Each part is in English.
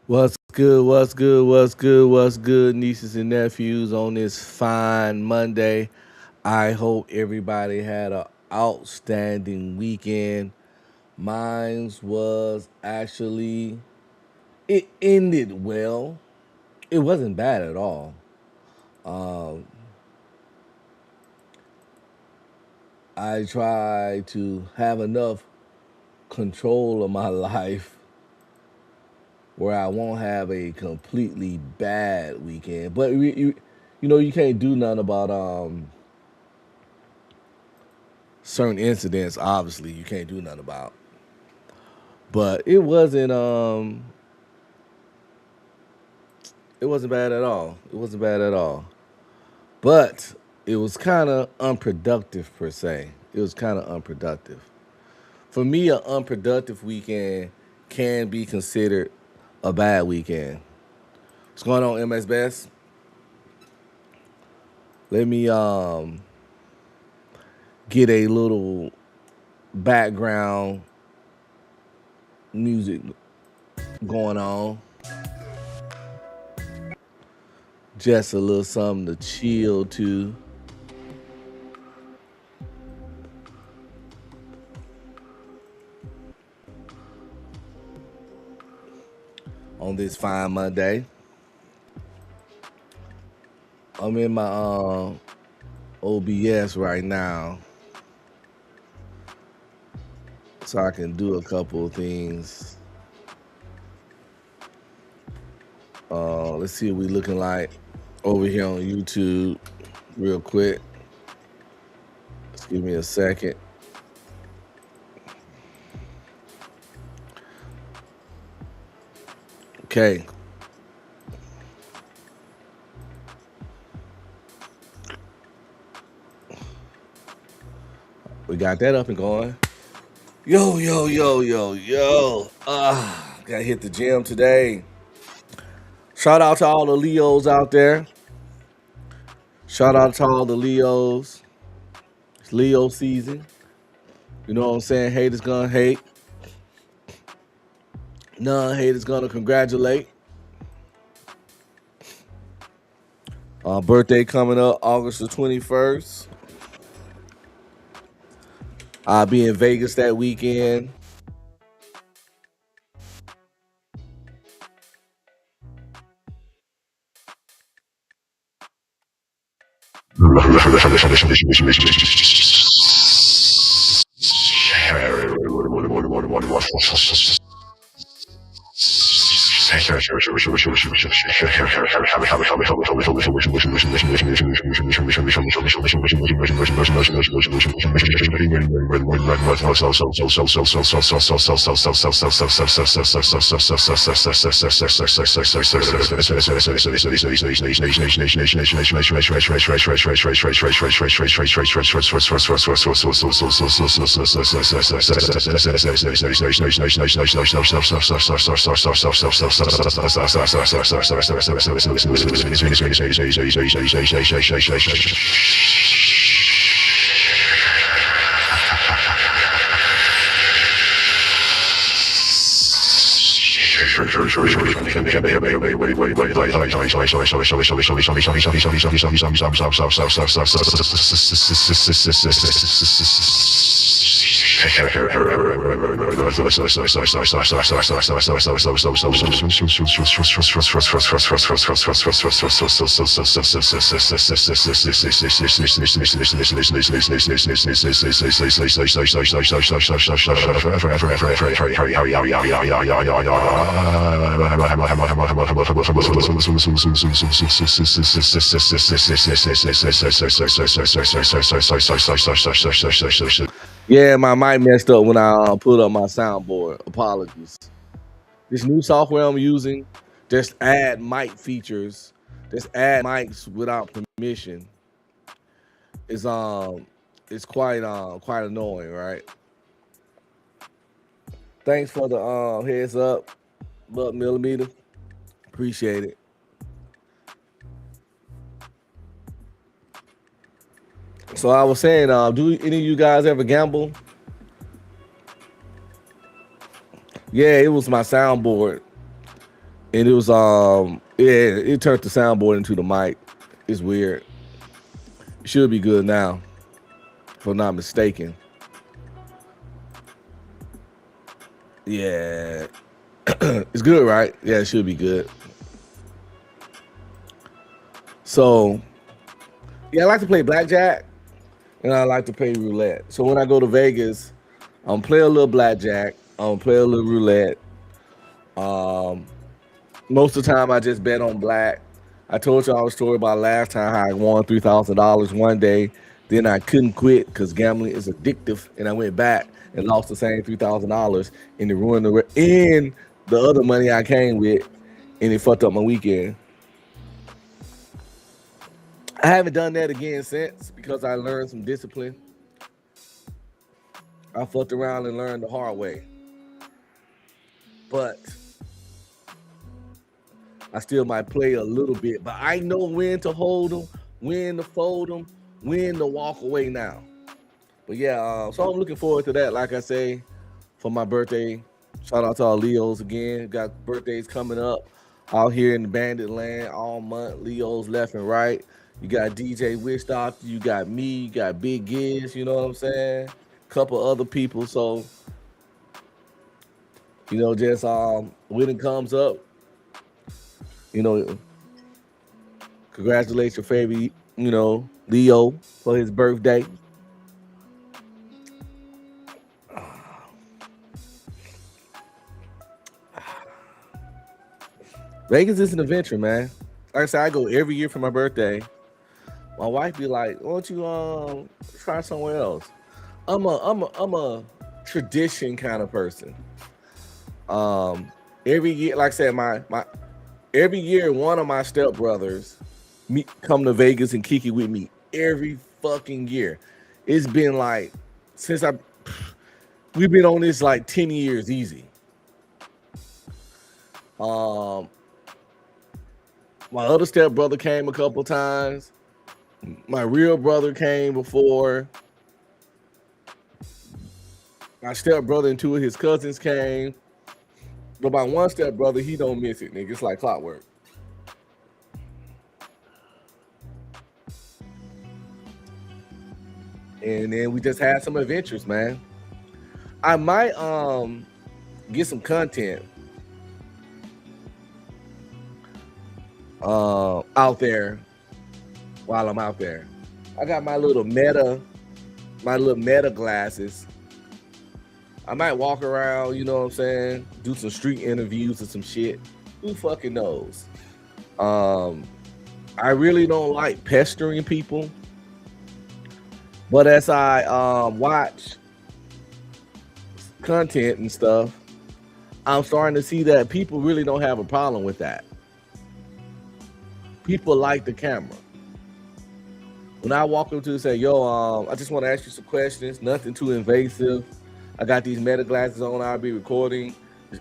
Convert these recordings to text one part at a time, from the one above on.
What's good? What's good? What's good? What's good, nieces and nephews, on this fine Monday? I hope everybody had an outstanding weekend. Mine's was actually, it ended well. It wasn't bad at all. Um, I tried to have enough control of my life where I won't have a completely bad weekend. But you can't do nothing about certain incidents. Obviously, you can't do nothing about. But it wasn't bad at all. It wasn't bad at all. But it was kind of unproductive per se. It was kind of unproductive. For me, an unproductive weekend can be considered a bad weekend. What's going on, MS Best? Let me get a little background music going on. Just a little something to chill to on this fine Monday. I'm in my OBS right now, so I can do a couple of things. Let's see what we looking like over here on YouTube real quick. Just give me a second. Okay. We got that up and going. Yo, yo, yo, yo, yo. Gotta hit the gym today. Shout out to all the Leos out there. Shout out to all the Leos. It's Leo season. You know what I'm saying? Haters gonna hate. Non haters gonna congratulate. Birthday coming up August the 21st. I'll be in Vegas that weekend. Yeah, my mic messed up when I put up my soundboard. Apologies. This new software I'm using, just add mic features, just add mics without permission. It's it's quite annoying, right? Thanks for the heads up, millimeter. Appreciate it. So I was saying, do any of you guys ever gamble? Yeah, it was my soundboard. And it was yeah, it turned the soundboard into the mic. It's weird. It should be good now, if I'm not mistaken. Yeah, it's good, right? Yeah, it should be good. So yeah, I like to play blackjack and I like to play roulette. So when I go to Vegas, I'm play a little blackjack. I'm play a little roulette. Um, Most of the time, I just bet on black. I told y'all a story about last time how I won $3,000 one day. Then I couldn't quit because gambling is addictive, and I went back and lost the same $3,000, and it ruined and the other money I came with, and it fucked up my weekend. I haven't done that again since because I learned some discipline. I fucked around and learned the hard way, but I still might play a little bit. But I know when to hold them, when to fold them, when to walk away now. But yeah, so I'm looking forward to that. Like I say, for my birthday, shout out to all Leos again. Got birthdays coming up out here in the Bandit Land all month. Leos left and right. You got DJ Wish Doctor, you got me, you got Big Giz, you know what I'm saying? Couple other people. So, just when it comes up, you know, congratulate your favorite, Leo for his birthday. Vegas is an adventure, man. Like I said, I go every year for my birthday. My wife be like, "Why don't you try somewhere else?" I'm a tradition kind of person. Um, every year, like I said, my every year one of my stepbrothers come to Vegas and kick it with me every fucking year. It's been like since we've been on this like 10 years easy. Um, my other stepbrother came a couple times. My real brother came before. My stepbrother and two of his cousins came. But my one stepbrother, he don't miss it, nigga. It's like clockwork. And then we just had some adventures, man. I might get some content out there while I'm out there. I got my little meta glasses. I might walk around, you know what I'm saying? Do some street interviews or some shit. Who fucking knows? Um, I really don't like pestering people, but as I watch content and stuff, I'm starting to see that people really don't have a problem with that. People like the camera. When I walk up to and say, "Yo, I just want to ask you some questions. Nothing too invasive. I got these meta glasses on. I'll be recording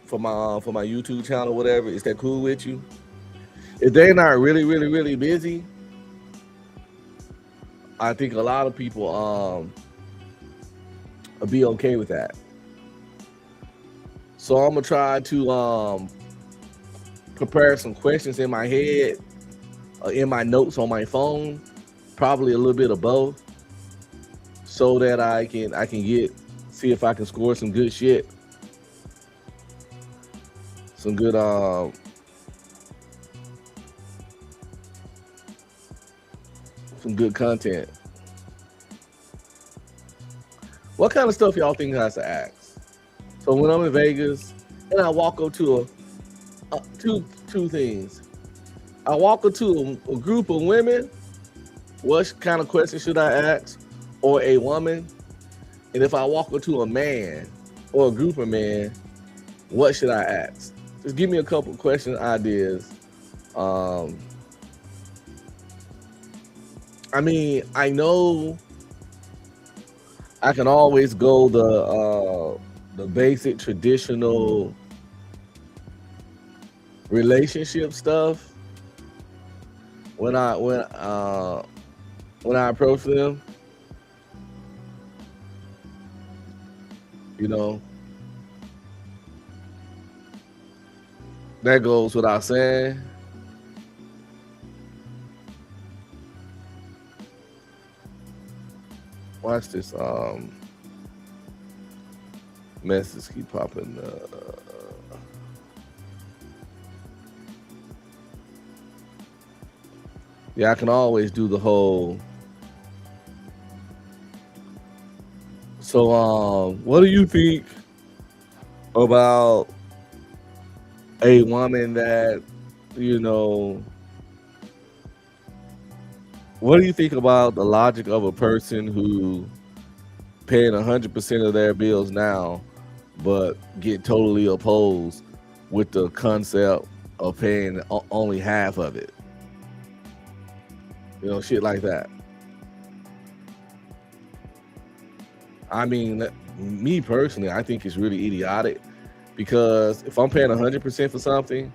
for my YouTube channel, whatever. Is that cool with you?" If they're not really, really, really busy, I think a lot of people will be okay with that. So I'm gonna try to prepare some questions in my head, in my notes on my phone, probably a little bit of both, so that I can see if I can score some good shit, some good some good content. What kind of stuff y'all think I have to ask? So when I'm in Vegas and I walk up to two things. I walk up to a group of women. What kind of question should I ask? Or a woman? And if I walk up to a man or a group of men, what should I ask? Just give me a couple question ideas. Um, I mean, I know I can always go the basic traditional relationship stuff when I approach them, you know. That goes without saying. Watch this message keep popping. Yeah, I can always do the whole. So what do you think about a woman that, you know, what do you think about the logic of a person who paying 100% of their bills now, but get totally opposed with the concept of paying only half of it? You know, shit like that. I mean, me personally, I think it's really idiotic because if I'm paying 100% for something,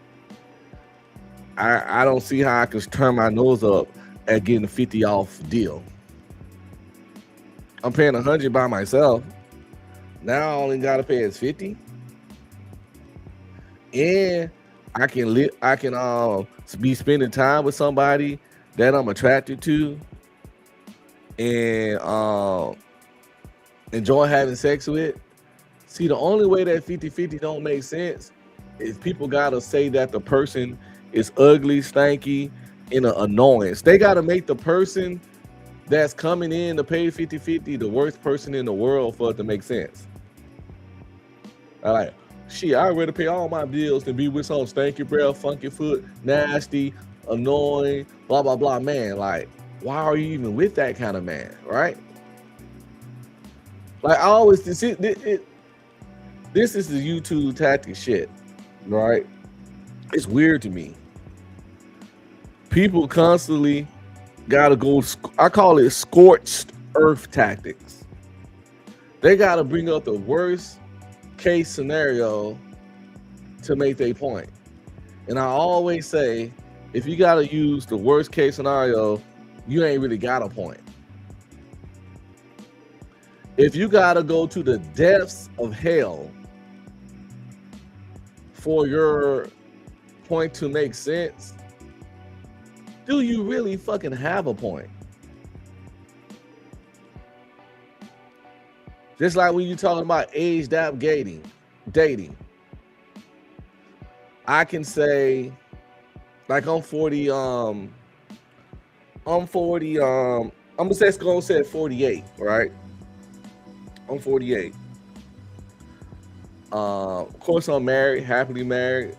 I don't see how I can turn my nose up at getting a 50 off deal. I'm paying 100 by myself. Now I only gotta pay is 50, and I can be spending time with somebody that I'm attracted to, and enjoy having sex with. See, the only way that 50-50 don't make sense is people gotta say that the person is ugly, stanky, and an annoyance. They gotta make the person that's coming in to pay 50-50 the worst person in the world for it to make sense. Like, shit, I already pay all my bills to be with some stanky breath, funky foot, nasty, annoying, blah blah blah man. Like, why are you even with that kind of man, right? Like, I always this is the YouTube tactic shit, right? It's weird to me. People constantly gotta go. I call it scorched earth tactics. They gotta bring up the worst case scenario to make their point. And I always say, if you gotta use the worst case scenario, you ain't really got a point. If you gotta go to the depths of hell for your point to make sense, do you really fucking have a point? Just like when you're talking about aged out dating, I can say, like, I'm 40, I'm gonna say 48, right? I'm 48. Of course, I'm married, happily married.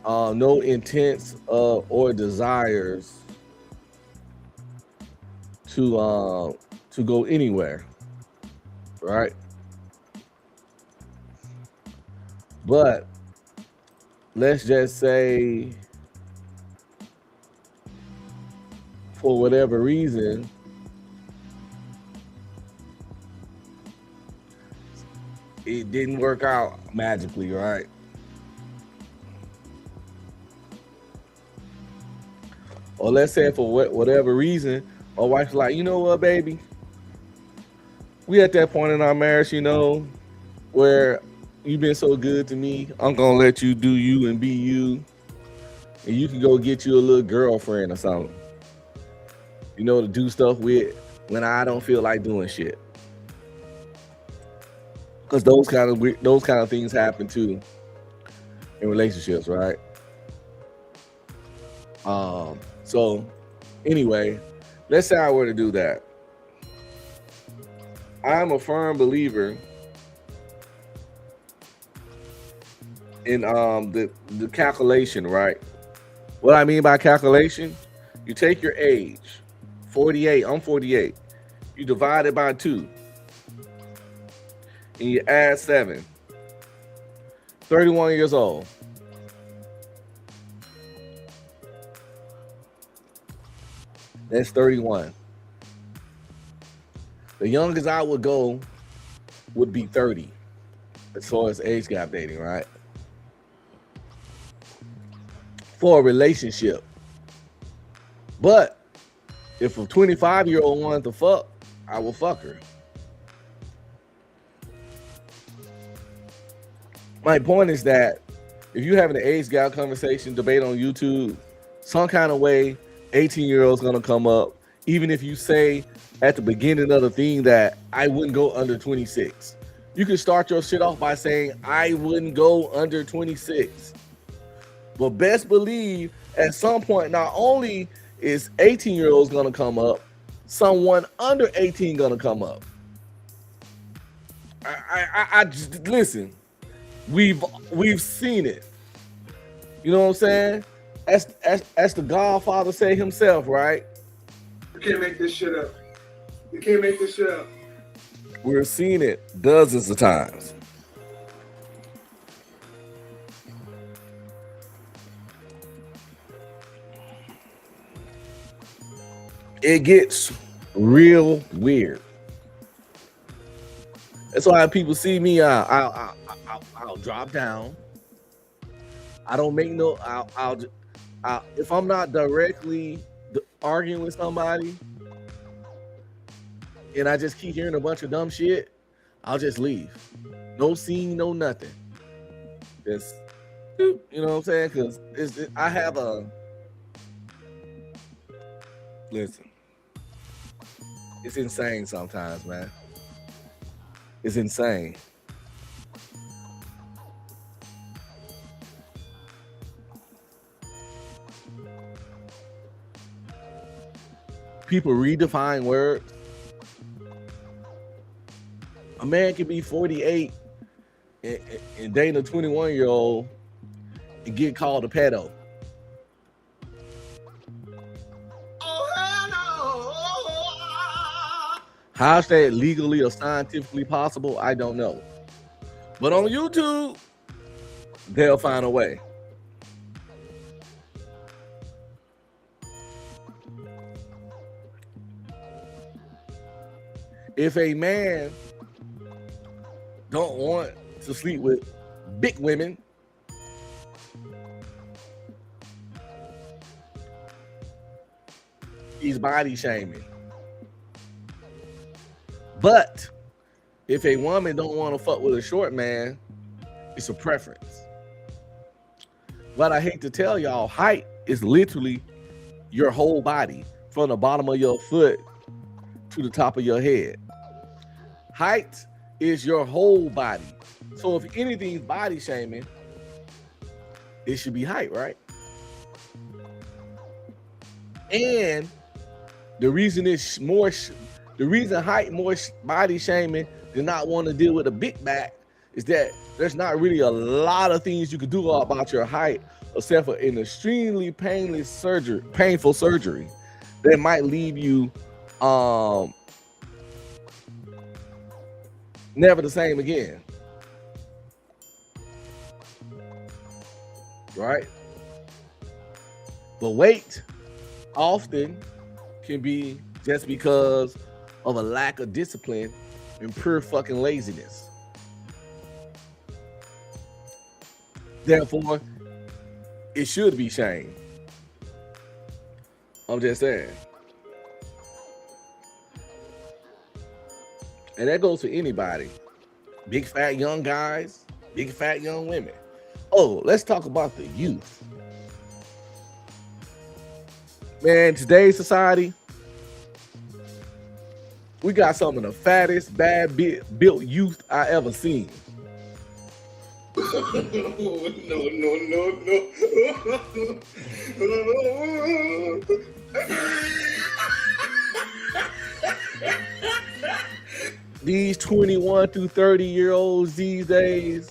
No intents or desires to go anywhere, right? But let's just say, for whatever reason, it didn't work out magically, right? Or let's say for whatever reason, my wife's like, you know what, baby? We at that point in our marriage, you know, where you've been so good to me. I'm gonna let you do you and be you, and you can go get you a little girlfriend or something, you know, to do stuff with when I don't feel like doing shit. Because those kind of things happen too in relationships, right? So anyway, let's say I were to do that. I'm a firm believer in the calculation, right? What I mean by calculation, you take your age, 48, I'm 48. You divide it by 2, and you add 7. 31 years old. That's 31. The youngest I would go would be 30, as far as age gap dating, right? For a relationship. But if a 25-year-old wanted to fuck, I will fuck her. My point is that if you having an age gap conversation debate on YouTube, some kind of way, 18-year-olds gonna come up. Even if you say at the beginning of the thing that I wouldn't go under 26, you can start your shit off by saying I wouldn't go under 26. But best believe at some point, not only is 18-year-olds gonna come up, someone under 18 gonna come up. I just listen. We've seen it. You know what I'm saying? As the Godfather said himself, right? You can't make this shit up. You can't make this shit up. We're seeing it dozens of times. It gets real weird. That's why people see me, I'll drop down. I don't make no. If I'm not directly arguing with somebody, and I just keep hearing a bunch of dumb shit, I'll just leave. No scene, no nothing. Just, you know what I'm saying? Because I have a. Listen, it's insane sometimes, man. It's insane. People redefine words. A man can be 48 and dating a 21-year-old and get called a pedo. How's that legally or scientifically possible? I don't know. But on YouTube, they'll find a way. If a man don't want to sleep with big women, he's body shaming. But if a woman don't want to fuck with a short man, it's a preference. But I hate to tell y'all, height is literally your whole body from the bottom of your foot to the top of your head. Height is your whole body. So if anything's body shaming, it should be height, right? And the reason it's more, the reason height more body shaming than not want to deal with a big back is that there's not really a lot of things you can do about your height except for an extremely painful surgery that might leave you never the same again. Right? But weight often can be just because of a lack of discipline and pure fucking laziness. Therefore, it should be shamed. I'm just saying. And that goes for anybody. Big fat young guys, big fat young women. Oh, let's talk about the youth. Man, today's society, we got some of the fattest, bad built youth I ever seen. No. These 21 through 30-year-olds these days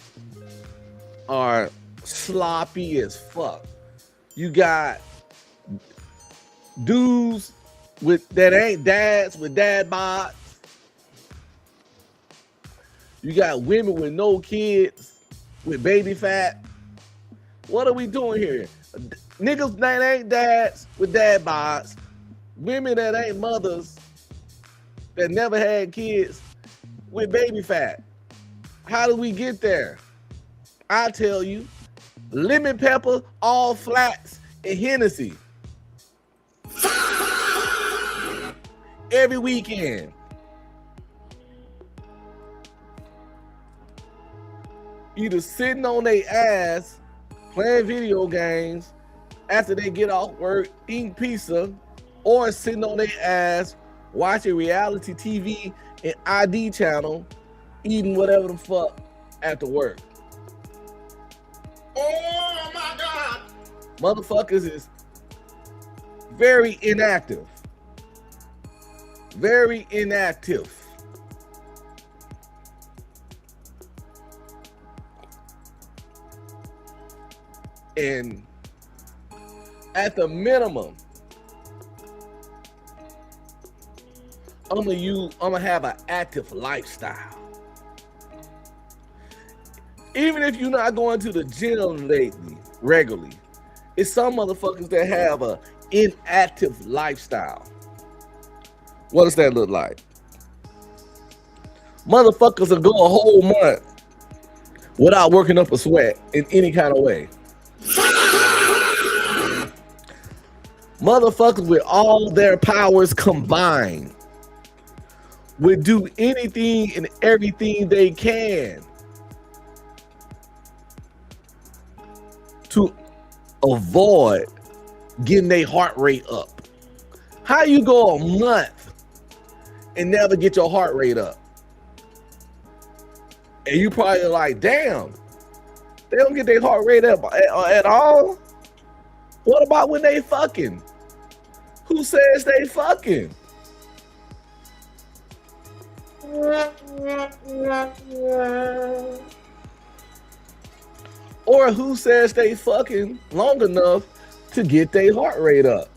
are sloppy as fuck. You got dudes that ain't dads with dad bods. You got women with no kids with baby fat. What are we doing here? Niggas that ain't dads with dad bods. Women that ain't mothers that never had kids with baby fat. How do we get there? I tell you, lemon pepper, all flats, and Hennessy. Every weekend. Either sitting on their ass playing video games after they get off work, eating pizza, or sitting on their ass watching reality TV and ID channel, eating whatever the fuck after work. Oh my God. Motherfuckers is very inactive. Very inactive. And at the minimum, I'm gonna have an active lifestyle. Even if you're not going to the gym regularly, it's some motherfuckers that have a inactive lifestyle. What does that look like? Motherfuckers will go a whole month without working up a sweat in any kind of way. Motherfuckers with all their powers combined would do anything and everything they can to avoid getting their heart rate up. How you go a month and never get your heart rate up? And you probably like, damn, they don't get their heart rate up at all? What about when they fucking? Who says they fucking? Or who says they fucking long enough to get their heart rate up?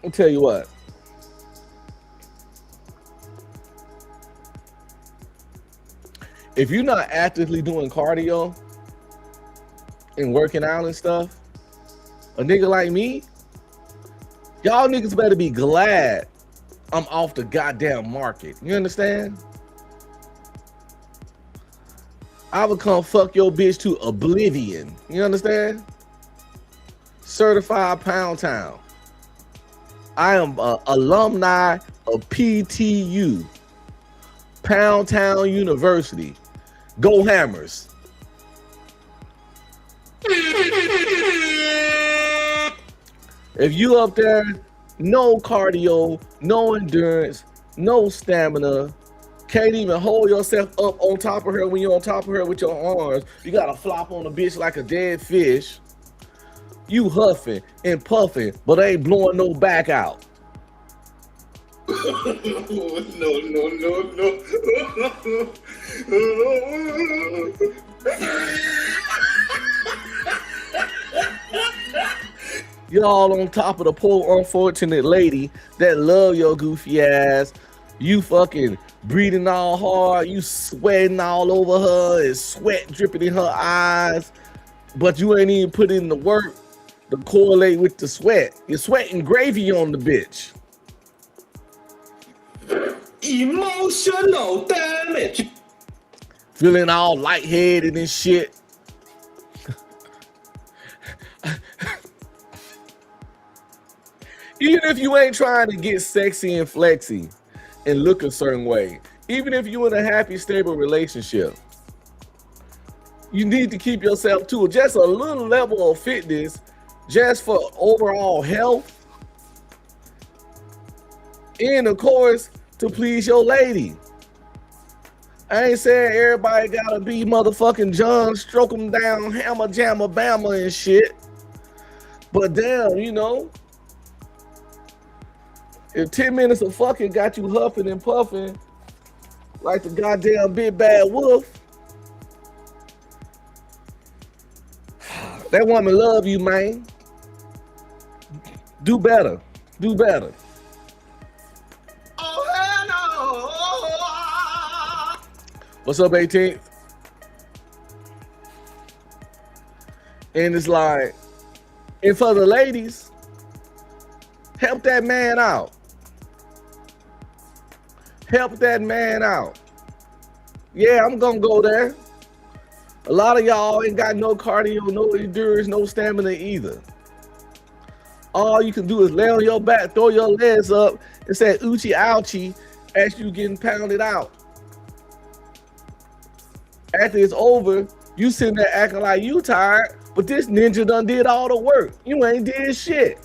I'll tell you what. If you're not actively doing cardio and working out and stuff, a nigga like me, y'all niggas better be glad I'm off the goddamn market. You understand? I would come fuck your bitch to oblivion. You understand? Certified Pound Town. I am an alumni of PTU, Pound Town University. Go Hammers. If you up there, no cardio, no endurance, no stamina, can't even hold yourself up on top of her when you're on top of her with your arms, you gotta flop on the bitch like a dead fish. You huffing and puffing, but ain't blowing no back out. No. Y'all on top of the poor unfortunate lady that love your goofy ass. You fucking breathing all hard, you sweating all over her, and sweat dripping in her eyes, but you ain't even put in the work to correlate with the sweat. You're sweating gravy on the bitch. Emotional damage. Feeling all lightheaded and shit. Even if you ain't trying to get sexy and flexy and look a certain way, even if you're in a happy, stable relationship, you need to keep yourself to just a little level of fitness just for overall health. And of course, to please your lady. I ain't saying everybody gotta be motherfucking John, stroke them down, hammer, jammer, bama and shit. But damn, you know, if 10 minutes of fucking got you huffing and puffing like the goddamn big bad wolf, that woman love you, man. Do better. Do better. What's up, 18th? And it's like, and for the ladies, help that man out. Help that man out. Yeah, I'm gonna go there. A lot of y'all ain't got no cardio, no endurance, no stamina either. All you can do is lay on your back, throw your legs up, and say oochie ouchie, as you getting pounded out. After it's over, you sitting there acting like you tired, but this ninja done did all the work. You ain't did shit.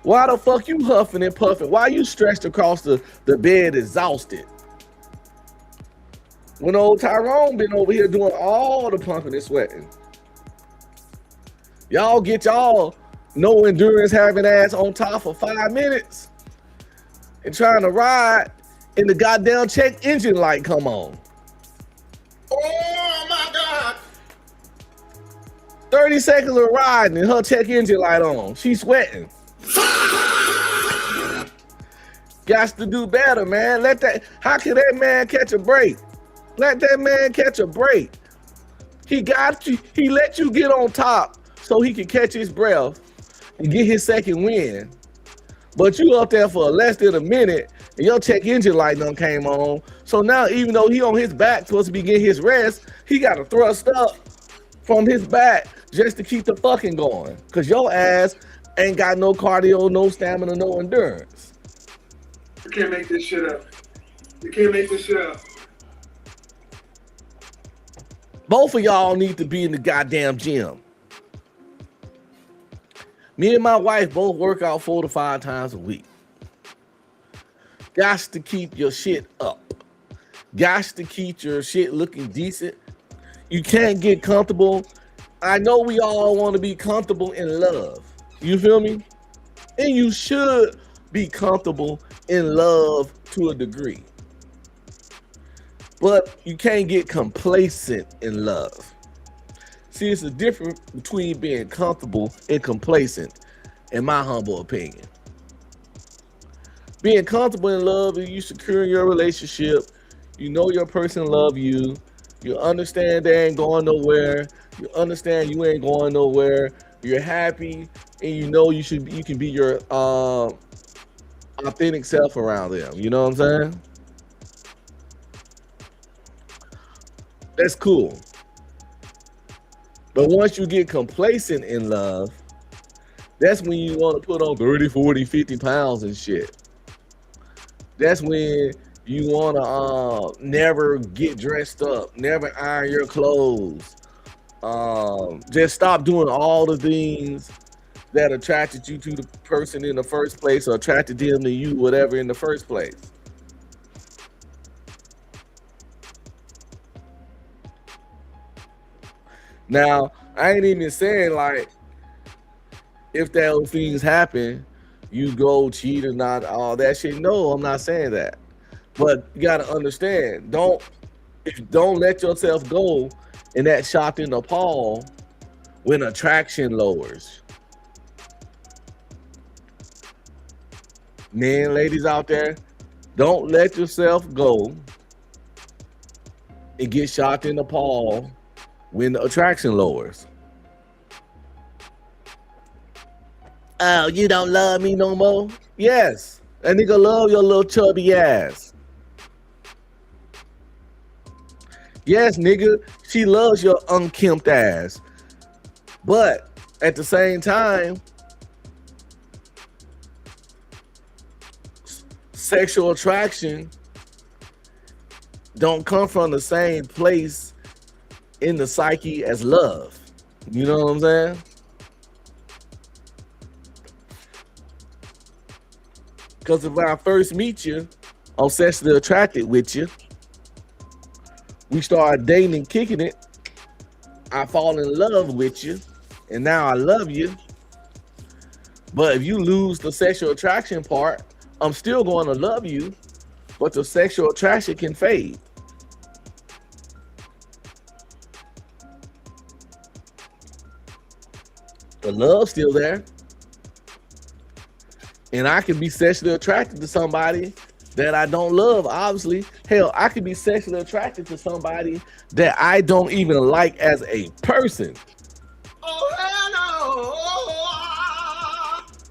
Why the fuck you huffing and puffing? Why you stretched across the bed exhausted? When old Tyrone been over here doing all the pumping and sweating. Y'all get y'all no endurance having ass on top for 5 minutes and trying to ride and the goddamn check engine light come on. Oh my God. 30 seconds of riding and her check engine light on. She's sweating. Got to do better, man. How can that man catch a break? Let that man catch a break. He got you. He let you get on top so he can catch his breath and get his second win. But you up there for less than a minute and your check engine light done came on. So now even though he on his back supposed to be getting his rest, he got to thrust up from his back just to keep the fucking going. Cause your ass ain't got no cardio, no stamina, no endurance. You can't make this shit up. You can't make this shit up. Both of y'all need to be in the goddamn gym. Me and my wife both work out 4 to 5 times a week. Got to keep your shit up. Got to keep your shit looking decent. You can't get comfortable. I know we all want to be comfortable in love. You feel me? And you should be comfortable in love to a degree. But you can't get complacent in love. See, it's a difference between being comfortable and complacent, in my humble opinion. Being comfortable in love is you securing your relationship. You know your person love you. You understand they ain't going nowhere. You understand you ain't going nowhere. You're happy, and you know you can be your authentic self around them. You know what I'm saying? That's cool. But once you get complacent in love, that's when you want to put on 30, 40, 50 pounds and shit. That's when you want to never get dressed up, never iron your clothes. Just stop doing all the things that attracted you to the person in the first place or attracted them to you, whatever, in the first place. Now, I ain't even saying like if those things happen, you go cheat or not, all that shit. No, I'm not saying that. But you gotta understand, don't let yourself go in that shock and appall when attraction lowers. Men, ladies out there, don't let yourself go and get shocked and appalled when the attraction lowers. Oh, you don't love me no more? Yes. That nigga love your little chubby ass. Yes, nigga, she loves your unkempt ass. But at the same time, sexual attraction don't come from the same place in the psyche as love. You know what I'm saying? Because if I first meet you, I'm sexually attracted with you. We start dating and kicking it. I fall in love with you, and now I love you. But if you lose the sexual attraction part, I'm still going to love you, but the sexual attraction can fade. The love's still there. And I can be sexually attracted to somebody that I don't love, obviously. Hell, I could be sexually attracted to somebody that I don't even like as a person. Oh, hell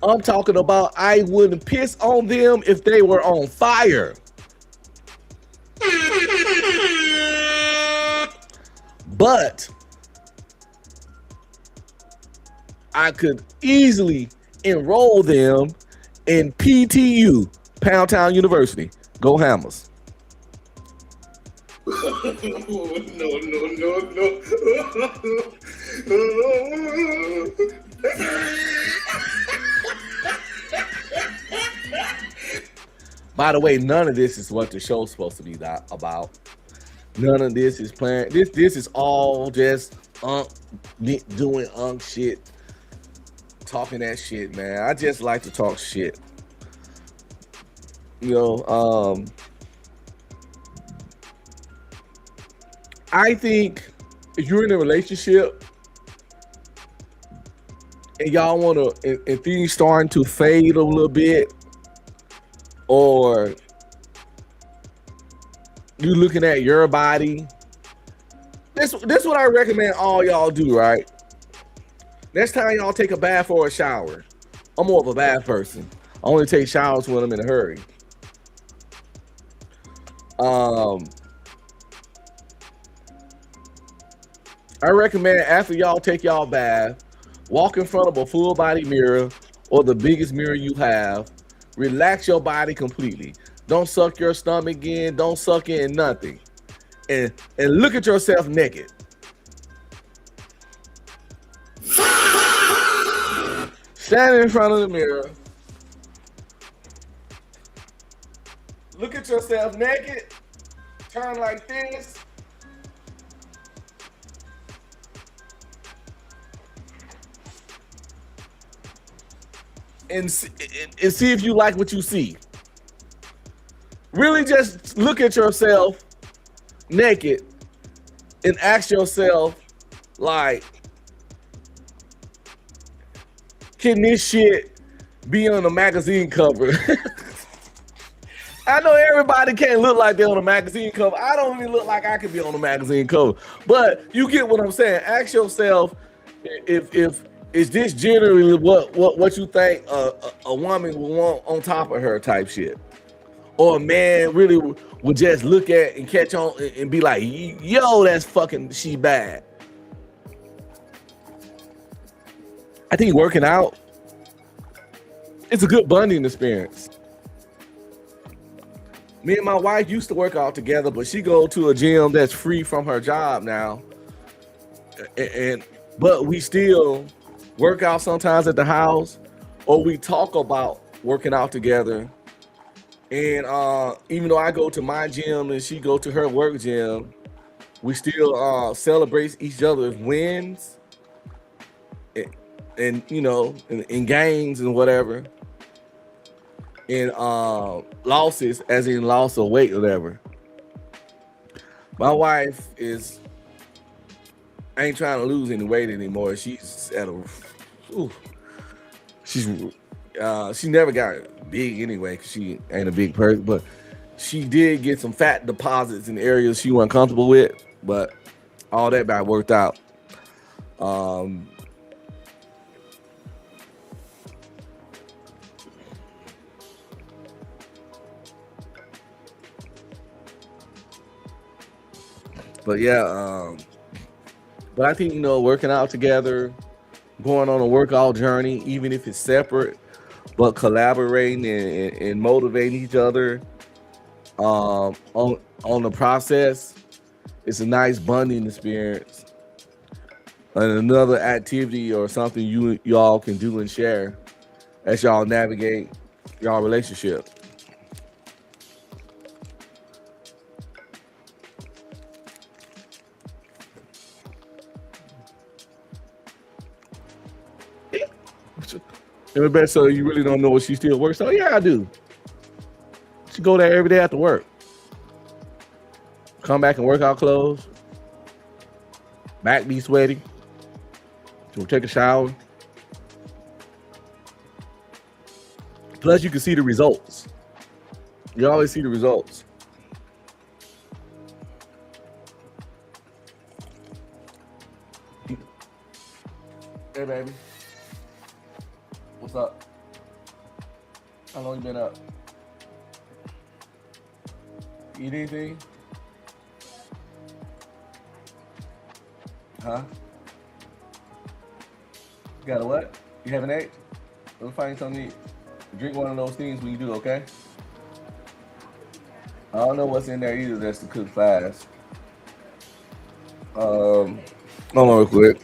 no. I'm talking about I wouldn't piss on them if they were on fire. But I could easily enroll them in PTU, Pound Town University. Go Hammers. No, no. By the way, none of this is what the show's supposed to be about. None of this is planned. This is all just doing shit, talking that shit, man. I just like to talk shit. You know, I think if you're in a relationship and y'all want to, and things starting to fade a little bit, or you looking at your body, this what I recommend all y'all do, right? Next time y'all take a bath or a shower, I'm more of a bath person. I only take showers when I'm in a hurry. I recommend after y'all take y'all bath, walk in front of a full body mirror or the biggest mirror you have. Relax your body completely. Don't suck your stomach in. Don't suck in nothing. And look at yourself naked. Stand in front of the mirror. Look at yourself naked. Turn like this. And see if you like what you see. Really just look at yourself naked and ask yourself, like, can this shit be on a magazine cover? I know everybody can't look like they're on a magazine cover. I don't even look like I could be on a magazine cover. But you get what I'm saying. Ask yourself if is this generally what you think a woman would want on top of her type shit? Or a man really would just look at and catch on and be like, yo, that's fucking, she bad. I think working out, it's a good bonding experience. Me and my wife used to work out together, but she go to a gym that's free from her job now. But we still work out sometimes at the house, or we talk about working out together. And even though I go to my gym and she go to her work gym, we still celebrate each other's wins and you know, in games and whatever. And losses, as in loss of weight or whatever. My wife ain't trying to lose any weight anymore. She's at she never got big anyway because she ain't a big person, but she did get some fat deposits in areas she wasn't comfortable with, but all that about worked out. But yeah, but I think, you know, working out together, going on a workout journey, even if it's separate, but collaborating and motivating each other on the process, it's a nice bonding experience and another activity or something y'all can do and share as y'all navigate y'all relationship. And the best, so you really don't know if she still works. Oh yeah, I do. She go there every day after work. Come back in workout clothes. Back be sweaty. She'll take a shower. Plus, you can see the results. You always see the results. Hey, baby. What's up? How long you been up? Eat anything? Huh? You got a what? You haven't ate? We'll find something to eat. Drink one of those things when you do, okay? I don't know what's in there either. That's to cook fast. Um, Hold on real quick.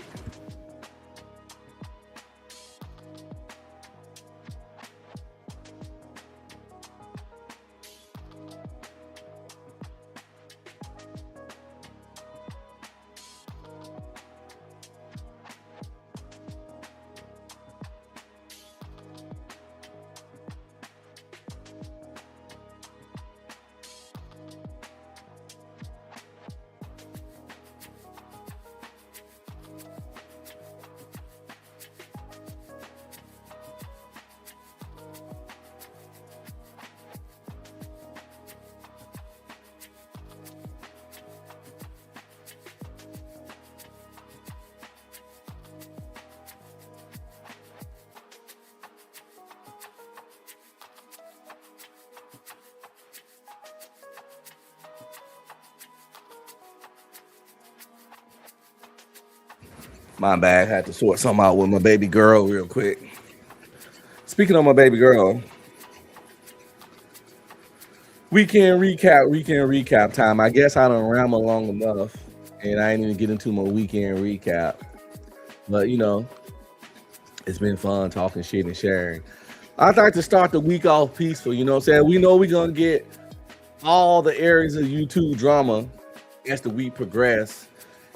My bad. Had to sort something out with my baby girl real quick. Speaking of my baby girl, weekend recap time. I guess I don't ramble long enough, and I ain't even get into my weekend recap. But it's been fun talking shit and sharing. I'd like to start the week off peaceful. You know what I'm saying? We know we're gonna get all the areas of YouTube drama as the week progress,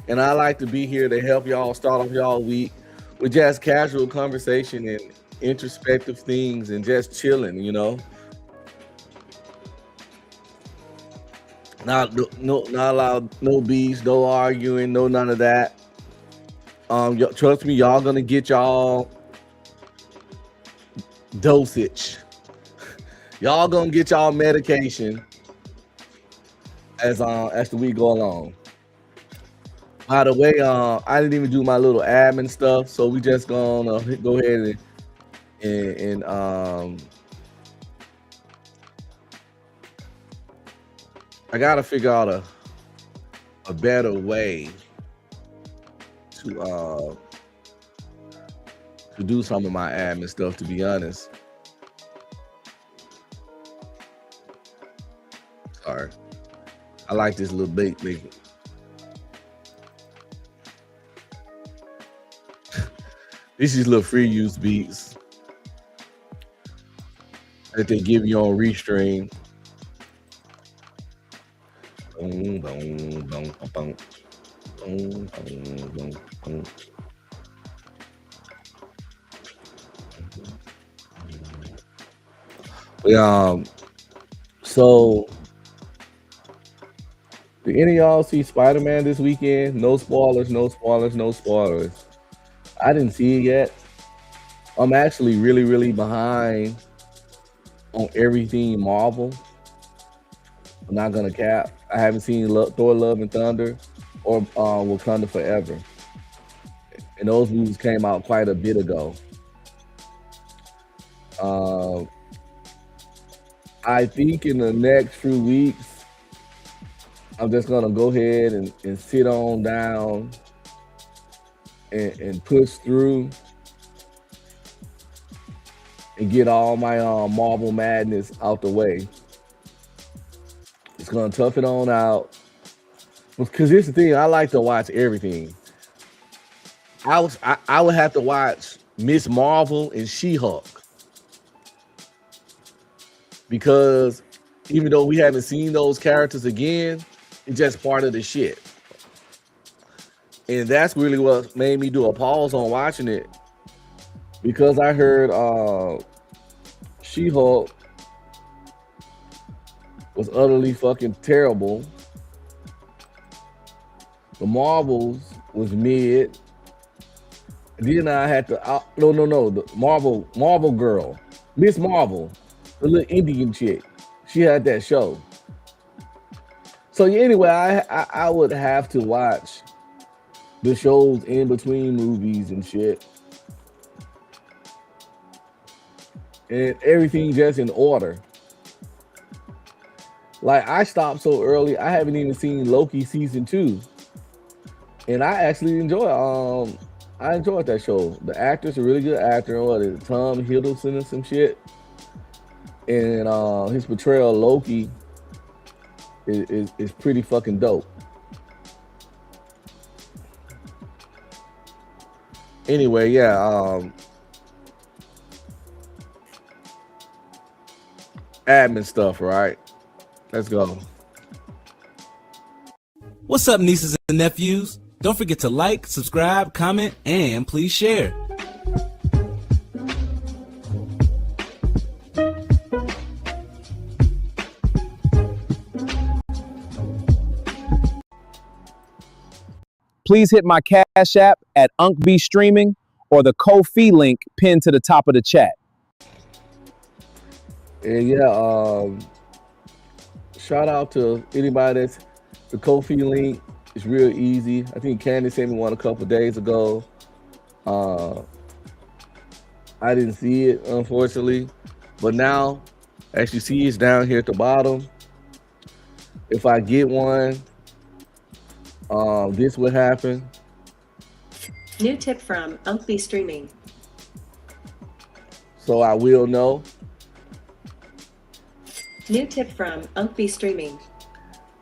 and I like to be here to help y'all start off y'all week with just casual conversation and introspective things and just chilling. Not allowed, no beefs, no arguing, no none of that. Trust me, y'all gonna get y'all dosage. Y'all gonna get y'all medication as the week go along. By the way, I didn't even do my little admin stuff, so we just gonna go ahead and I gotta figure out a better way to do some of my admin stuff. To be honest, sorry. I like this little bait. This is little free use beats that they give you on Restream. Boom, boom, boom, boom, boom, boom, boom. So did any of y'all see Spider-Man this weekend? No spoilers, no spoilers, no spoilers. I didn't see it yet. I'm actually really, really behind on everything Marvel. I'm not gonna cap. I haven't seen Thor: Love and Thunder or Wakanda Forever, and those movies came out quite a bit ago. I think in the next few weeks, I'm just gonna go ahead and sit on down and push through and get all my Marvel madness out the way. It's gonna tough it on out. Because here's the thing, I like to watch everything. I would have to watch Miss Marvel and She-Hulk. Because even though we haven't seen those characters again, it's just part of the shit. And that's really what made me do a pause on watching it. Because I heard She-Hulk was utterly fucking terrible. The Marvels was mid. Then I had to the Marvel girl, Miss Marvel, the little Indian chick. She had that show. So anyway, I would have to watch the shows in between movies and shit, and everything just in order. Like I stopped so early, I haven't even seen Loki season 2, and I actually enjoy. I enjoyed that show. The actor's a really good actor. What is it, Tom Hiddleston or some shit? and his portrayal of Loki is pretty fucking dope. Anyway, yeah, admin stuff, right? Let's go. What's up, nieces and nephews? Don't forget to like, subscribe, comment, and please share. Please hit my Cash App at UncB Streaming or the Ko-fi link pinned to the top of the chat. And yeah, shout out to anybody that's the Ko-fi link. It's real easy. I think Candy sent me one a couple days ago. I didn't see it, unfortunately, but now, as you see, it's down here at the bottom. If I get one, this would happen. New tip from UncB Streaming. So I will know. New tip from UncB Streaming.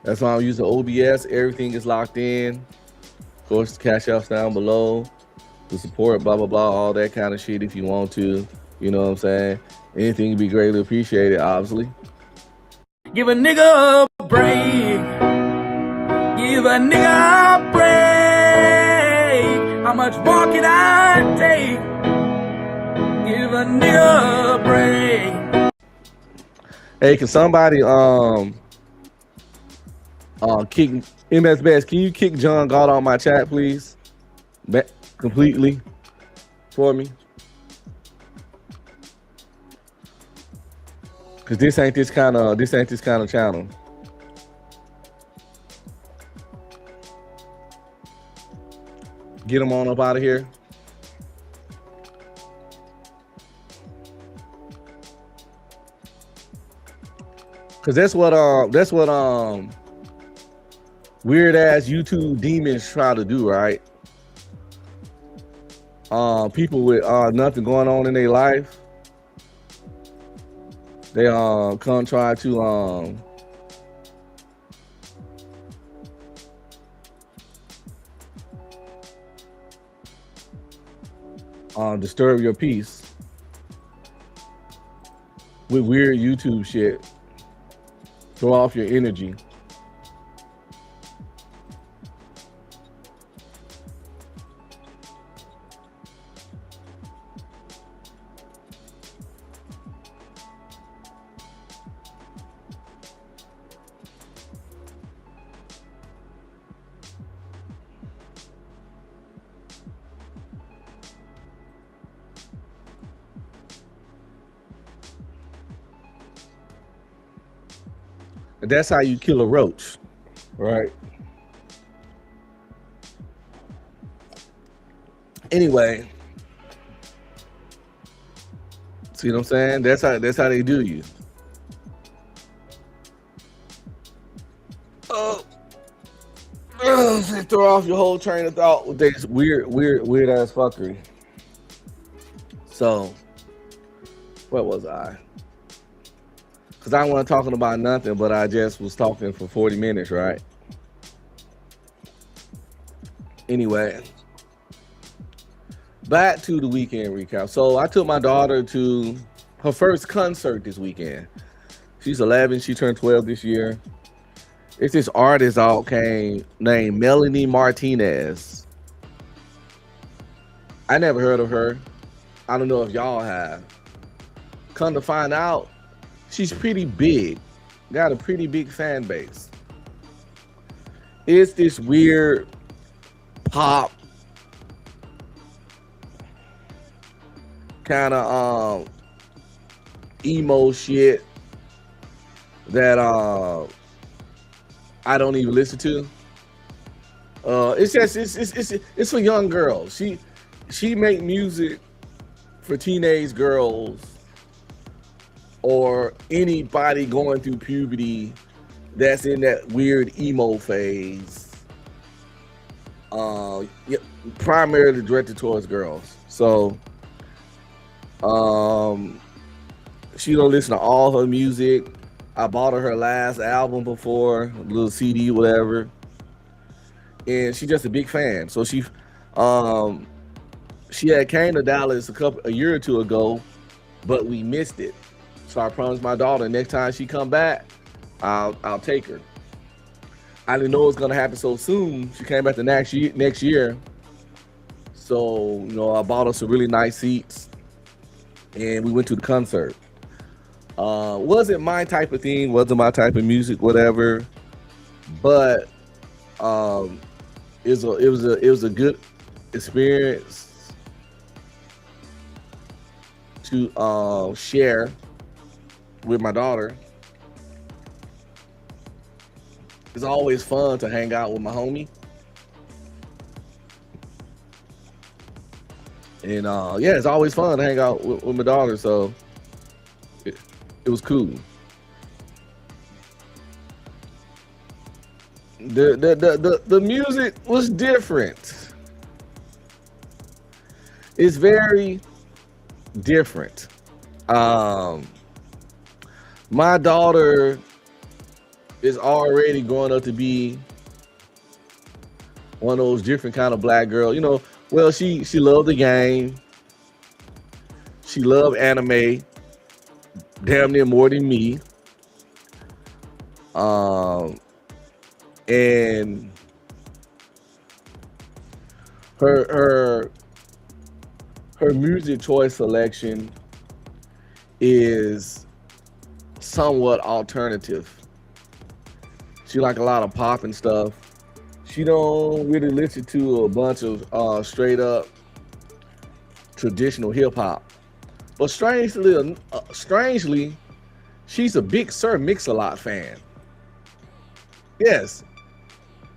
That's why I'm using OBS. Everything is locked in. Of course, the Cash App's down below. The support, blah, blah, blah, all that kind of shit if you want to. You know what I'm saying? Anything would be greatly appreciated, obviously. Give a nigga a break. Give a nigga a break. How much more can I take? Give a nigga a break. Hey, can somebody kick MS Best? Can you kick John God on my chat, please? Completely for me. Cause this ain't this kind of channel. Get him on up out of here. Cause that's what weird ass YouTube demons try to do, right? People with nothing going on in their life, they come try to disturb your peace with weird YouTube shit. Throw off your energy. That's how you kill a roach, right? Anyway, see what I'm saying? That's how they do you. Throw off your whole train of thought with this weird ass fuckery. So, what was I? Because I wasn't talking about nothing, but I just was talking for 40 minutes, right? Anyway, back to the weekend recap. So I took my daughter to her first concert this weekend. She's 11. She turned 12 this year. It's this artist out came named Melanie Martinez. I never heard of her. I don't know if y'all have. Come to find out, she's pretty big. Got a pretty big fan base. It's this weird pop kind of emo shit that I don't even listen to. It's for young girls. She make music for teenage girls or anybody going through puberty that's in that weird emo phase. Primarily directed towards girls. So She don't listen to all her music. I bought her last album before, a little CD, whatever, and she's just a big fan. So um, she had came to Dallas a year or two ago, but we missed it. So I promised my daughter next time she come back, I'll take her. I didn't know it was gonna happen so soon. She came back the next year. So, I bought her some really nice seats and we went to the concert. Wasn't my type of thing, wasn't my type of music, whatever. But it was a good experience to share with my daughter. It's always fun to hang out with my homie. And yeah, it's always fun to hang out with my daughter, so it was cool. The music was different. It's very different. My daughter is already growing up to be one of those different kind of black girls. Well, she loved the game. She loved anime, damn near more than me. And her music choice selection is somewhat alternative. She like a lot of pop and stuff. She don't really listen to a bunch of straight up traditional hip hop. But strangely, she's a big Sir Mix-a-Lot fan. Yes,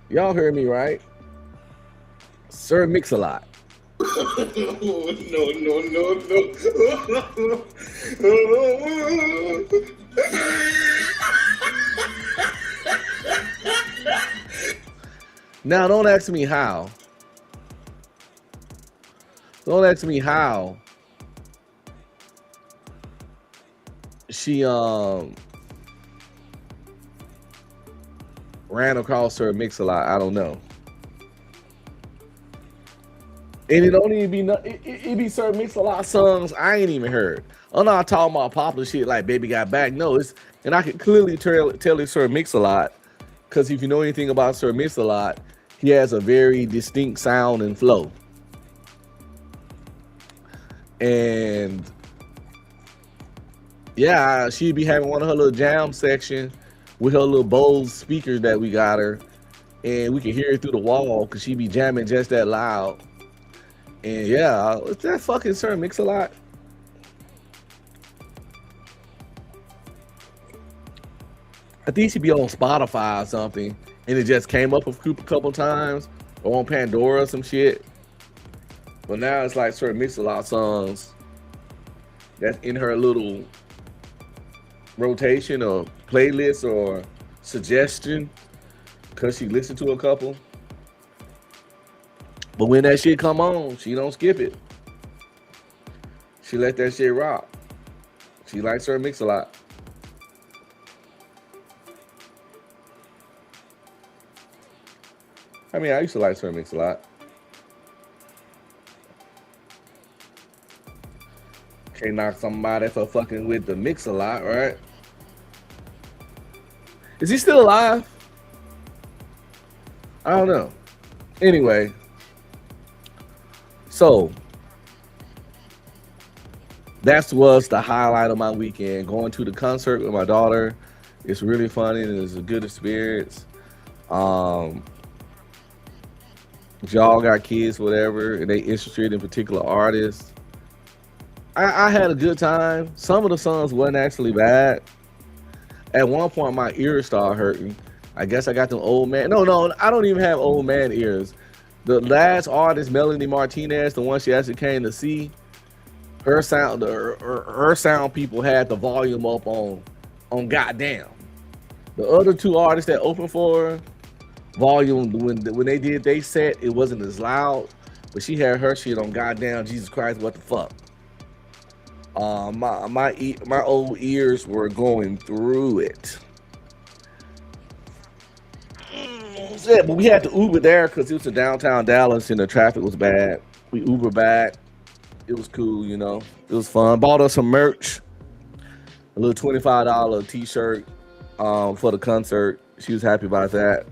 y'all heard me right. Sir Mix-a-Lot. No. Now, don't ask me how. Don't ask me how she ran across her Mix-a-Lot. I don't know. And it don't even be it be Sir Mix-a-Lot songs I ain't even heard. I'm not talking about popular shit like Baby Got Back. No, and I can clearly tell it's Sir Mix-a-Lot, because if you know anything about Sir Mix-a-Lot, he has a very distinct sound and flow. And yeah, she'd be having one of her little jam section with her little Bose speakers that we got her, and we could hear it through the wall because she'd be jamming just that loud. And yeah, it's that fucking Sir Mix-a-Lot. I think she'd be on Spotify or something, and it just came up a couple times, or on Pandora or some shit. But now it's like Sir Mix-a-Lot songs that's in her little rotation or playlist or suggestion, because she listened to a couple. But when that shit come on, she don't skip it. She let that shit rock. She likes Sir Mix-a-Lot. I mean, I used to like Sir Mix-a-Lot. Can't knock somebody for fucking with the Mix-a-Lot, right? Is he still alive? I don't know. Anyway, so that was the highlight of my weekend. Going to the concert with my daughter. It's really funny and it's a good experience. If y'all got kids, whatever, and they interested in particular artists, I had a good time. Some of the songs wasn't actually bad. At one point, my ears started hurting. I guess I got them old man. No, I don't even have old man ears. The last artist, Melanie Martinez, the one she actually came to see, her sound people had the volume up on goddamn. The other two artists that opened for her, volume, when they did they set, it wasn't as loud, but she had her shit on goddamn Jesus Christ, what the fuck. My old ears were going through it. Yeah, but we had to Uber there because it was in downtown Dallas and the traffic was bad. We Uber back. It was cool, you know. It was fun. Bought us some merch, a little $25 T-shirt for the concert. She was happy about that.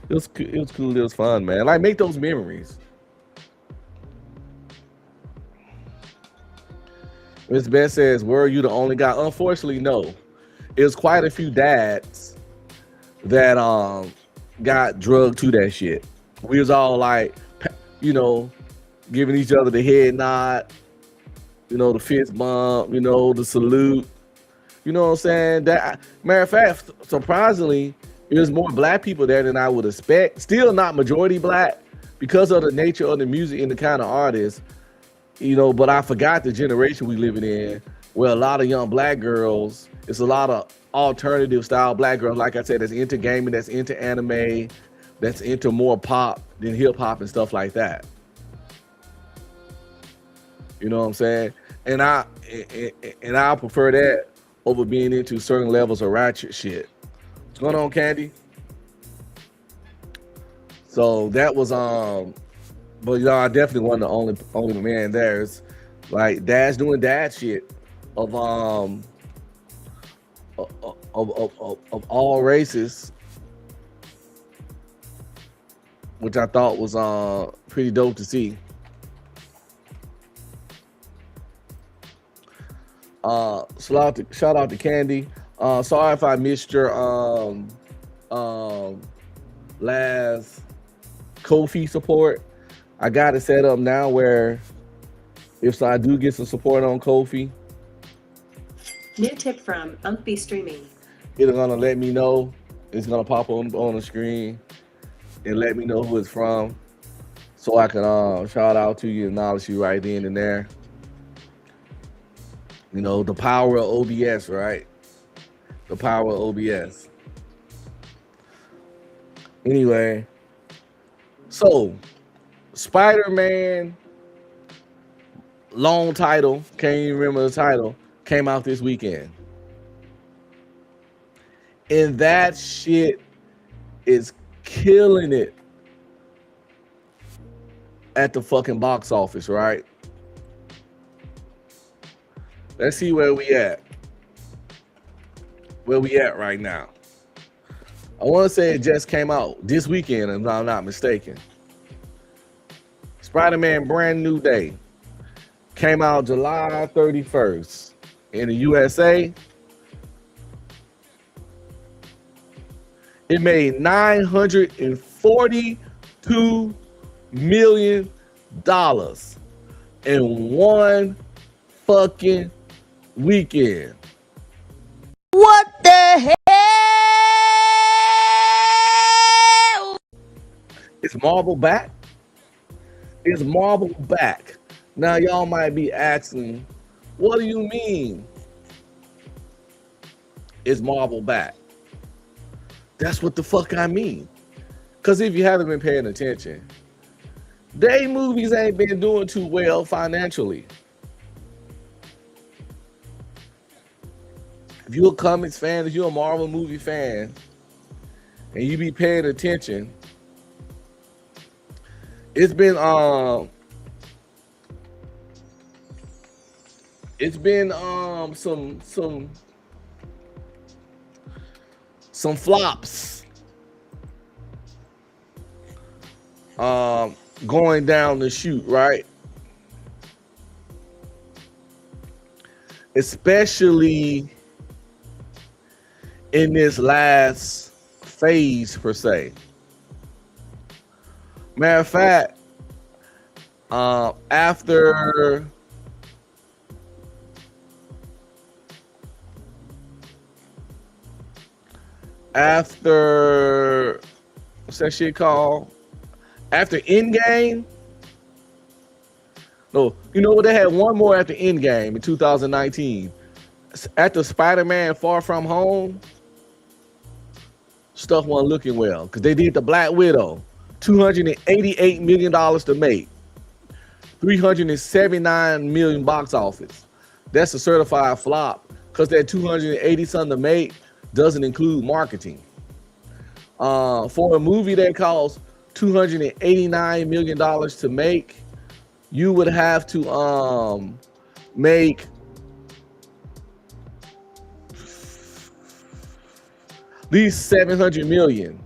It was cool. It was fun, man. Like, make those memories. Miss Beth says, "Were you the only guy?" Unfortunately, no. It was quite a few dads that got drugged to that shit. We was all like, you know, giving each other the head nod, you know, the fist bump, you know, the salute. You know what I'm saying? That, matter of fact, surprisingly, there's more black people there than I would expect. Still not majority black because of the nature of the music and the kind of artists, you know, but I forgot the generation we living in where a lot of young black girls, it's a lot of alternative style black girls, like I said, that's into gaming, that's into anime, that's into more pop than hip hop and stuff like that. You know what I'm saying? And I prefer that over being into certain levels of ratchet shit. What's going on, Candy? So that was but you know, I definitely wasn't the only man there. It's like dad's doing dad shit of all races, which I thought was pretty dope to see. Shout out to Candy. Sorry if I missed your last Ko-fi support. I got it set up now where if I do get some support on Ko-fi, New tip from Unkby Streaming. it's gonna let me know. It's gonna pop on the screen and let me know who it's from, so I can shout out to you, acknowledge you right then and there. You know, the power of OBS, right? The power of OBS. Anyway, so Spider-Man, long title, can't even remember the title, came out this weekend. And that shit is killing it at the fucking box office, right? Let's see where we at. Where we at right now. I want to say it just came out this weekend, if I'm not mistaken. Spider-Man Brand New Day came out July 31st in the USA. It made $942 million in one fucking weekend. What the hell? Is Marvel back? Is Marvel back? Now y'all might be asking, what do you mean? Is Marvel back? That's what the fuck I mean. Because if you haven't been paying attention, they movies ain't been doing too well financially. If you're a comics fan, if you're a Marvel movie fan, and you be paying attention, it's been some flops going down the chute, right? Especially in this last phase, per se. Matter of fact, after what's that shit called? After Endgame? No, you know what? They had one more after Endgame in 2019. After Spider-Man Far From Home, stuff wasn't looking well because they did the Black Widow, $288 million to make, $379 million box office. that's a certified flop because that 280 something to make doesn't include marketing. For a movie that costs $289 million to make, you would have to make at least 700 million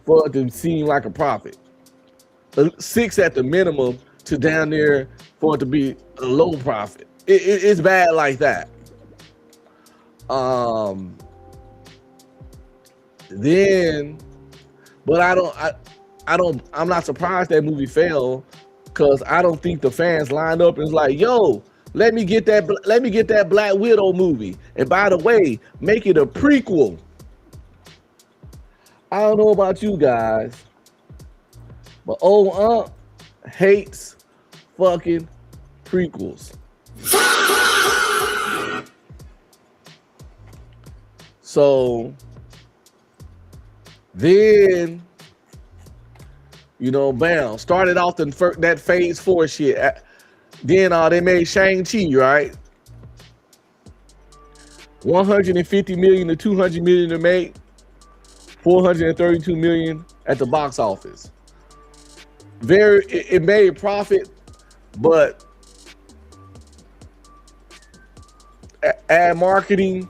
for it to seem like a profit. 6 at the minimum to down there for it to be a low profit. It's bad like that. Then, but I'm not surprised that movie failed because I don't think the fans lined up and was like, yo, let me get that Black Widow movie. And by the way, make it a prequel. I don't know about you guys, but old hates fucking prequels. So then, you know, bam, started off that phase 4 shit. Then they made Shang-Chi, right? 150 million to 200 million to make, 432 million at the box office. It made profit, but ad marketing,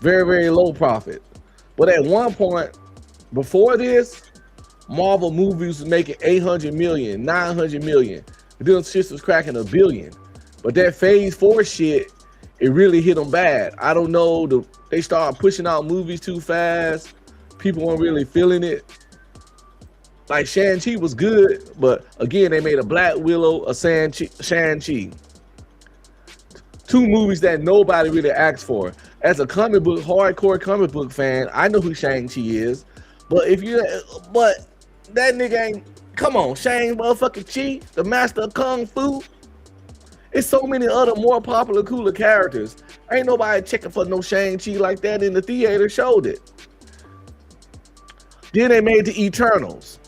very, very low profit. But at one point before this, Marvel movies was making 800 million, 900 million. Them shits was cracking $1 billion. But that phase 4 shit, it really hit them bad. I don't know, they started pushing out movies too fast. People weren't really feeling it. Like Shang-Chi was good, but again, they made a Black Widow, a Shang-Chi. 2 movies that nobody really asked for. As a hardcore comic book fan, I know who Shang-Chi is. But that nigga ain't, come on, Shang motherfucking Chi, the master of Kung Fu. It's so many other more popular, cooler characters. Ain't nobody checking for no Shang-Chi like that in the theater, showed it. Then they made the Eternals.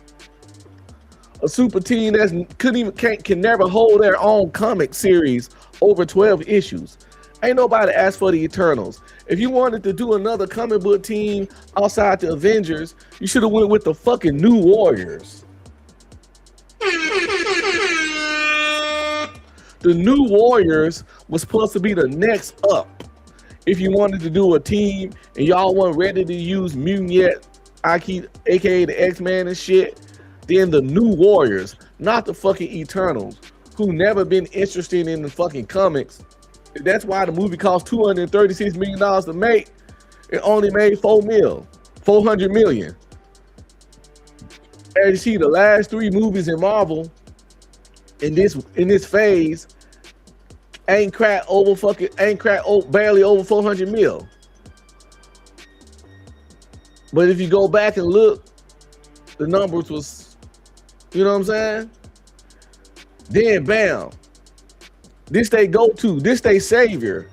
A super team that can never hold their own comic series over 12 issues. Ain't nobody asked for the Eternals. If you wanted to do another comic book team outside the Avengers, you should have went with the fucking New Warriors. The New Warriors was supposed to be the next up. If you wanted to do a team and y'all weren't ready to use mutant yet, aka the X-Men and shit, then the New Warriors, not the fucking Eternals, who never been interested in the fucking comics. That's why the movie cost $236 million to make. It only made $400 million. As you see, the last 3 movies in Marvel in this phase ain't barely over 400 mil. But if you go back and look, the numbers was, you know what I'm saying? Then bam, this they go-to, this they savior.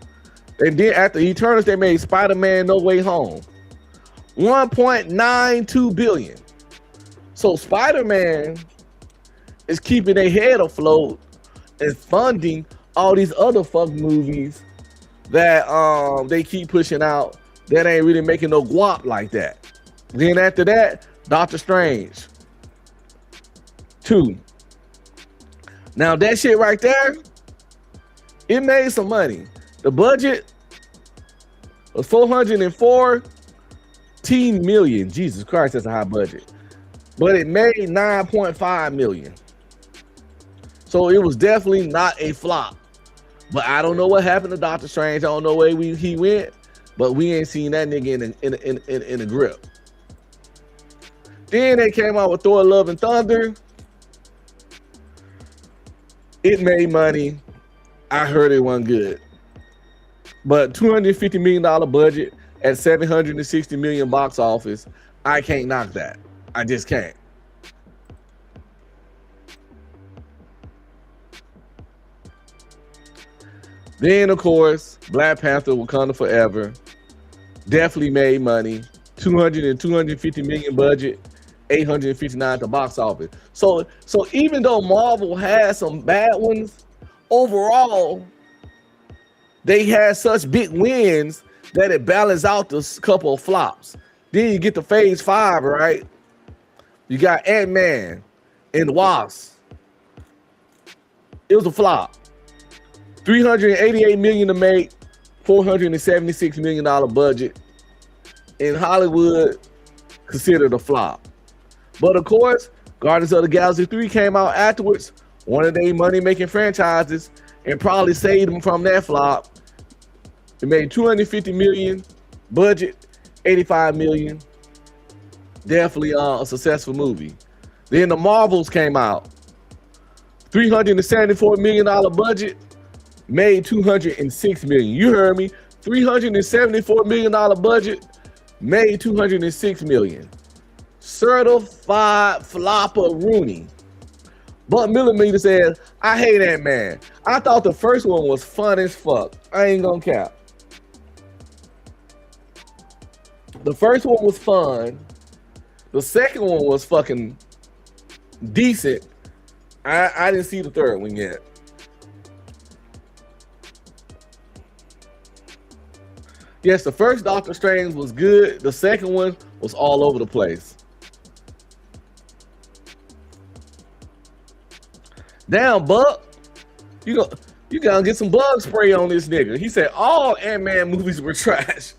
And then after Eternals, they made Spider-Man No Way Home. 1.92 billion. So Spider-Man is keeping their head afloat and funding all these other fuck movies that they keep pushing out that ain't really making no guap like that. Then after that, Doctor Strange 2. Now that shit right there, it made some money. The budget was 414 million. Jesus Christ, that's a high budget. But it made 9.5 million. So it was definitely not a flop. But I don't know what happened to Doctor Strange. I don't know where he went. But we ain't seen that nigga in the grip. Then they came out with Thor: Love and Thunder. It made money. I heard it wasn't good. But $250 million budget at $760 million box office, I can't knock that. I just can't. Then, of course, Black Panther: Wakanda Forever definitely made money. 200 and 250 million budget, 859 at the box office. So even though Marvel has some bad ones, overall, they had such big wins that it balanced out the couple of flops. Then you get to phase 5, right? You got Ant-Man and the Wasp. It was a flop. $388 million to make, $476 million budget. In Hollywood, considered a flop. But of course, Guardians of the Galaxy 3 came out afterwards, one of their money-making franchises, and probably saved them from that flop. It made $250 million, budget $85 million. Definitely a successful movie. Then the Marvels came out. $374 million budget, made $206 million. You heard me. $374 million budget, made $206 million. Certified flopper Rooney. But Millimeter says, I hate Ant-Man. I thought the first one was fun as fuck. I ain't gonna cap. The first one was fun. The second one was fucking decent. I didn't see the third one yet. Yes, the first Doctor Strange was good. The second one was all over the place. Damn, Buck. You gotta get some bug spray on this nigga. He said all Ant-Man movies were trash.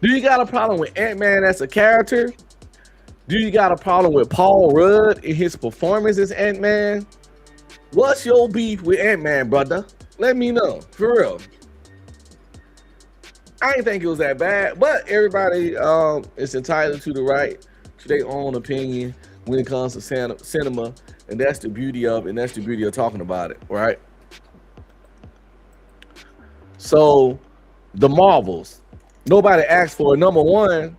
Do you got a problem with Ant-Man as a character? Do you got a problem with Paul Rudd in his performance as Ant-Man? What's your beef with Ant-Man, brother? Let me know, for real. I didn't think it was that bad, but everybody is entitled to the right to their own opinion when it comes to cinema, and that's the beauty of it, and that's the beauty of talking about it, right? So, the Marvels, nobody asked for it. Number one,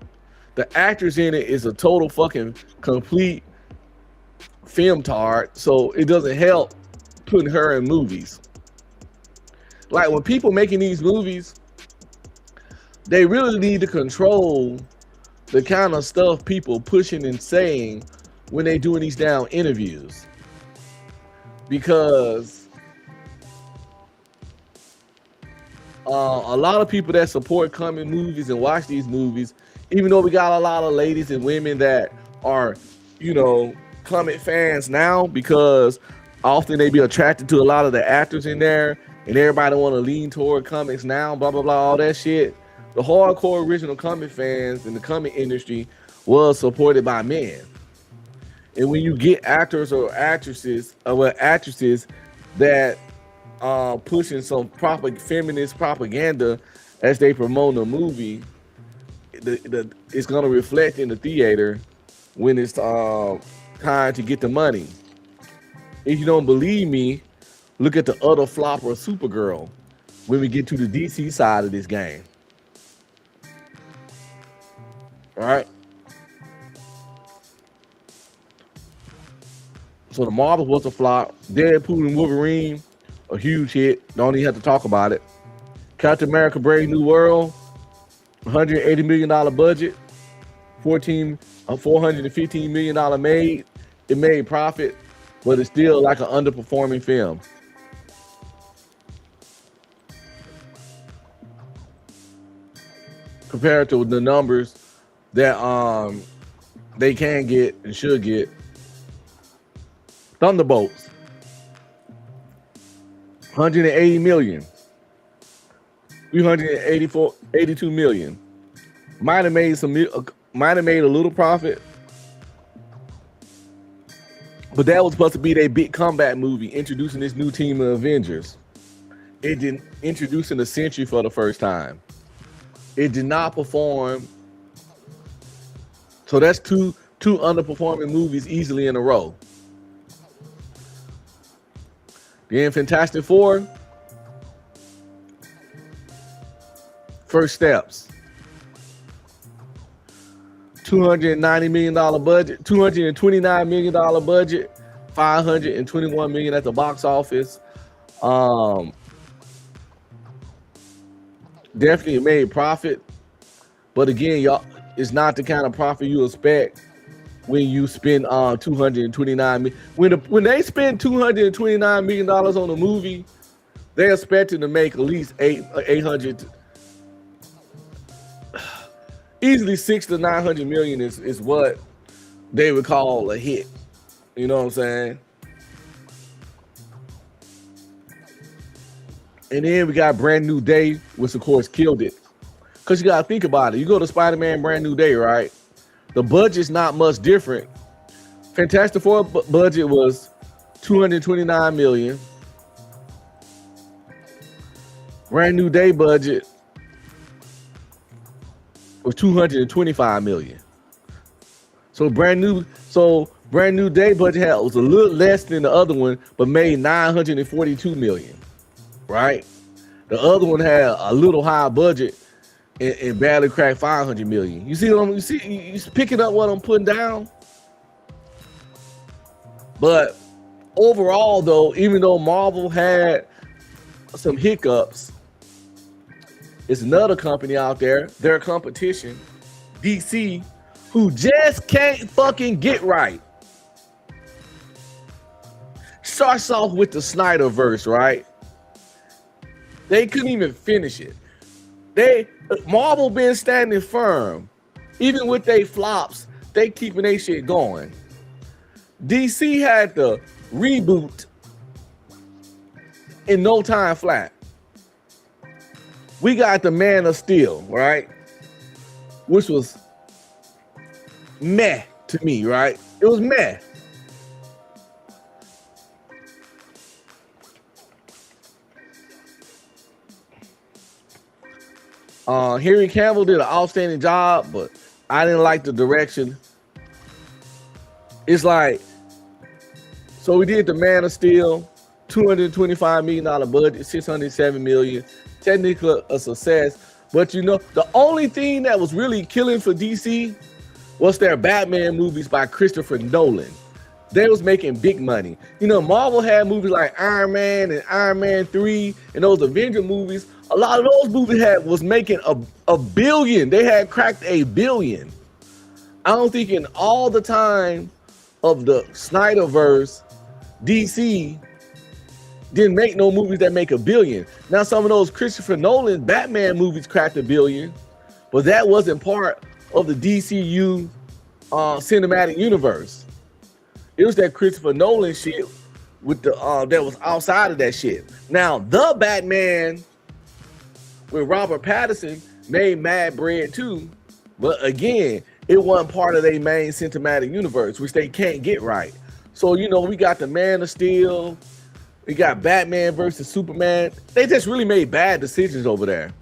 the actors in it is a total fucking complete film tard, so it doesn't help putting her in movies. Like when people making these movies, they really need to control the kind of stuff people pushing and saying when they doing these down interviews, because a lot of people that support coming movies and watch these movies, even though we got a lot of ladies and women that are, comic fans now, because often they be attracted to a lot of the actors in there, and everybody want to lean toward comics now, blah, blah, blah, all that shit. The hardcore original comic fans in the comic industry was supported by men. And when you get actors or actresses that pushing some feminist propaganda as they promote a movie, it's going to reflect in the theater when it's time to get the money. If you don't believe me, look at the other flopper, Supergirl, when we get to the DC side of this game. All right. So the Marvels was a flop. Deadpool and Wolverine, a huge hit. Don't even have to talk about it. Captain America: Brave New World, $180 million budget, $415 million made. It made profit, but it's still like an underperforming film. Compared to the numbers that they can get and should get. Thunderbolts, $180 million, $382 million. Might have made a little profit, but that was supposed to be their big comeback movie, introducing this new team of Avengers. It didn't introducing the Sentry for the first time. It did not perform. So that's two underperforming movies easily in a row. Then Fantastic Four, First Steps, $290 million budget, $229 million budget, $521 million at the box office. Definitely made profit, but again, y'all, it's not the kind of profit you expect when you spend $229 million. When they spend $229 million on a movie They're expecting to make at least 800, easily 600 to 900 million is what they would call a hit. You know what I'm saying? And then we got Brand New Day, which of course killed it. Because you got to think about it. You go to Spider-Man Brand New Day, right? The budget's not much different. Fantastic Four budget was $229 million. Brand New Day budget was $225 million. So Brand New Day budget was a little less than the other one, but made $942 million. Right? The other one had a little higher budget and barely cracked $500 million. You see what you picking up what I'm putting down? But overall, though, even though Marvel had some hiccups, it's another company out there, their competition, DC, who just can't fucking get right. Starts off with the Snyderverse, right? They couldn't even finish it. Marvel been standing firm. Even with they flops, they keeping their shit going. DC had to reboot in no time flat. We got the Man of Steel, right? Which was meh to me, right? It was meh. Henry Cavill did an outstanding job, but I didn't like the direction. It's like, so we did the Man of Steel, $225 million budget, $607 million, technically a success. But you know, the only thing that was really killing for DC was their Batman movies by Christopher Nolan. They was making big money. You know, Marvel had movies like Iron Man and Iron Man 3 and those Avenger movies. A lot of those movies was making a billion. They had cracked $1 billion. I don't think in all the time of the Snyderverse, DC didn't make no movies that make $1 billion. Now some of those Christopher Nolan Batman movies cracked $1 billion, but that wasn't part of the DCU cinematic universe. It was that Christopher Nolan shit with the that was outside of that shit. Now the Batman with Robert Pattinson made mad bread too, but again, it wasn't part of their main cinematic universe, which they can't get right. So you know, we got the Man of Steel, we got Batman versus Superman. They just really made bad decisions over there.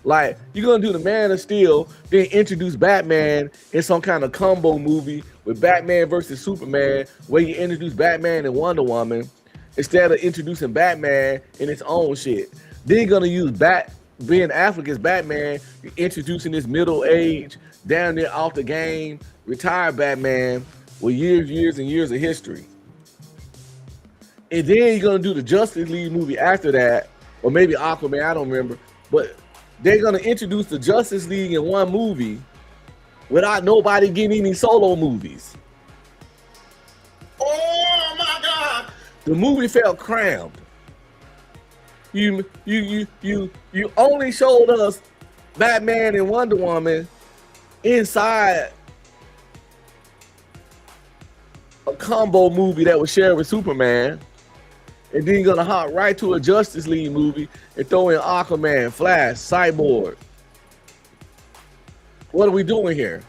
Like, you're gonna do the Man of Steel, then introduce Batman in some kind of combo movie with Batman versus Superman, where you introduce Batman and Wonder Woman instead of introducing Batman in its own shit. Then you're gonna use Ben Affleck as Batman, you're introducing this middle-aged, down there off the game, retired Batman with years and years of history. And then you're gonna do the Justice League movie after that, or maybe Aquaman, I don't remember, but they're gonna introduce the Justice League in one movie without nobody getting any solo movies. Oh my God! The movie felt crammed. You only showed us Batman and Wonder Woman inside a combo movie that was shared with Superman. And then you're gonna hop right to a Justice League movie and throw in Aquaman, Flash, Cyborg. What are we doing here?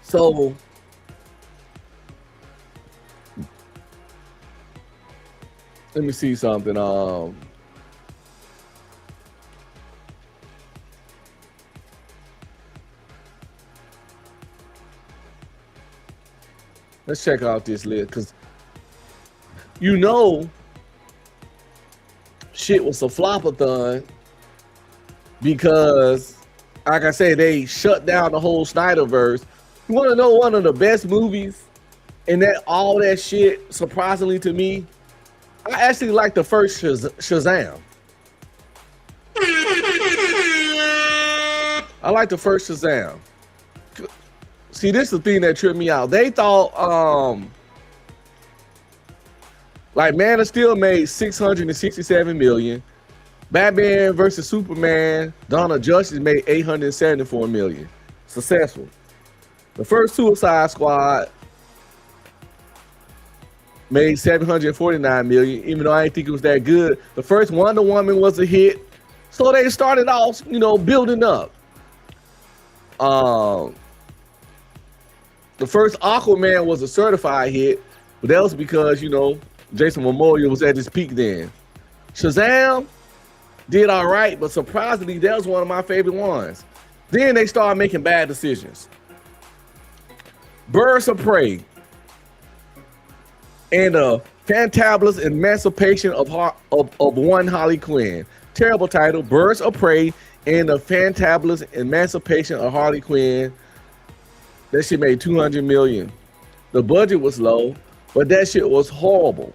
So let me see something. Let's check out this list, because you know shit was a flopathon because, like I said, they shut down the whole Snyderverse. You want to know one of the best movies and that all that shit, surprisingly to me, I actually like the first Shazam. I like the first Shazam. See, this is the thing that tripped me out. They thought like Man of Steel made $667 million. Batman versus Superman, Dawn of Justice made $874 million. Successful. The first Suicide Squad made $749 million, even though I didn't think it was that good. The first Wonder Woman was a hit. So they started off, building up. The first Aquaman was a certified hit, but that was because, Jason Momoa was at his peak then. Shazam did all right, but surprisingly, that was one of my favorite ones. Then they started making bad decisions. Birds of Prey and the Fantabulous Emancipation of One Harley Quinn. Terrible title. Birds of Prey and the Fantabulous Emancipation of Harley Quinn. That shit made $200 million. The budget was low, but that shit was horrible.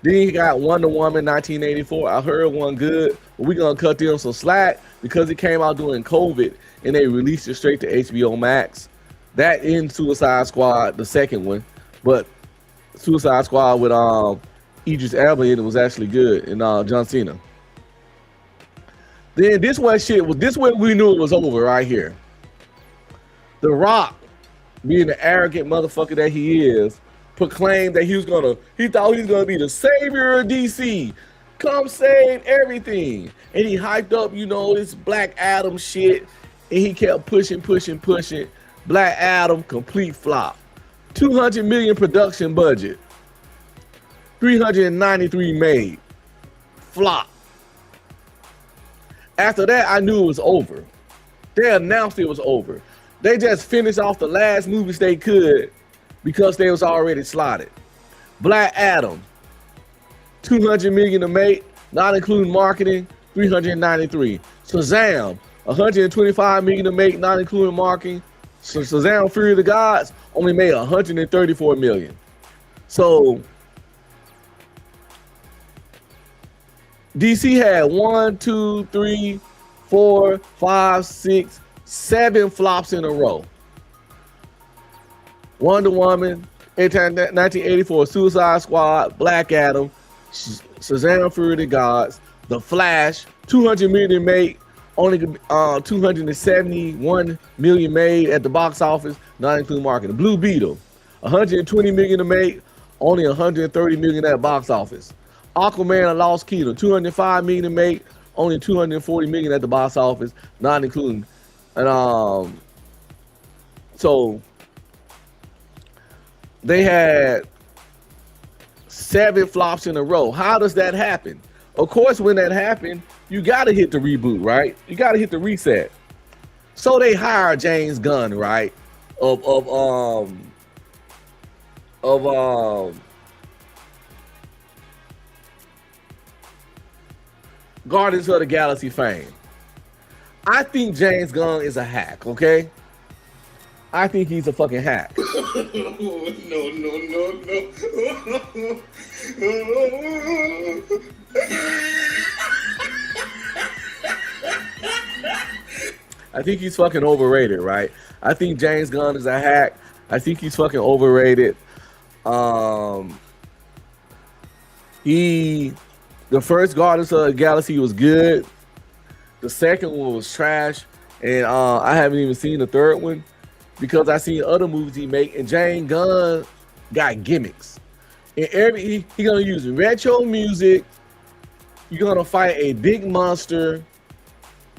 Then you got Wonder Woman 1984. I heard one good, but we're going to cut them some slack because it came out during COVID and they released it straight to HBO Max. That in Suicide Squad, the second one, but Suicide Squad with Idris Elba in it was actually good, and John Cena. Then this one we knew it was over right here. The Rock, being the arrogant motherfucker that he is, proclaimed that he thought he was gonna be the savior of DC. Come save everything. And he hyped up, this Black Adam shit, and he kept pushing. Black Adam, complete flop. $200 million production budget. 393 made. Flop. After that, I knew it was over. They announced it was over. They just finished off the last movies they could because they was already slotted. Black Adam, $200 million to make, not including marketing, 393. Shazam, $125 million to make, not including marketing. So Shazam Fury of the Gods only made $134 million. So DC had 7 flops in a row. Wonder Woman, 1984, Suicide Squad, Black Adam, Shazam Fury of the Gods, The Flash, $200 million to make, only $271 million made at the box office, not including marketing. Blue Beetle, $120 million to make, only $130 million at box office. Aquaman and Lost Kingdom, $205 million to make, only $240 million at the box office, not including. And so they had 7 flops in a row. How does that happen? Of course, when that happened, you got to hit the reboot, right? You got to hit the reset. So they hired James Gunn, right? Of Guardians of the Galaxy fame. I think James Gunn is a hack, okay? I think he's a fucking hack. No. I think he's fucking overrated, right? I think James Gunn is a hack. I think he's fucking overrated. The first Guardians of the Galaxy was good. The second one was trash. And I haven't even seen the third one because I seen other movies he make. And James Gunn got gimmicks. And he gonna use retro music. You're gonna fight a big monster.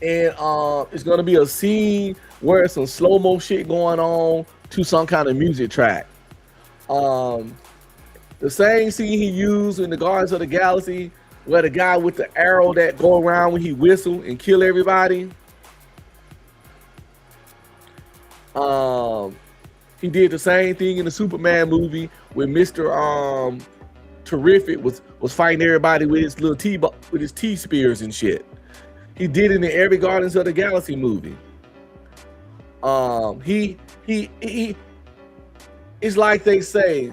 And it's gonna be a scene where it's some slow-mo shit going on to some kind of music track. The same scene he used in the Guardians of the Galaxy, where the guy with the arrow that go around when he whistle and kill everybody. He did the same thing in the Superman movie when Mr. Terrific was fighting everybody with his little T-spears and shit. He did it in every Guardians of the Galaxy movie. He it's like they say,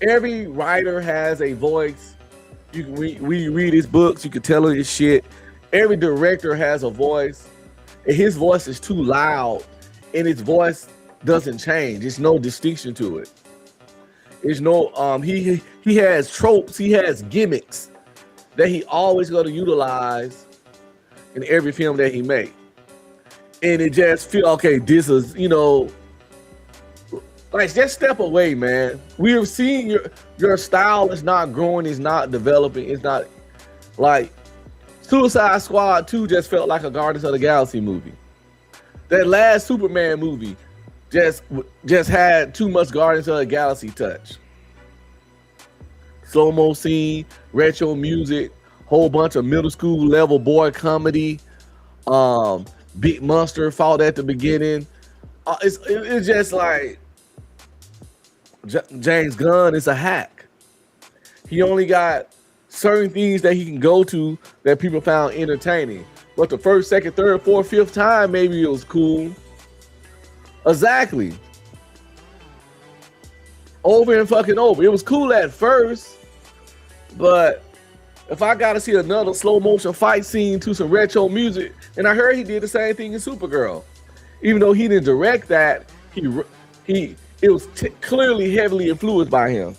every writer has a voice. You can read his books, you can tell his shit. Every director has a voice, and his voice is too loud and his voice doesn't change. There's no distinction to it. There's no he has tropes, he has gimmicks that he always gonna utilize in every film that he makes. And it just feel okay, this is, you know, like just step away, man. We have seen your style is not growing, it's not developing, it's not like Suicide Squad 2 just felt like a Guardians of the Galaxy movie. That last Superman movie just had too much Guardians of the Galaxy touch. Slow-mo scene, retro music, whole bunch of middle school level boy comedy. Big Monster fought at the beginning. It's just like James Gunn is a hack. He only got certain things that he can go to that people found entertaining. But the first, second, third, fourth, fifth time, maybe it was cool. Exactly. Over and fucking over. It was cool at first, but if I gotta see another slow motion fight scene to some retro music, and I heard he did the same thing in Supergirl, even though he didn't direct that, it was clearly heavily influenced by him.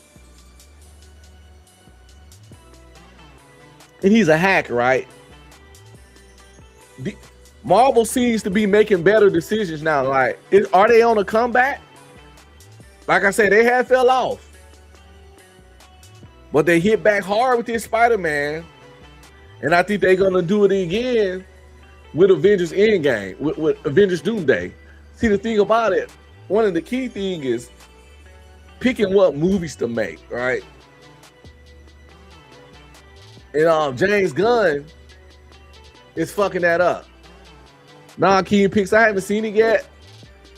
And he's a hack, right? Marvel seems to be making better decisions now. Like, are they on a comeback? Like I said, they had fell off, but they hit back hard with this Spider-Man, and I think they're gonna do it again with Avengers Endgame, with Avengers Doomsday. See, the thing about it, one of the key things is picking what movies to make, right? And James Gunn is fucking that up. Non-Key picks. I haven't seen it yet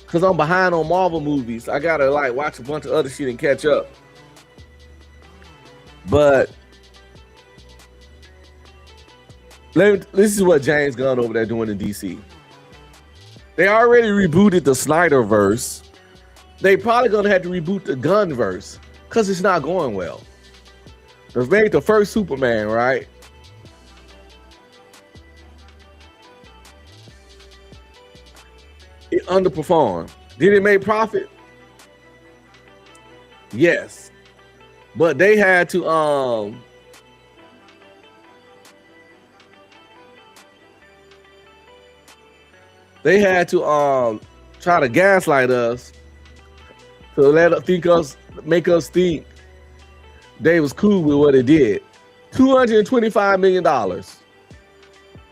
because I'm behind on Marvel movies. I gotta like watch a bunch of other shit and catch up. But this is what James Gunn over there doing in DC. They already rebooted the Snyderverse. They probably gonna have to reboot the Gunverse because it's not going well. They made the first Superman, right? It underperformed. Did it make profit? Yes. But they had to try to gaslight us to make us think they was cool with what it did. $225 million.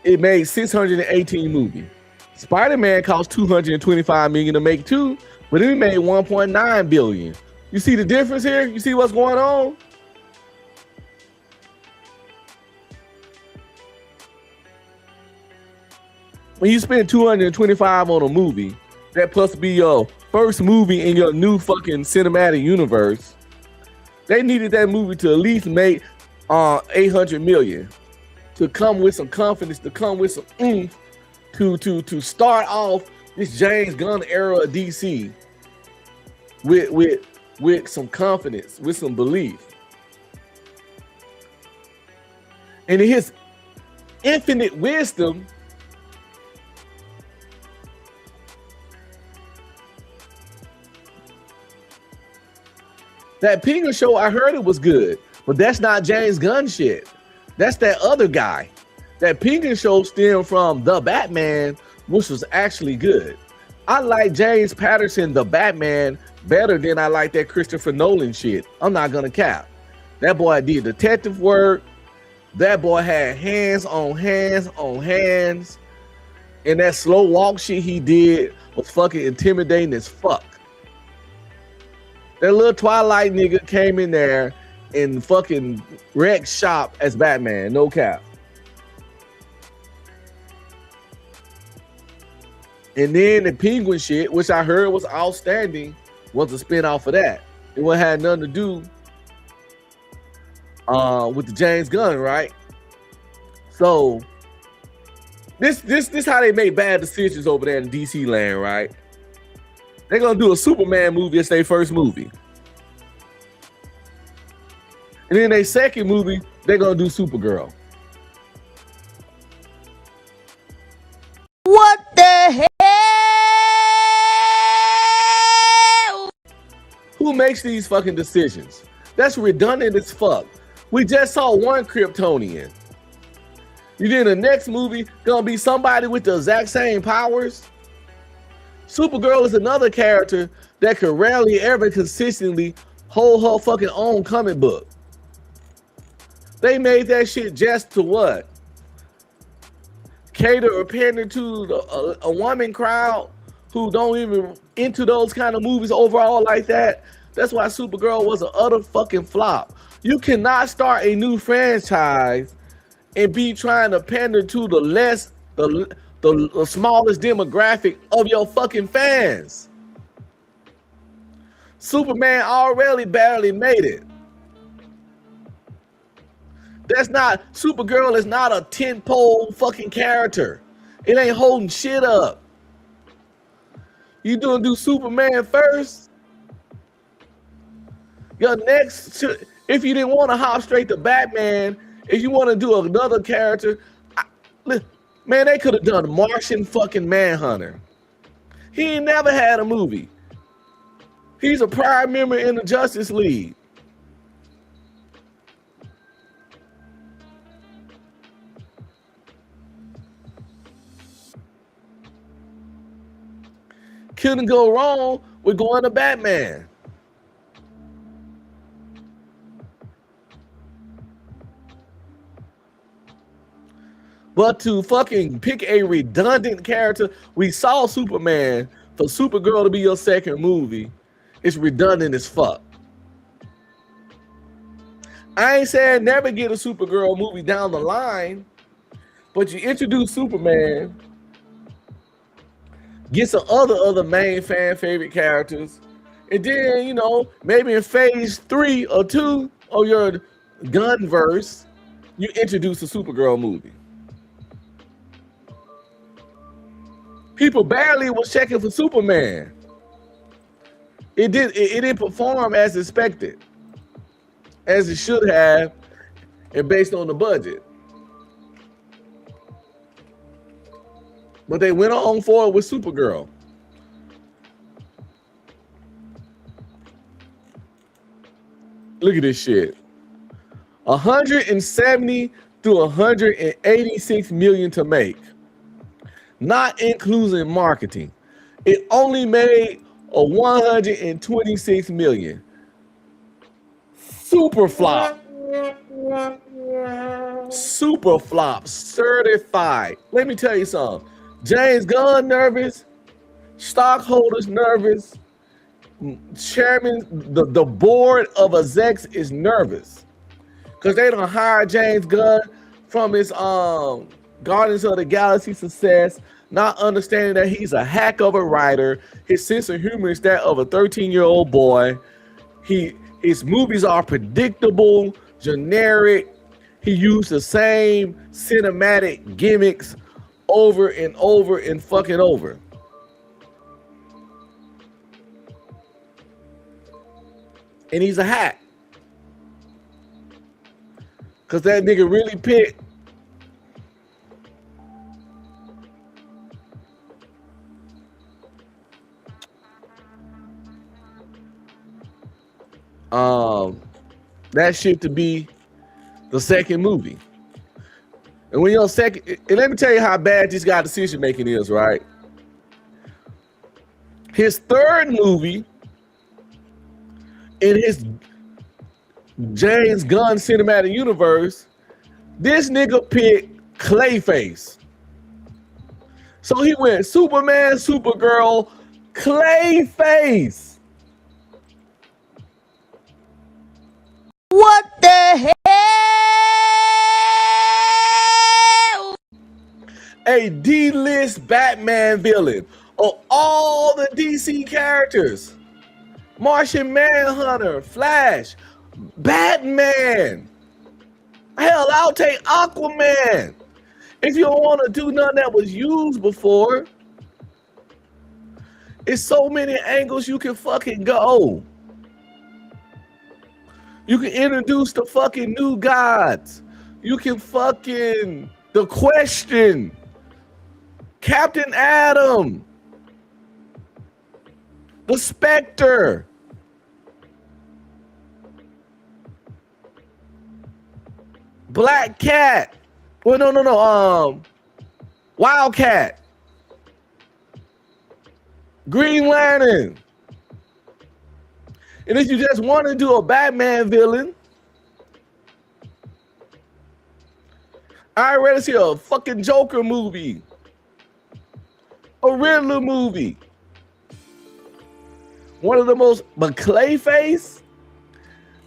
It made 618 movies. Spider-Man cost $225 million to make too, but it made 1.9 billion. You see the difference here? You see what's going on? When you spend $225 on a movie, that plus be your first movie in your new fucking cinematic universe, they needed that movie to at least make 800 million to come with some confidence, to come with some oomph, to start off this James Gunn era of DC with some confidence, with some belief. And in his infinite wisdom, that Penguin show, I heard it was good, but that's not James Gunn shit. That's that other guy. That Penguin show stemmed from The Batman, which was actually good. I like James Patterson, The Batman, better than I like that Christopher Nolan shit. I'm not gonna cap. That boy did detective work. That boy had hands on hands on hands. And that slow walk shit he did was fucking intimidating as fuck. That little Twilight nigga came in there and fucking wrecked shop as Batman, no cap. And then the Penguin shit, which I heard was outstanding, was a spinoff of that. It wouldn't have nothing to do with the James Gunn, right? So this how they make bad decisions over there in DC land, right? They're gonna do a Superman movie as their first movie. And then their second movie, they're gonna do Supergirl. What the hell? Who makes these fucking decisions? That's redundant as fuck. We just saw one Kryptonian. You think the next movie gonna be somebody with the exact same powers? Supergirl is another character that could rarely ever consistently hold her fucking own comic book. They made that shit just to what? Cater or pander to a woman crowd who don't even into those kind of movies overall like that. That's why Supergirl was an utter fucking flop. You cannot start a new franchise and be trying to pander to the smallest demographic of your fucking fans. Superman already barely made it. Supergirl is not a tentpole fucking character. It ain't holding shit up. You do Superman first? Your next, if you didn't want to hop straight to Batman, if you want to do another character, man, they could have done Martian fucking Manhunter. He ain't never had a movie. He's a prime member in the Justice League. Couldn't go wrong with going to Batman. But to fucking pick a redundant character, we saw Superman, for Supergirl to be your second movie, it's redundant as fuck. I ain't saying never get a Supergirl movie down the line, but you introduce Superman, get some other main fan favorite characters, and then, you know, maybe in phase 3 or 2 of your Gunverse, you introduce a Supergirl movie. People barely was checking for Superman. It didn't perform as expected, as it should have, and based on the budget. But they went on forward with Supergirl. Look at this shit. 170 to 186 million to make, not including marketing. It only made a 126 million. Super flop. Super flop. Certified. Let me tell you something. James Gunn nervous. Stockholders nervous. Chairman, the board of execs is nervous because they don't hire James Gunn from his Guardians of the Galaxy success, not understanding that he's a hack of a writer. His sense of humor is that of a 13-year-old boy. His movies are predictable, generic. He used the same cinematic gimmicks over and over and fucking over. And he's a hack. Because that nigga really picked that shit to be the second movie. And when you're second, and let me tell you how bad this guy decision making is, right? His third movie in his James Gunn cinematic universe, this nigga picked Clayface. So he went Superman, Supergirl, Clayface. What the hell? A D-list Batman villain of all the DC characters. Martian Manhunter, Flash, Batman. Hell, I'll take Aquaman. If you don't want to do nothing that was used before, it's so many angles you can fucking go. You can introduce the fucking new gods. You can fucking The Question, Captain Atom, the Spectre. Black Cat. Well, no. Wildcat. Green Lantern. And if you just want to do a Batman villain, I'd rather see a fucking Joker movie, a Riddler movie. One of the most, but Clayface,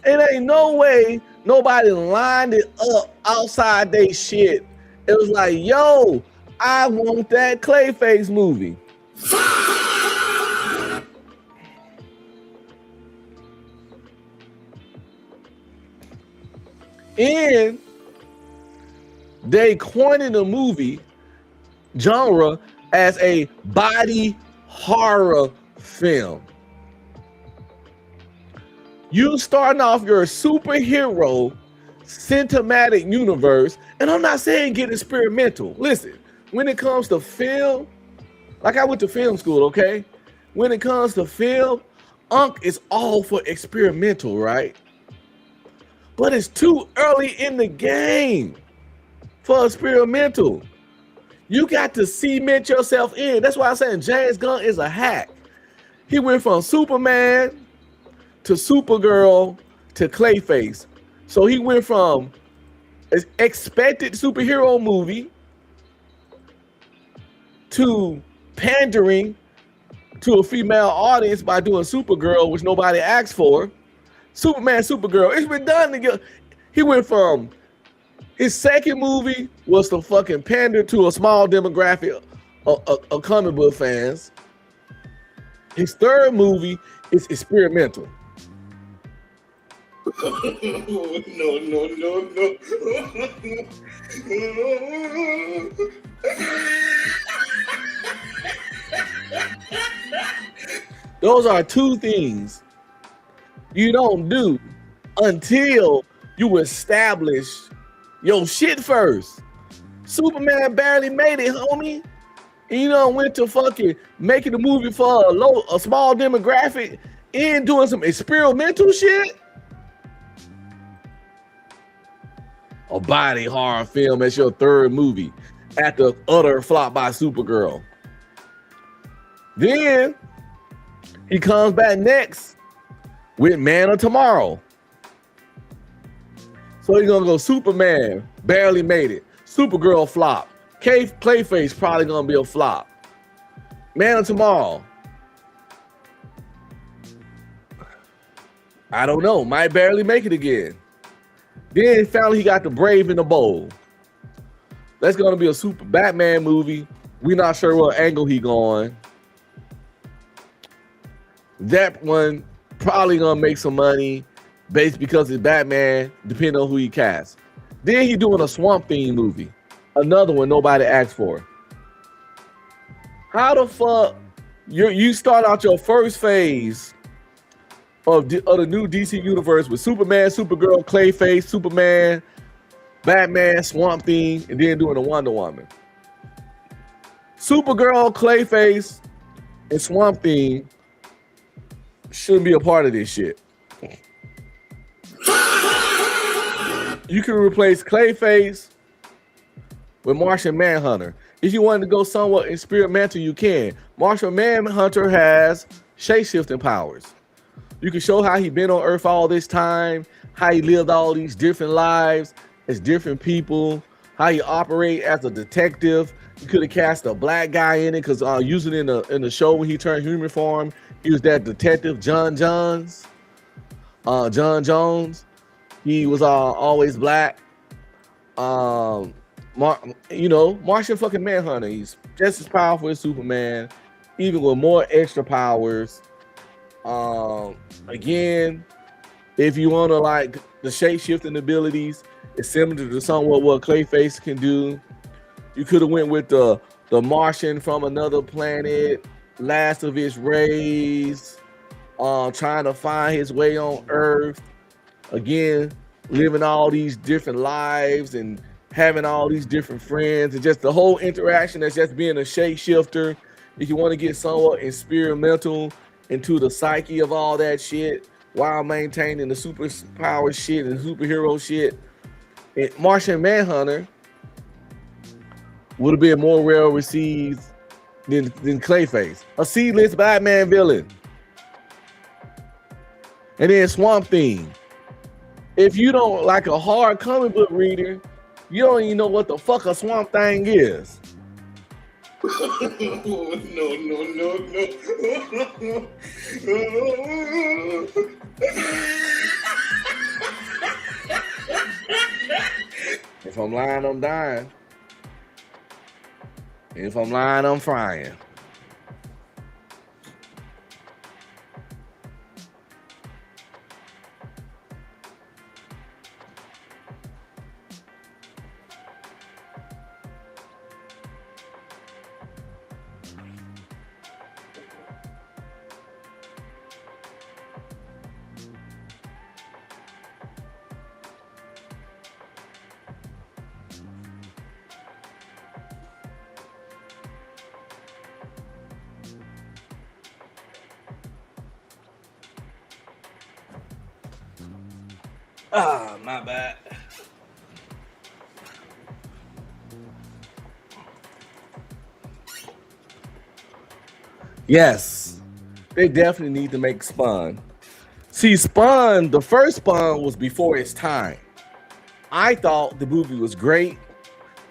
it ain't no way nobody lined it up outside they shit. It was like, yo, I want that Clayface movie. And they coined the movie genre as a body horror film. You starting off your superhero cinematic universe, and I'm not saying get experimental. Listen, when it comes to film, like I went to film school, okay? When it comes to film, Unc is all for experimental, right? But it's too early in the game for experimental. You got to cement yourself in. That's why I'm saying James Gunn is a hack. He went from Superman to Supergirl to Clayface. So he went from an expected superhero movie to pandering to a female audience by doing Supergirl, which nobody asked for. Superman, Supergirl, it's been done together. He went from his second movie was to fucking pander to a small demographic of comic book fans. His third movie is experimental. No. Those are two things you don't do until you establish your shit first. Superman barely made it, homie. And you know, went to fucking making a movie for a small demographic and doing some experimental shit. A body horror film as your third movie after utter flop by Supergirl. Then he comes back next with Man of Tomorrow. So he's gonna go Superman, barely made it. Supergirl flop. Clayface probably gonna be a flop. Man of Tomorrow, I don't know, might barely make it again. Then finally he got the Brave and the Bold. That's gonna be a super Batman movie. We're not sure what angle he going. That one probably gonna make some money based because it's Batman, depending on who he casts. Then he doing a Swamp Thing movie. Another one nobody asked for. How the fuck you start out your first phase of the new DC universe with Superman, Supergirl, Clayface, Superman, Batman, Swamp Thing, and then doing a Wonder Woman. Supergirl, Clayface, and Swamp Thing shouldn't be a part of this shit. You can replace Clayface with Martian Manhunter. If you wanted to go somewhat experimental, you can. Martian Manhunter has shape-shifting powers. You can show how he been on Earth all this time, how he lived all these different lives as different people, how he operate as a detective. You could have cast a black guy in it because using it in the show when he turned human form, he was that detective John Jones. He was always black. Martian fucking Manhunter. He's just as powerful as Superman, even with more extra powers. Again, if you want to like the shape-shifting abilities, it's similar to somewhat what Clayface can do. You could have went with the Martian from another planet, last of his race, trying to find his way on Earth. Again, living all these different lives and having all these different friends, and just the whole interaction that's just being a shapeshifter. If you want to get somewhat experimental into the psyche of all that shit while maintaining the superpower shit and superhero shit, Martian Manhunter would have been more well received than Clayface, a C-list Batman villain. And then Swamp Thing. If you don't like a hard comic book reader, you don't even know what the fuck a Swamp Thing is. No. If I'm lying, I'm dying. And if I'm lying, I'm frying. Ah, my bad. Yes, they definitely need to make Spawn. See, Spawn, the first Spawn was before its time. I thought the movie was great.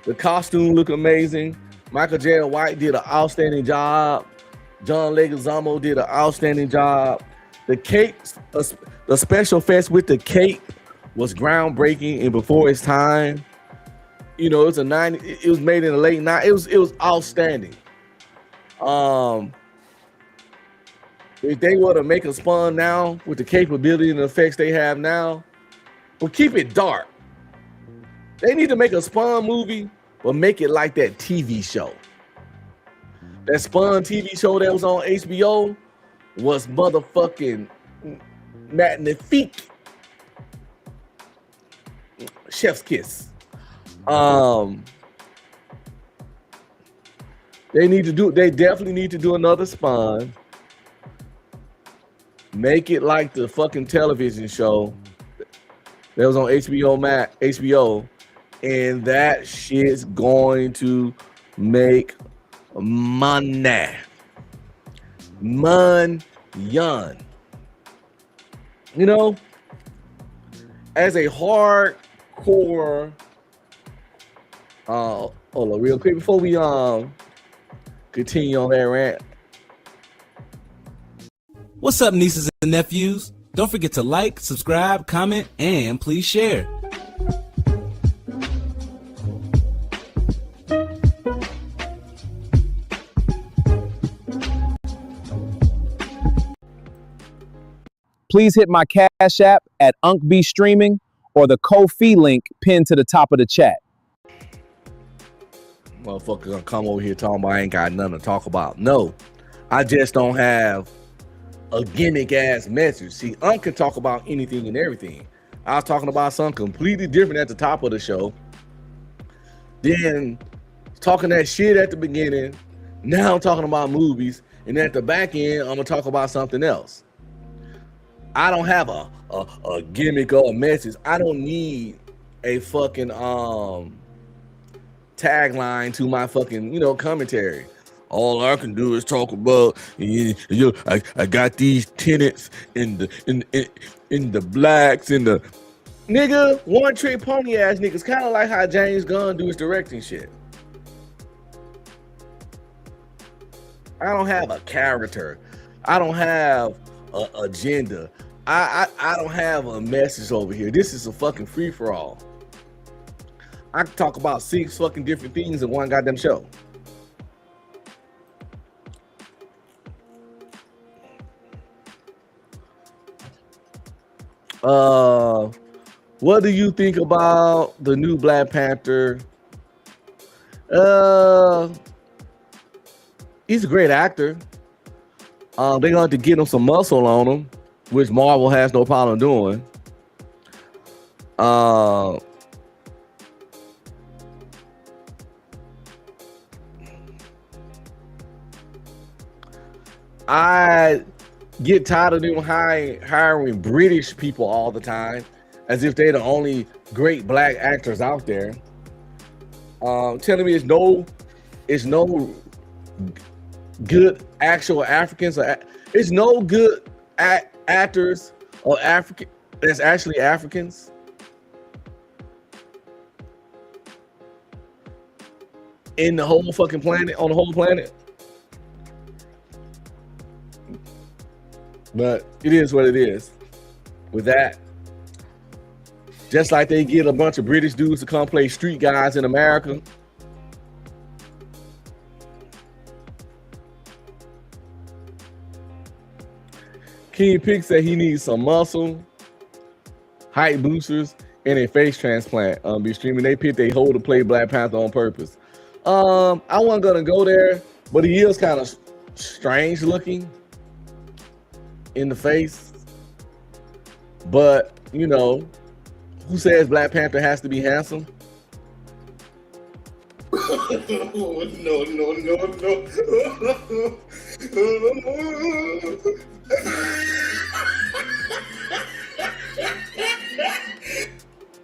The costume looked amazing. Michael J. White did an outstanding job. John Leguizamo did an outstanding job. The cape, the special effects with the cape was groundbreaking and before its time. You know, it was made in the late 90s. It was outstanding. If they were to make a Spawn now with the capability and the effects they have now, well, keep it dark. They need to make a Spawn movie, but make it like that TV show. That Spawn TV show that was on HBO was motherfucking magnifique. Chef's kiss. They definitely need to do another Spawn. Make it like the fucking television show that was on HBO, and that shit's going to make money. You know, as a hardcore, hold on real quick before we continue on that rant. What's up, nieces and nephews? Don't forget to like, subscribe, comment, and please share. Please hit my Cash App at UncB Streaming or the Ko-fi link pinned to the top of the chat. Motherfucker gonna come over here talking about I ain't got nothing to talk about. No, I just don't have a gimmick ass message. See, Unc can talk about anything and everything. I was talking about something completely different at the top of the show. Then talking that shit at the beginning. Now I'm talking about movies. And at the back end, I'm gonna talk about something else. I don't have a gimmick or a message. I don't need a fucking tagline to my fucking commentary. All I can do is talk about I got these tenants in the blacks in the nigga one trick pony ass niggas, kind of like how James Gunn do his directing shit. I don't have a character. I don't have an agenda. I don't have a message over here. This is a fucking free for all. I can talk about 6 fucking different things in one goddamn show. What do you think about the new Black Panther? He's a great actor. They're going to have to get him some muscle on him, which Marvel has no problem doing. I get tired of them hiring British people all the time. as if they're the only great black actors out there. Telling me it's no good actual Africans. It's no good actors or African that's actually Africans in the whole fucking planet, on the whole planet. But it is what it is. With that, just like they get a bunch of British dudes to come play street guys in America, King Pig said he needs some muscle, height boosters, and a face transplant. Be streaming. They picked a hole to play Black Panther on purpose. I wasn't gonna go there, but he is kind of strange looking in the face. But you know, who says Black Panther has to be handsome? No.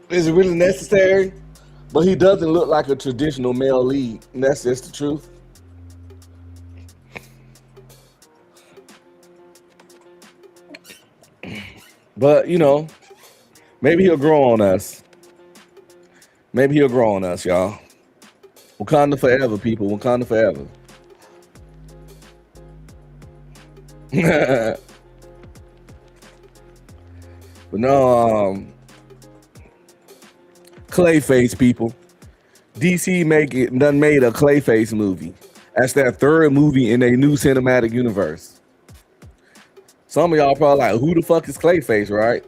Is it really necessary? But he doesn't look like a traditional male lead, and that's just the truth. But you know, maybe he'll grow on us. Maybe he'll grow on us, y'all. Wakanda forever, people. Wakanda forever. But no, Clayface, people. DC done made a Clayface movie. That's their third movie in a new cinematic universe. Some of y'all probably like, who the fuck is Clayface, right?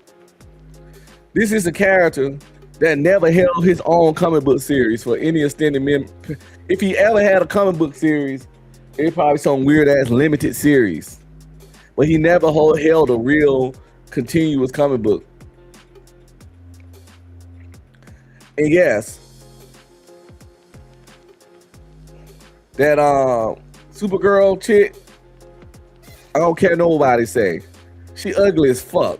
This is a character that never held his own comic book series for any extended if he ever had a comic book series, it's probably some weird ass limited series. But he never held a real continuous comic book. And yes, that Supergirl chick, I don't care nobody say. She ugly as fuck.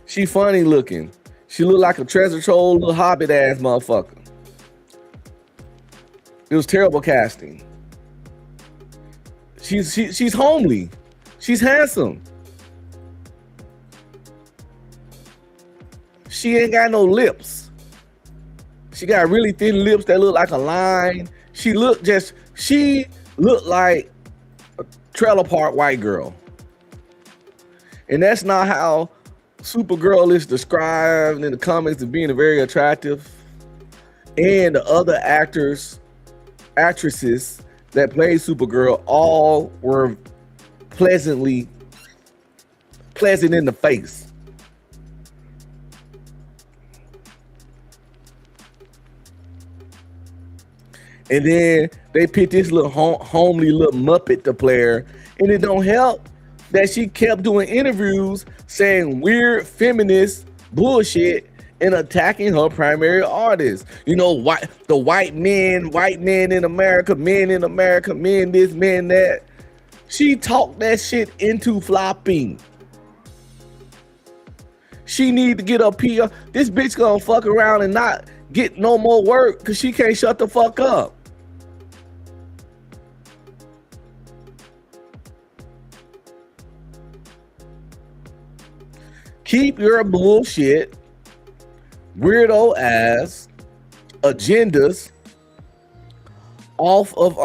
She funny looking. She look like a treasure trove, little hobbit ass motherfucker. It was terrible casting. She's homely. She's handsome. She ain't got no lips. She got really thin lips that look like a line. She looked like a trailer park white girl. And that's not how Supergirl is described in the comics as being very attractive. And the other actresses that played Supergirl all were pleasant in the face. And then they picked this little homely little Muppet to play her, and it don't help that she kept doing interviews saying weird feminist bullshit and attacking her primary artist. You know, the white men in America, men this, men that. She talked that shit into flopping. She need to get a PR. This bitch gonna fuck around and not get no more work because she can't shut the fuck up. Keep your bullshit, weirdo ass agendas off of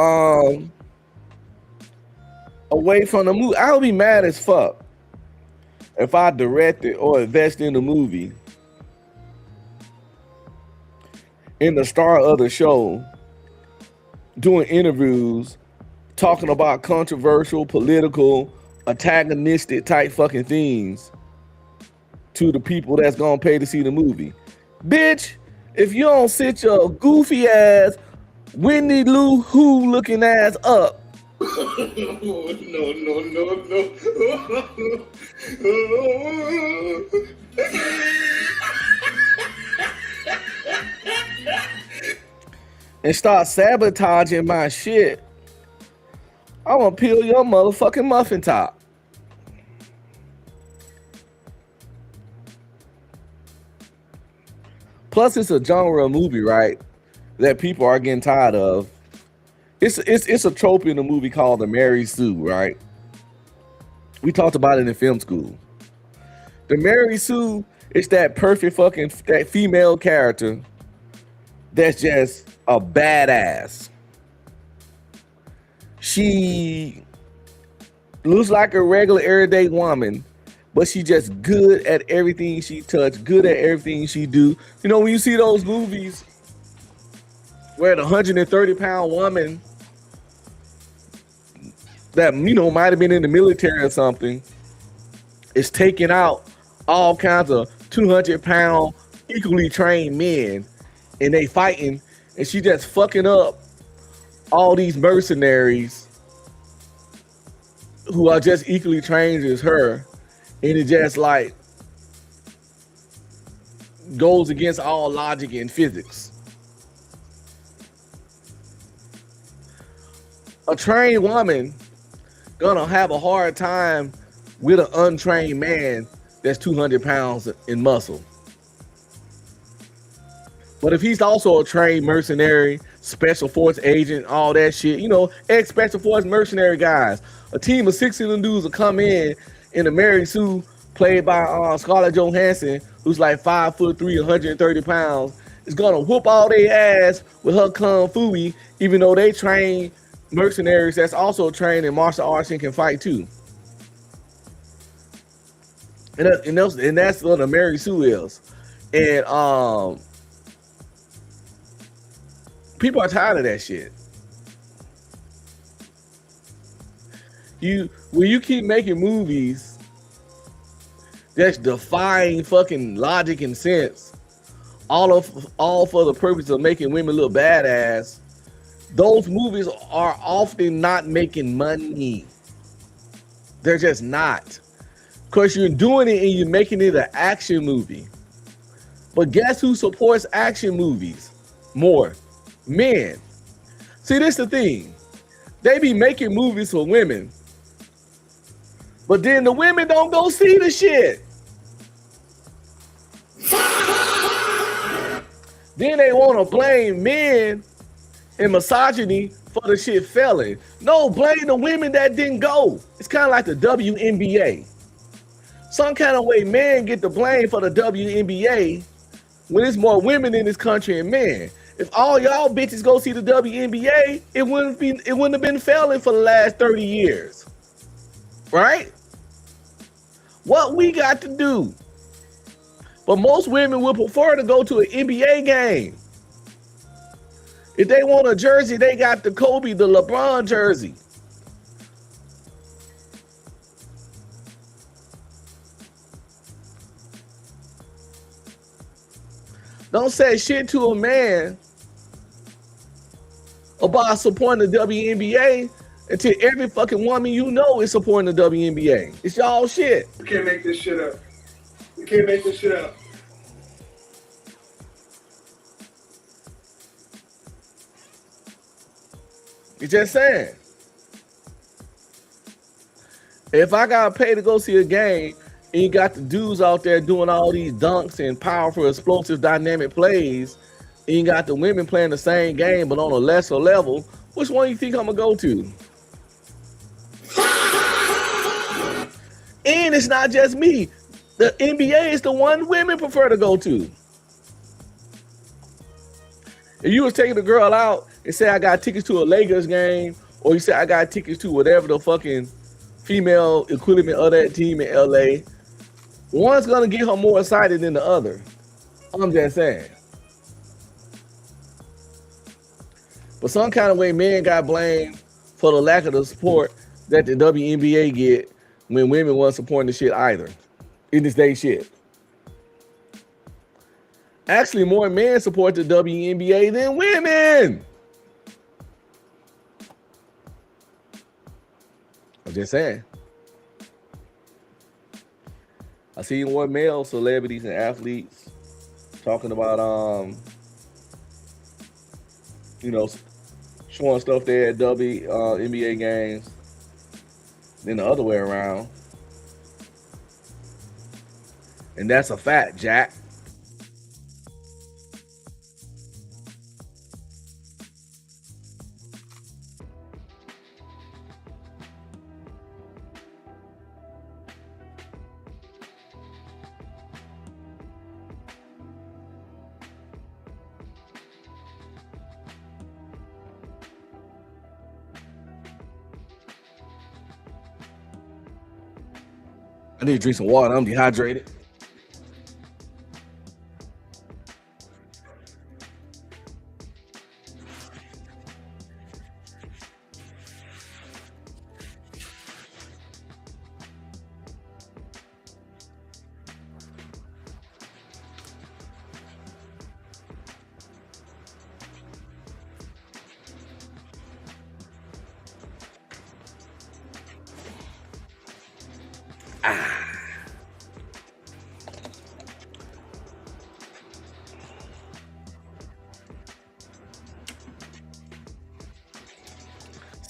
away from the movie. I would be mad as fuck if I directed or invested in the movie and the star of the show doing interviews talking about controversial, political, antagonistic type fucking things to the people that's gonna pay to see the movie. Bitch, if you don't sit your goofy ass, Whitney Lou Who looking ass up. And start sabotaging my shit, I'm gonna peel your motherfucking muffin top. Plus, it's a genre of movie, right? That people are getting tired of. It's a trope in a movie called The Mary Sue, right? We talked about it in film school. The Mary Sue is that perfect fucking that female character that's just a badass. She looks like a regular everyday woman, but she just good at everything she touch, good at everything she do. You know, when you see those movies where the 130-pound woman that, you know, might have been in the military or something is taking out all kinds of 200-pound equally trained men, and they fighting, and she just fucking up all these mercenaries who are just equally trained as her, and it just like goes against all logic and physics. A trained woman gonna have a hard time with an untrained man that's 200 pounds in muscle. But if he's also a trained mercenary, special force agent, all that shit, you know, ex-special force mercenary guys, a team of 6 of them dudes will come in a Mary Sue played by Scarlett Johansson, who's like 5'3", 130 pounds, is gonna whoop all their ass with her kung fu, even though they train mercenaries that's also trained in martial arts and can fight too. And that's what a Mary Sue is. And people are tired of that shit. When you keep making movies that's defying fucking logic and sense, all for the purpose of making women look badass, those movies are often not making money. They're just not. Because you're doing it and you're making it an action movie. But guess who supports action movies more? Men. See, this the thing. They be making movies for women, but then the women don't go see the shit. Then they want to blame men and misogyny for the shit failing. No, blame the women that didn't go. It's kind of like the WNBA. Some kind of way men get the blame for the WNBA when it's more women in this country than men. If all y'all bitches go see the WNBA, it wouldn't have been failing for the last 30 years. Right? What we got to do? But most women would prefer to go to an NBA game. If they want a jersey, they got the Kobe, the LeBron jersey. Don't say shit to a man about supporting the WNBA until every fucking woman you know is supporting the WNBA. It's y'all shit. You can't make this shit up. You can't make this shit up. It's just saying. If I gotta pay to go see a game and you got the dudes out there doing all these dunks and powerful, explosive, dynamic plays, and you got the women playing the same game but on a lesser level, which one do you think I'm gonna go to? And it's not just me. The NBA is the one women prefer to go to. If you was taking a girl out and say I got tickets to a Lakers game, or you say I got tickets to whatever the fucking female equivalent of that team in LA, one's gonna get her more excited than the other. I'm just saying. But some kind of way men got blamed for the lack of the support that the WNBA get when women weren't supporting the shit either. In this day shit. Actually, more men support the WNBA than women. I'm just saying. I see more male celebrities and athletes talking about showing stuff there at NBA games than the other way around. And that's a fact, Jack. I need to drink some water. I'm dehydrated.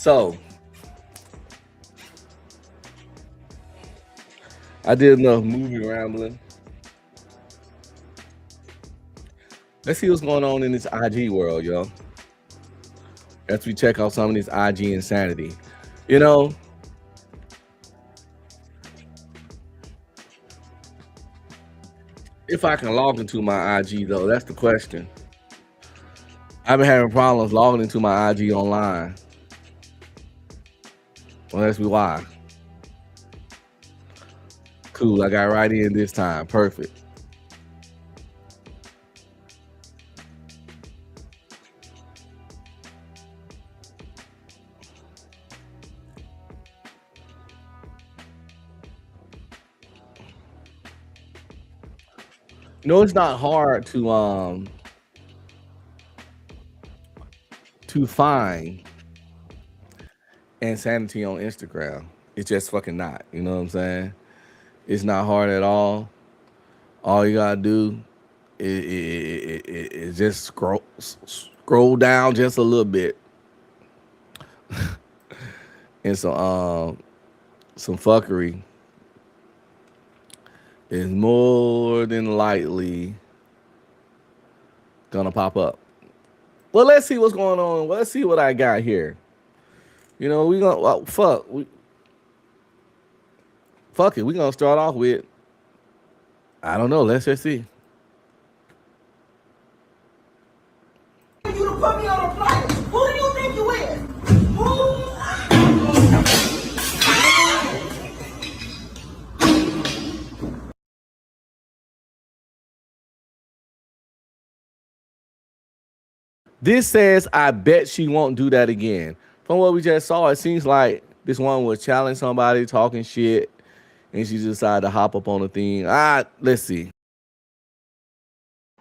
So I did enough movie rambling. Let's see what's going on in this IG world, yo. As we check out some of this IG insanity. You know, if I can log into my IG though, that's the question. I've been having problems logging into my IG online. Well, that's why. Cool, I got right in this time. Perfect. No, it's not hard to find insanity on Instagram. It's just fucking not. You know what I'm saying? It's not hard at all. All you gotta do is just scroll down just a little bit, and some fuckery is more than likely gonna pop up. Well, let's see what's going on. Let's see what I got here. You know, we gonna fuck it. We gonna start off with, I don't know. Let's just see. You to put me on a flight. Who do you think you is? This says, I bet she won't do that again. From what we just saw, it seems like this one was challenging somebody, talking shit, and she decided to hop up on the thing. Let's see.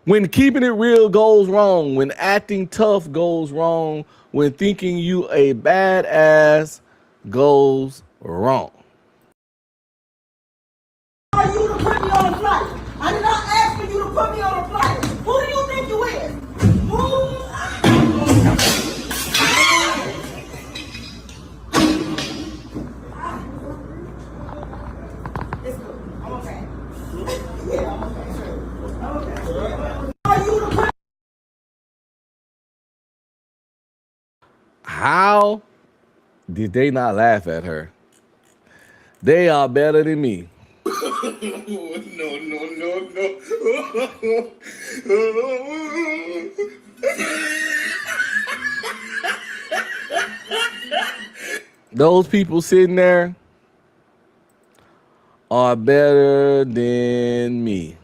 When keeping it real goes wrong, when acting tough goes wrong, when thinking you a badass goes wrong. Are you to put me on a flight? I did not ask for you to put me on a flight. Who do you think you is? It's good. I'm okay. Yeah, I'm okay. I'm okay. Are you to put How did they not laugh at her? They are better than me. Those people sitting there are better than me,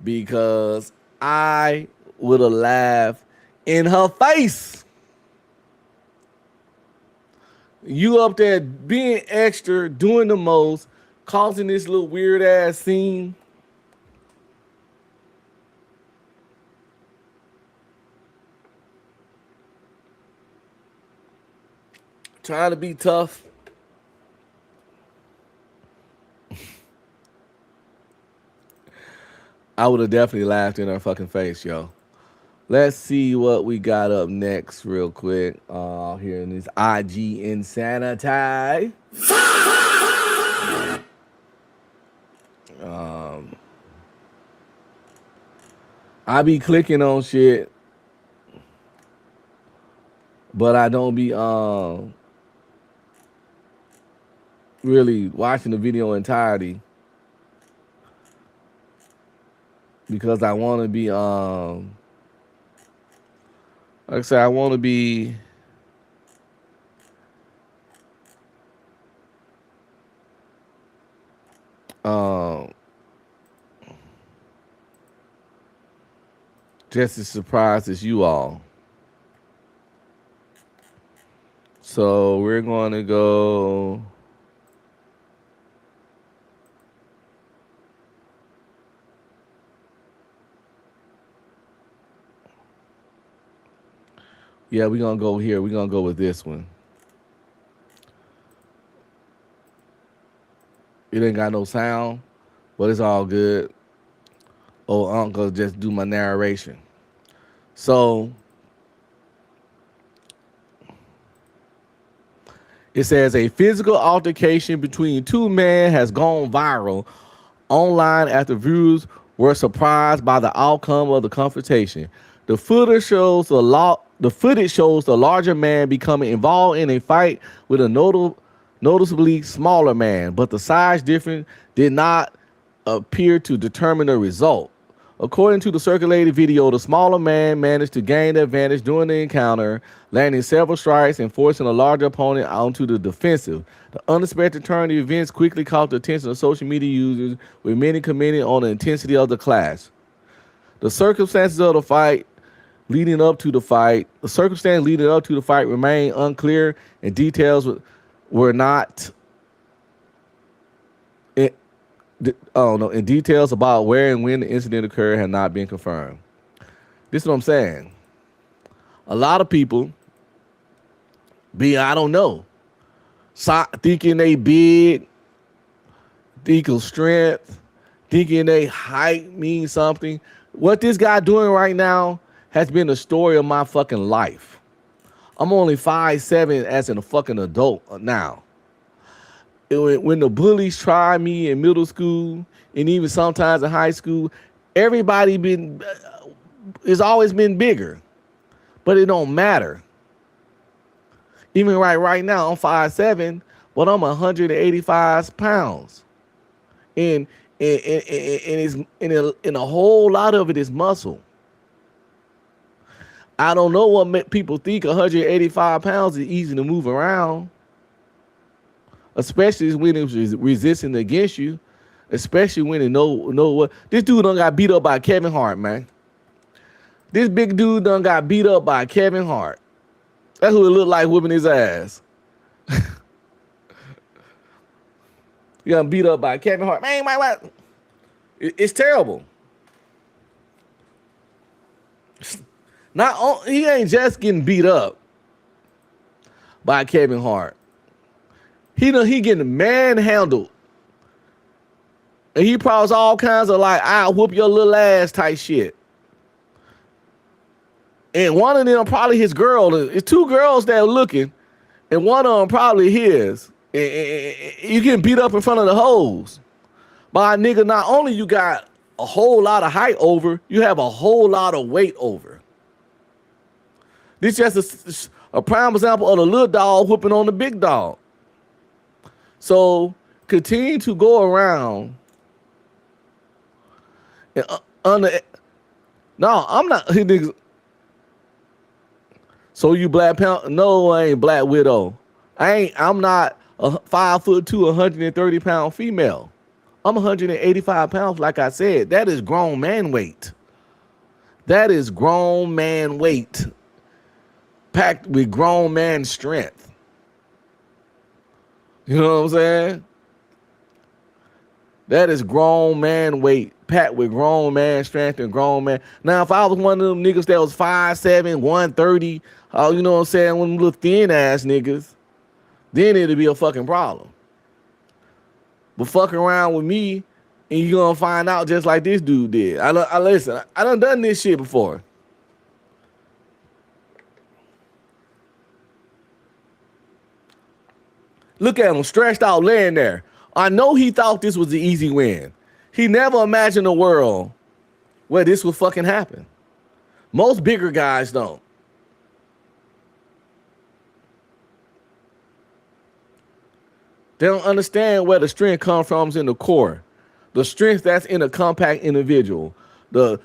because I would have laughed in her face. You up there being extra, doing the most, causing this little weird ass scene. Trying to be tough. I would have definitely laughed in her fucking face, yo. Let's see what we got up next real quick. Here in this IG insanity. I be clicking on shit, but I don't be really watching the video entirety, because I want to be like I said, I want to be Um, just as surprised as you all. So we're going to go. Yeah, we're going to go here. We're going to go with this one. It ain't got no sound, but it's all good. Oh, uncle, just do my narration. So it says a physical altercation between two men has gone viral online after viewers were surprised by the outcome of the confrontation. The footage shows the larger man becoming involved in a fight with a noticeably smaller man, but the size difference did not appear to determine the result. According to the circulated video, the smaller man managed to gain the advantage during the encounter, landing several strikes and forcing a larger opponent onto the defensive. The unexpected turn of events quickly caught the attention of social media users, with many commenting on the intensity of the clash. The circumstances of the fight leading up to the fight remain unclear, and details were not. And details about where and when the incident occurred have not been confirmed. This is what I'm saying. A lot of people I don't know, thinking they big, thinking strength, thinking they height means something. What this guy doing right now has been the story of my fucking life. I'm only 5'7" as a fucking adult now. When the bullies tried me in middle school and even sometimes in high school, everybody it's always been bigger, but it don't matter. Even right now, I'm 5'7", but I'm 185 pounds, and a whole lot of it is muscle. I don't know what people think 185 pounds is easy to move around. Especially when it was resisting against you, especially when it know what this dude done got beat up by Kevin Hart, man. This big dude done got beat up by Kevin Hart. That's who it looked like whooping his ass. You got beat up by Kevin Hart, man. It's terrible. He ain't just getting beat up by Kevin Hart. He getting manhandled. And he probably all kinds of like, I'll whoop your little ass type shit. And one of them probably his girl. It's two girls that are looking, and one of them probably his. And you getting beat up in front of the hoes by a nigga. Not only you got a whole lot of height over, you have a whole lot of weight over. This just a prime example of the little dog whooping on the big dog. So continue to go around and no, I'm not. So you Black Panther? No, I ain't Black Widow. I'm not a 5'2", 130 pound female. I'm 185 pounds. Like I said, that is grown man weight. That is grown man weight packed with grown man strength. You know what I'm saying? That is grown man weight, packed with grown man strength and grown man. Now, if I was one of them niggas that was 5'7", 130, you know what I'm saying, one of them little thin ass niggas, then it'd be a fucking problem. But fuck around with me, and you're gonna find out just like this dude did. Listen, I done this shit before. Look at him, stretched out, laying there. I know he thought this was the easy win. He never imagined a world where this would fucking happen. Most bigger guys don't. They don't understand where the strength comes from in the core. The strength that's in a compact individual. The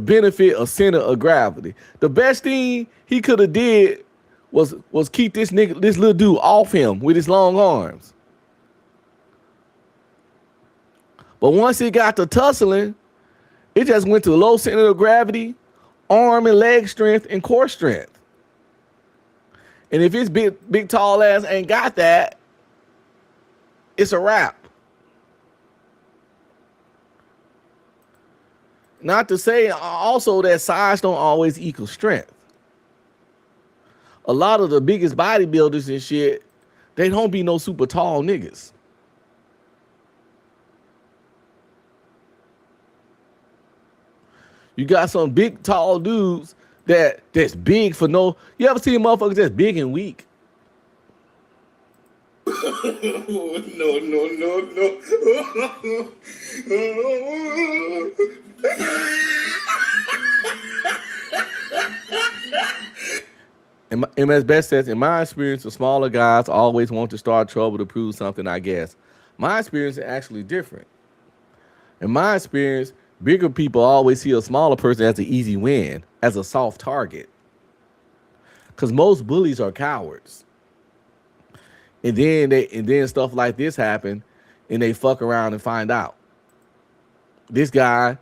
benefit of center of gravity. The best thing he could have did was keep this little dude off him with his long arms. But once it got to tussling, it just went to low center of gravity, arm and leg strength, and core strength. And if his big tall ass ain't got that, it's a wrap. Not to say also that size don't always equal strength. A lot of the biggest bodybuilders and shit, they don't be no super tall niggas. You got some big tall dudes that's big for no. You ever see motherfuckers that's big and weak? No. MS Best says, in my experience, the smaller guys always want to start trouble to prove something, I guess. My experience is actually different. In my experience, bigger people always see a smaller person as an easy win, as a soft target. Because most bullies are cowards. And then stuff like this happen, and they fuck around and find out. This guy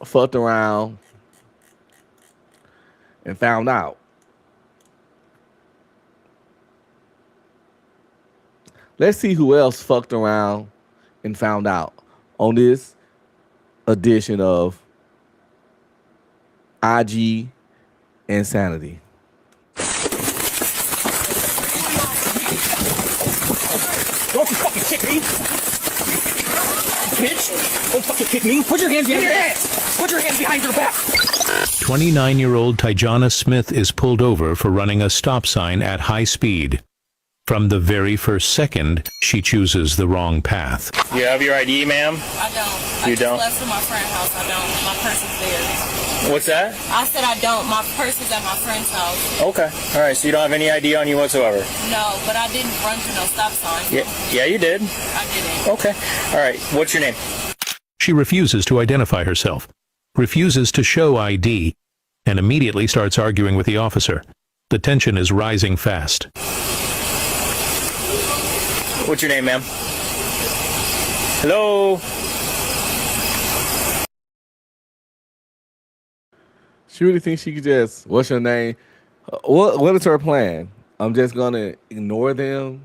fucked around and found out. Let's see who else fucked around and found out on this edition of IG Insanity. Don't you fucking kick me! Bitch! Don't fucking kick me! Put your hands behind your ass! Put your hands behind your back! 29-year-old Tijana Smith is pulled over for running a stop sign at high speed. From the very first second, she chooses the wrong path. You have your ID, ma'am? I don't. You I just don't? left from my friend's house. I don't. My purse is there. What's that? I said I don't. My purse is at my friend's house. Okay. All right, so you don't have any ID on you whatsoever? No, but I didn't run through no stop sign. Yeah, you did. I didn't. Okay. All right, what's your name? She refuses to identify herself, refuses to show ID, and immediately starts arguing with the officer. The tension is rising fast. What's your name, ma'am? Hello? She really thinks she could just, what's your name? What is her plan? I'm just gonna ignore them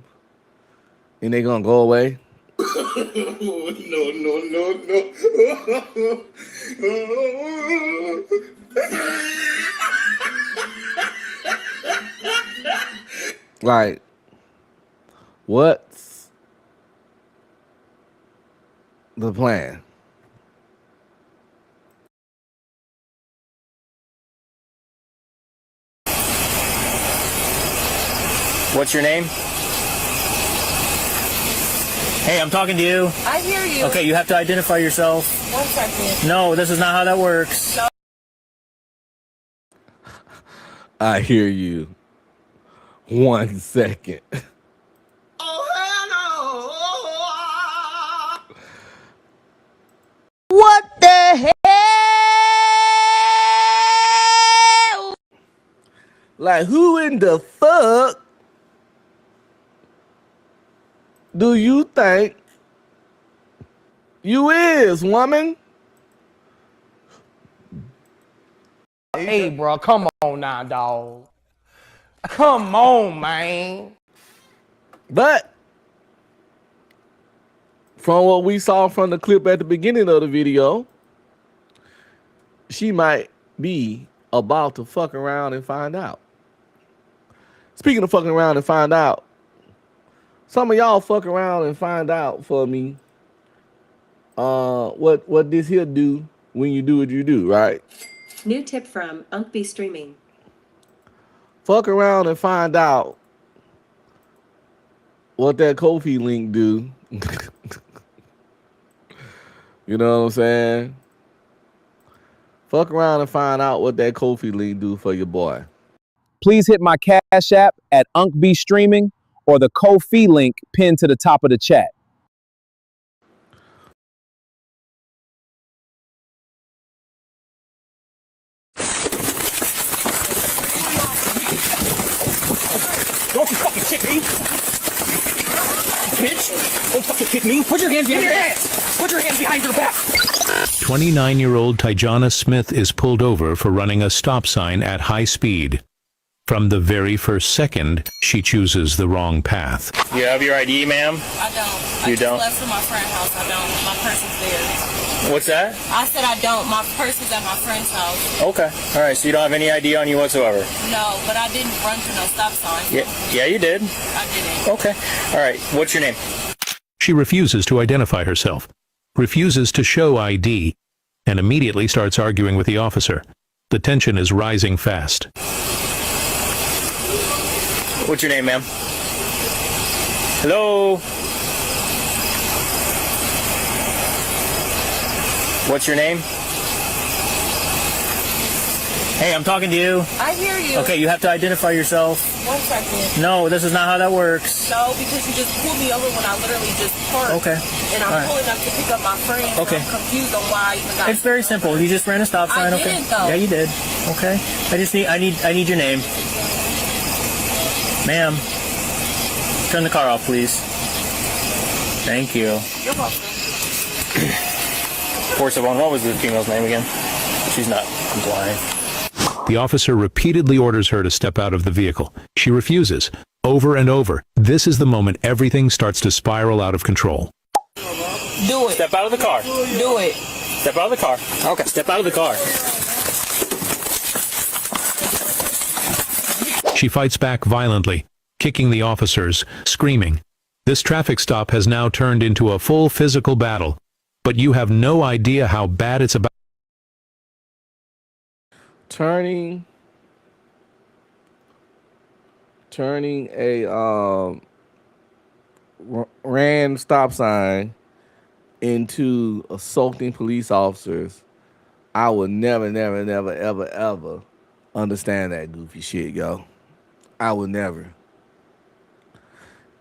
and they're gonna go away? No. Like, what's the plan? What's your name? Hey, I'm talking to you. I hear you. Okay, you have to identify yourself. 1 second. No, this is not how that works. I hear you. 1 second. What the hell? Like, who in the fuck do you think you is, woman? Hey, bro, come on now, dog. Come on, man. But from what we saw from the clip at the beginning of the video, she might be about to fuck around and find out. Speaking of fucking around and find out, some of y'all fuck around and find out for me what this here do when you do what you do, right? New tip from Unkby Streaming. Fuck around and find out what that Ko-fi link do. You know what I'm saying? Fuck around and find out what that Ko-fi link do for your boy. Please hit my Cash App at UnkB Streaming or the Ko-fi link pinned to the top of the chat. Don't you fucking kick me! Bitch, don't fucking kick me. Put your hands behind your ass. Put your hands behind your back. 29-year-old Tijana Smith is pulled over for running a stop sign at high speed. From the very first second, she chooses the wrong path. You have your ID, ma'am? I don't. You I don't? just left from my friend's house. I don't. My purse is there. What's that? I said I don't. My purse is at my friend's house. Okay. All right, so you don't have any ID on you whatsoever? No, but I didn't run through no stop sign. Yeah, you did. I didn't. Okay. All right, what's your name? She refuses to identify herself, refuses to show ID, and immediately starts arguing with the officer. The tension is rising fast. What's your name, ma'am? Hello? What's your name? Hey, I'm talking to you. I hear you. Okay, you have to identify yourself. 1 second. No, this is not how that works. No, because you just pulled me over when I literally just parked. Okay. And I'm All right. pulling up to pick up my friend. Okay. I'm confused on why I even got. It's very simple. You just ran a stop sign, I okay? didn't, though. Yeah, you did. Okay. I need your name. Ma'am. Turn the car off, please. Thank you. You're welcome. 471, what was the female's name again? She's not complying. The officer repeatedly orders her to step out of the vehicle. She refuses, over and over. This is the moment everything starts to spiral out of control. Do it. Step out of the car. Do it. Step out of the car. Okay, step out of the car. She fights back violently, kicking the officers, screaming. This traffic stop has now turned into a full physical battle, but you have no idea how bad it's about. Turning a ran stop sign into assaulting police officers, I would never, ever understand that goofy shit, yo. I would never.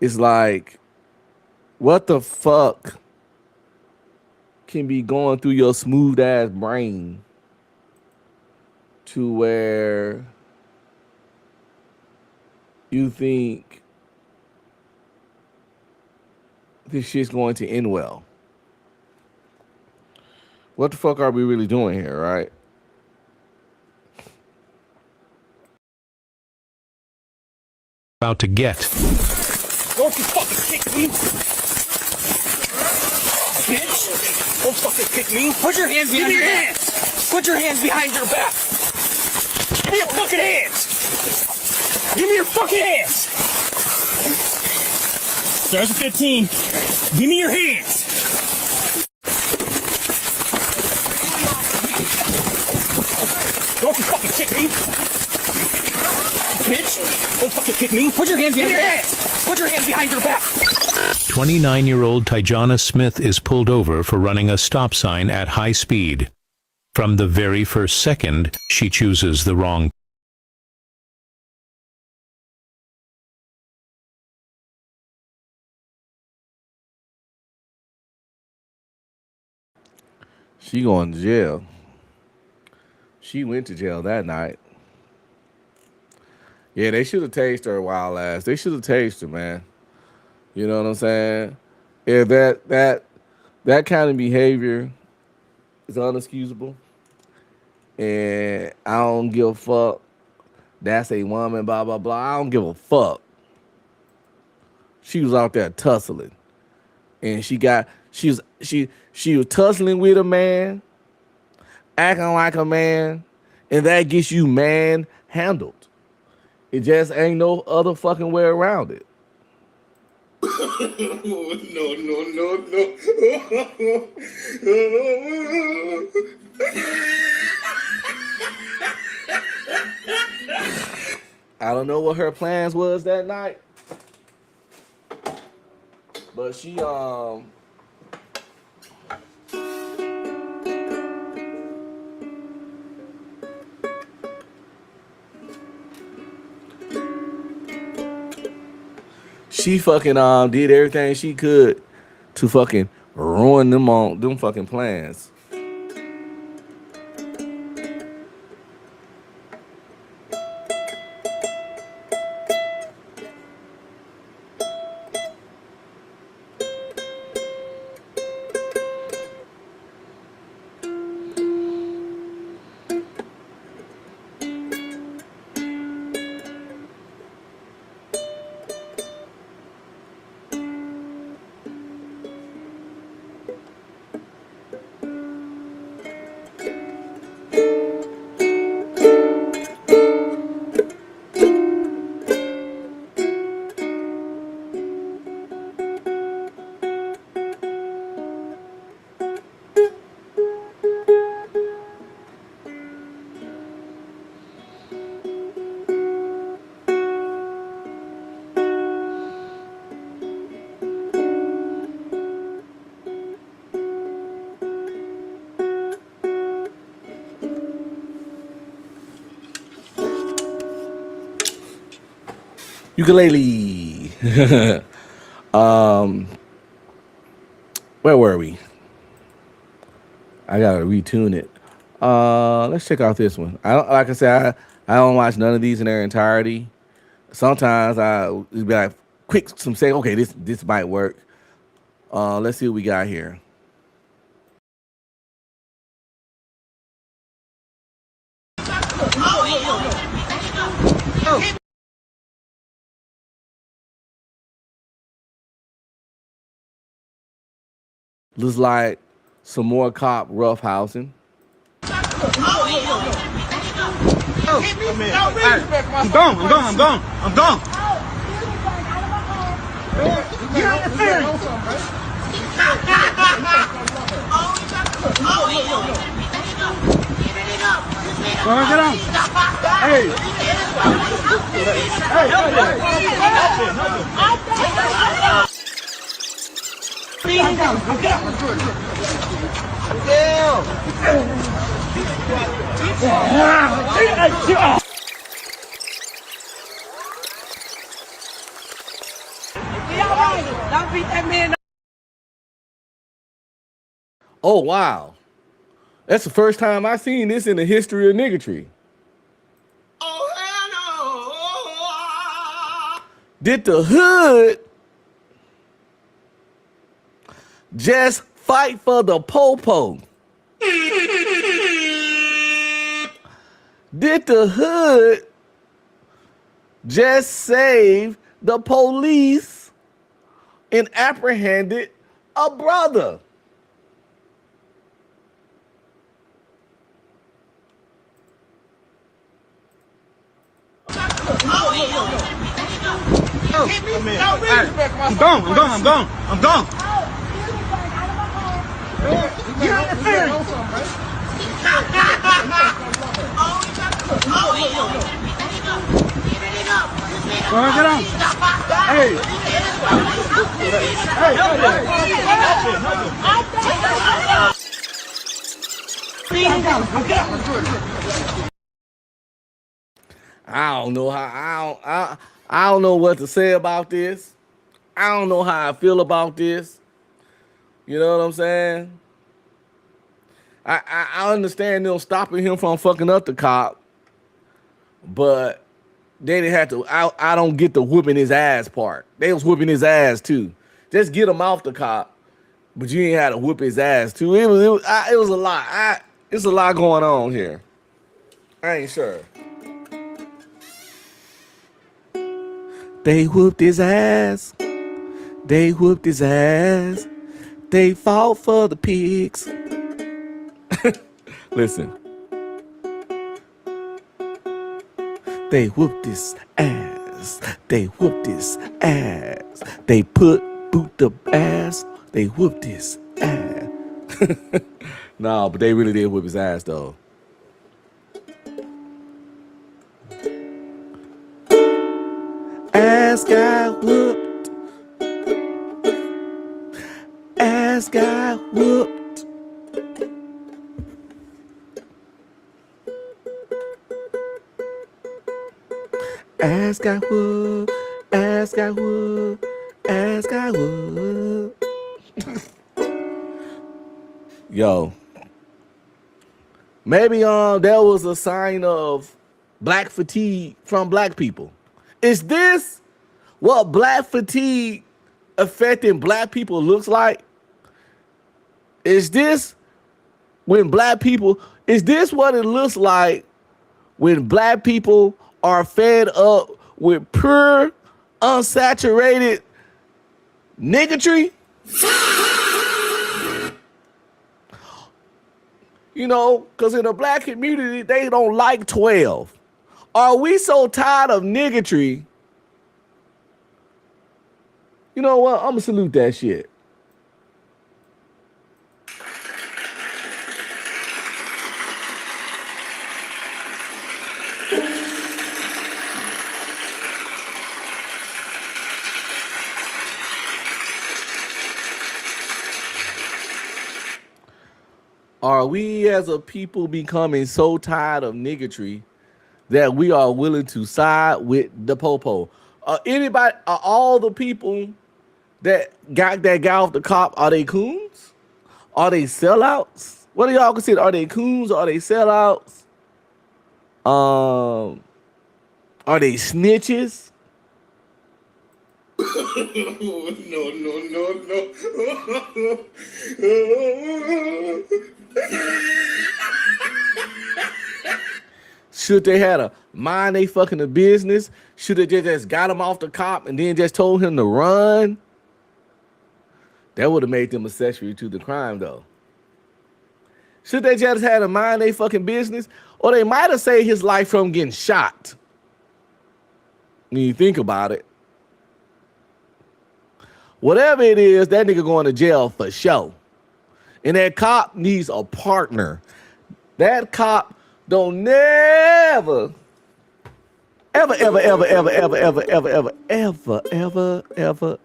It's like, what the fuck can be going through your smooth ass brain to where you think this shit's going to end well? What the fuck are we really doing here, right? About to get. Don't you fucking kick me! Bitch! Don't fucking kick me! Put your hands behind your hands! Put your hands behind your back! Give me your fucking hands! Give me your fucking hands! There's a 15. Give me your hands! Don't you fucking kick me! Bitch! Don't fucking kick me! Put your hands behind your hands! Put your hands behind your back! 29-year-old Tijana Smith is pulled over for running a stop sign at high speed. From the very first second, she chooses the wrong. She going to jail. She went to jail that night. Yeah, they should have tased her wild ass. They should have tased her, man. You know what I'm saying? If that kind of behavior is unexcusable, and I don't give a fuck, that's a woman, blah, blah, blah. I don't give a fuck. She was out there tussling. And she was tussling with a man, acting like a man, and that gets you man handled. It just ain't no other fucking way around it. I don't know what her plans was that night, but she fucking did everything she could to fucking ruin them fucking plans. Ukulele. Where were we? I gotta retune it. Let's check out this one. I don't, like I said, I don't watch none of these in their entirety. Sometimes I be like, quick, say, okay, this might work. Let's see what we got here. Looks like some more cop roughhousing. I'm gone. Get on. Hey. Oh wow, that's the first time I've seen this in the history of niggatry. Did the hood just fight for the popo? Did the hood just save the police and apprehended a brother? I'm gone. Get on. Hey. I don't know how I don't know what to say about this. I don't know how I feel about this. You know what I'm saying? I understand them stopping him from fucking up the cop, but they didn't have to. I don't get the whooping his ass part. They was whooping his ass too. Just get him off the cop, but you ain't had to whoop his ass too. It was a lot. It's a lot going on here. I ain't sure. They whooped his ass. They whooped his ass. They fought for the pigs. Listen. They whooped his ass. They whooped his ass. They put boot the ass. They whooped his ass. No, but they really did whoop his ass though. Ass got whooped. Ass got whooped. Ass got whooped. Ass got whooped. Ass got whooped. Yo. Maybe there was a sign of black fatigue from black people. Is this what black fatigue affecting black people looks like? Is this when black people, is this what it looks like when black people are fed up with pure, unsaturated niggatry? You know, because in the black community, they don't like 12. Are we so tired of niggatry? You know what? I'm going to salute that shit. Are we as a people becoming so tired of niggatry that we are willing to side with the popo? Anybody, all the people that got that guy off the cop, are they coons? Are they sellouts? What do y'all consider? Are they coons? Are they sellouts? Are they snitches? No. Should they had a mind they fucking the business? Should they just got him off the cop and then just told him to run? That would have made them accessory to the crime, though. Should they just had a mind they fucking business? Or they might have saved his life from getting shot. When you think about it. Whatever it is, that nigga going to jail for sure. And that cop needs a partner. That cop don't never, ever, ever, ever, ever, ever, ever, ever, ever, ever, ever, ever,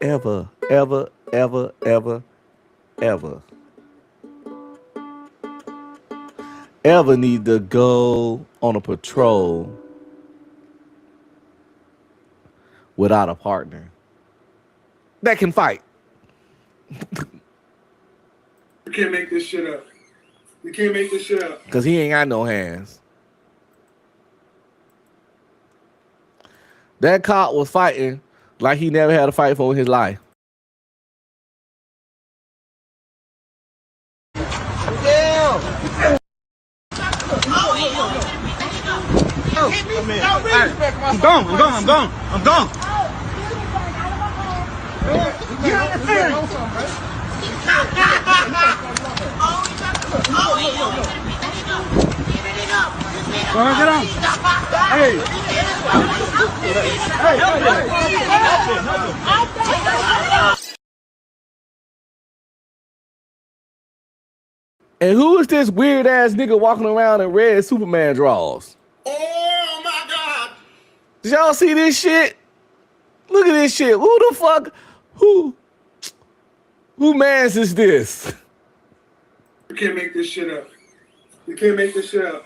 ever, ever, ever, ever, ever, ever need to go on a patrol without a partner that can fight. You can't make this shit up. You can't make this shit up. Because he ain't got no hands. That cop was fighting like he never had a fight for in his life. I'm gone. Get on your feet. Go ahead, get on. And who is this weird ass nigga walking around in red Superman drawers? Oh my God! Did y'all see this shit? Look at this shit. Who the fuck? Who mans is this? You can't make this shit up. You can't make this shit up.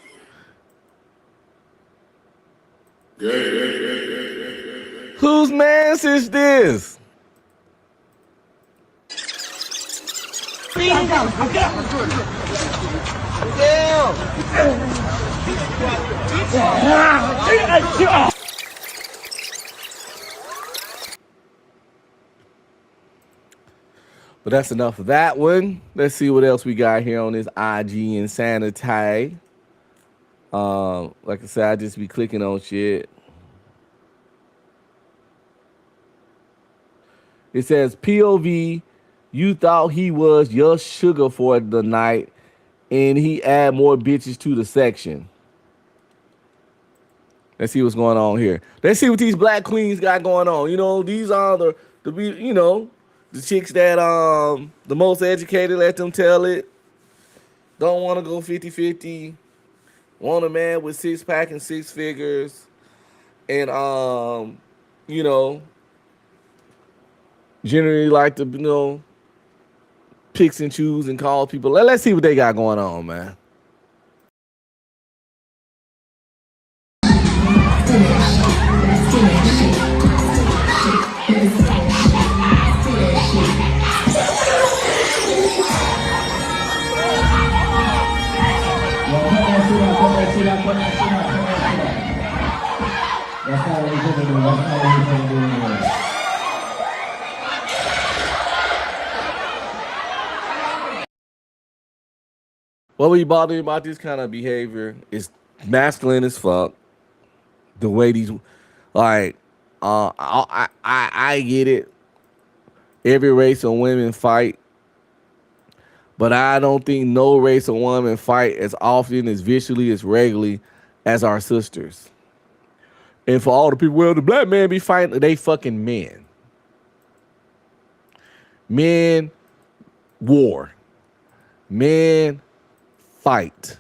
Whose mans is this? But that's enough of that one. Let's see what else we got here on this IG Insanity. Like I said, I just be clicking on shit. It says POV, you thought he was your sugar for the night and he add more bitches to the section. Let's see what's going on here. Let's see what these black queens got going on. You know, these are the chicks that the most educated, let them tell it. Don't want to go 50-50. Want a man with 6-pack and 6 figures. And generally like to, picks and choose and call people. Let's see what they got going on, man. What we bothering about this kind of behavior is masculine as fuck. The way these, like, I get it. Every race of women fight, but I don't think no race of women fight as often, as viciously, as regularly as our sisters. And for all the people, well, the black man be fighting, they fucking men. Men war. Men fight.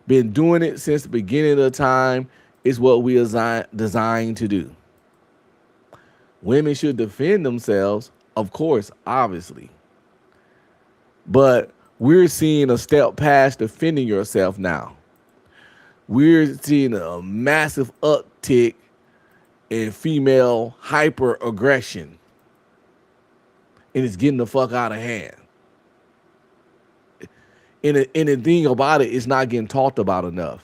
Been doing it since the beginning of the time. It's what we are designed to do. Women should defend themselves, of course, obviously. But we're seeing a step past defending yourself now. We're seeing a massive uptick and female hyper aggression, and it's getting the fuck out of hand. And the thing about it is not getting talked about enough.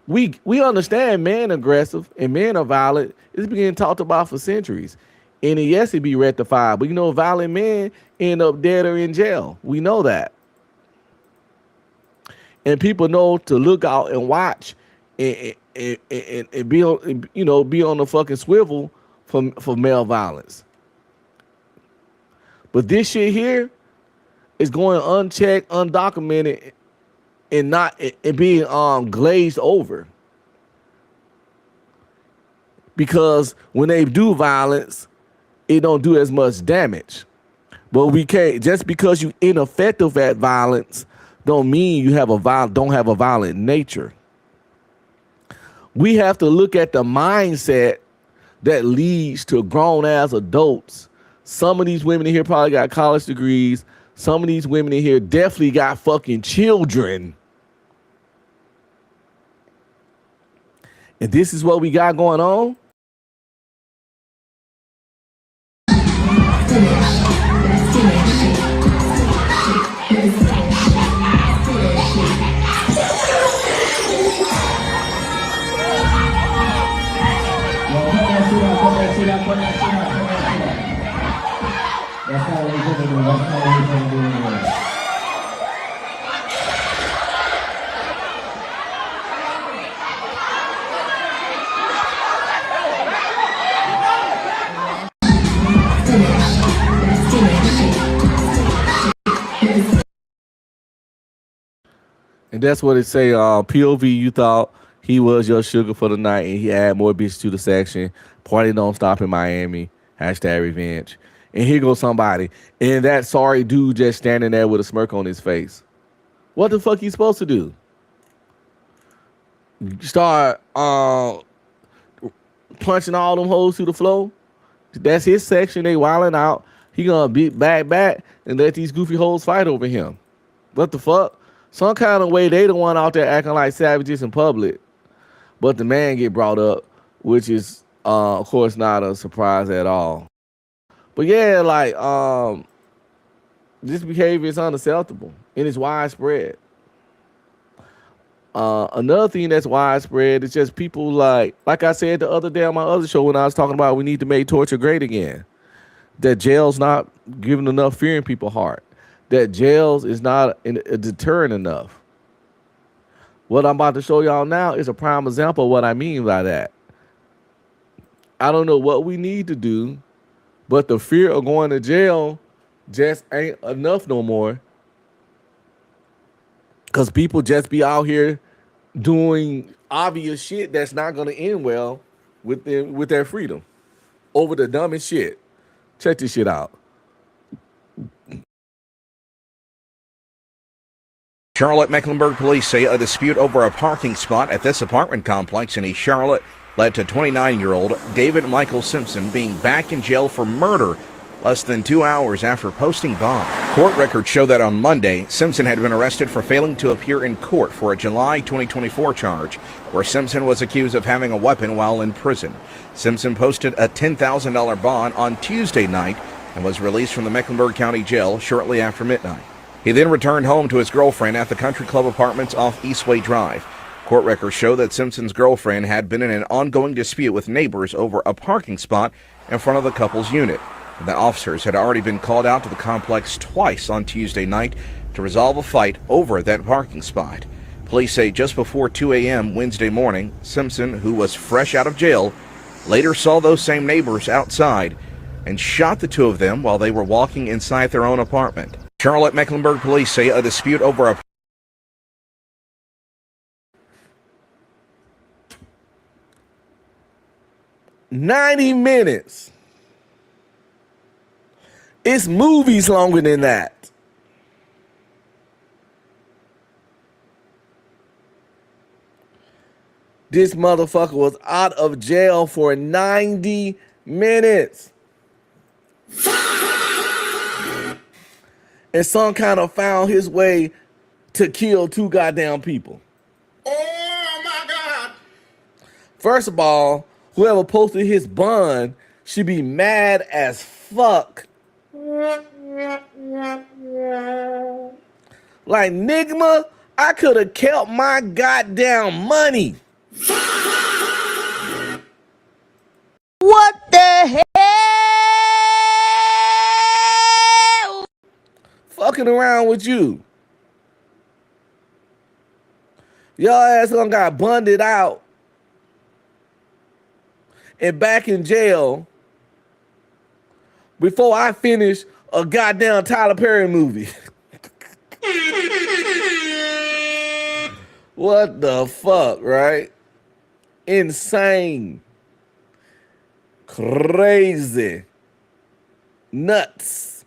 We understand men aggressive and men are violent. It's been getting talked about for centuries. And yes, it be rectified. But you know, violent men end up dead or in jail. We know that. And people know to look out and watch and be on, you know, be on the fucking swivel for male violence. But this shit here is going unchecked, undocumented, and not and being glazed over. Because when they do violence, it don't do as much damage. But we can't, just because you ineffective at violence don't mean you have don't have a violent nature. We have to look at the mindset that leads to grown ass adults. Some of these women in here probably got college degrees. Some of these women in here definitely got fucking children. And this is what we got going on. And that's what it say. POV, you thought he was your sugar for the night, and he add more bitches to the section. Party don't stop in Miami. Hashtag revenge. And here goes somebody. And that sorry dude just standing there with a smirk on his face. What the fuck you supposed to do? Start punching all them hoes through the floor? That's his section. They wilding out. He gonna beat back and let these goofy hoes fight over him. What the fuck? Some kind of way they the one out there acting like savages in public, but the man get brought up, which is of course not a surprise at all. But yeah, like this behavior is unacceptable and it's widespread. Another thing that's widespread is just people like I said the other day on my other show when I was talking about we need to make torture great again. That jail's not giving enough fear in people's heart. That jails is not a deterrent enough. What I'm about to show y'all now is a prime example of what I mean by that. I don't know what we need to do, but the fear of going to jail just ain't enough no more. Because people just be out here doing obvious shit that's not going to end well with their freedom over the dumbest shit. Check this shit out. Charlotte Mecklenburg police say a dispute over a parking spot at this apartment complex in East Charlotte led to 29-year-old David Michael Simpson being back in jail for murder less than 2 hours after posting bond. Court records show that on Monday, Simpson had been arrested for failing to appear in court for a July 2024 charge, where Simpson was accused of having a weapon while in prison. Simpson posted a $10,000 bond on Tuesday night and was released from the Mecklenburg County Jail shortly after midnight. He then returned home to his girlfriend at the Country Club Apartments off Eastway Drive. Court records show that Simpson's girlfriend had been in an ongoing dispute with neighbors over a parking spot in front of the couple's unit. The officers had already been called out to the complex twice on Tuesday night to resolve a fight over that parking spot. Police say just before 2 a.m. Wednesday morning, Simpson, who was fresh out of jail, later saw those same neighbors outside and shot the two of them while they were walking inside their own apartment. Charlotte Mecklenburg police say a dispute over a 90 minutes. It's movies longer than that. This motherfucker was out of jail for 90 minutes. And some kind of found his way to kill two goddamn people. Oh my God. First of all, whoever posted his bun should be mad as fuck. Like, Nigma, I could have kept my goddamn money. What the hell? Fucking around with you. Your ass done got bunded out and back in jail before I finish a goddamn Tyler Perry movie. What the fuck, right? Insane. Crazy. Nuts.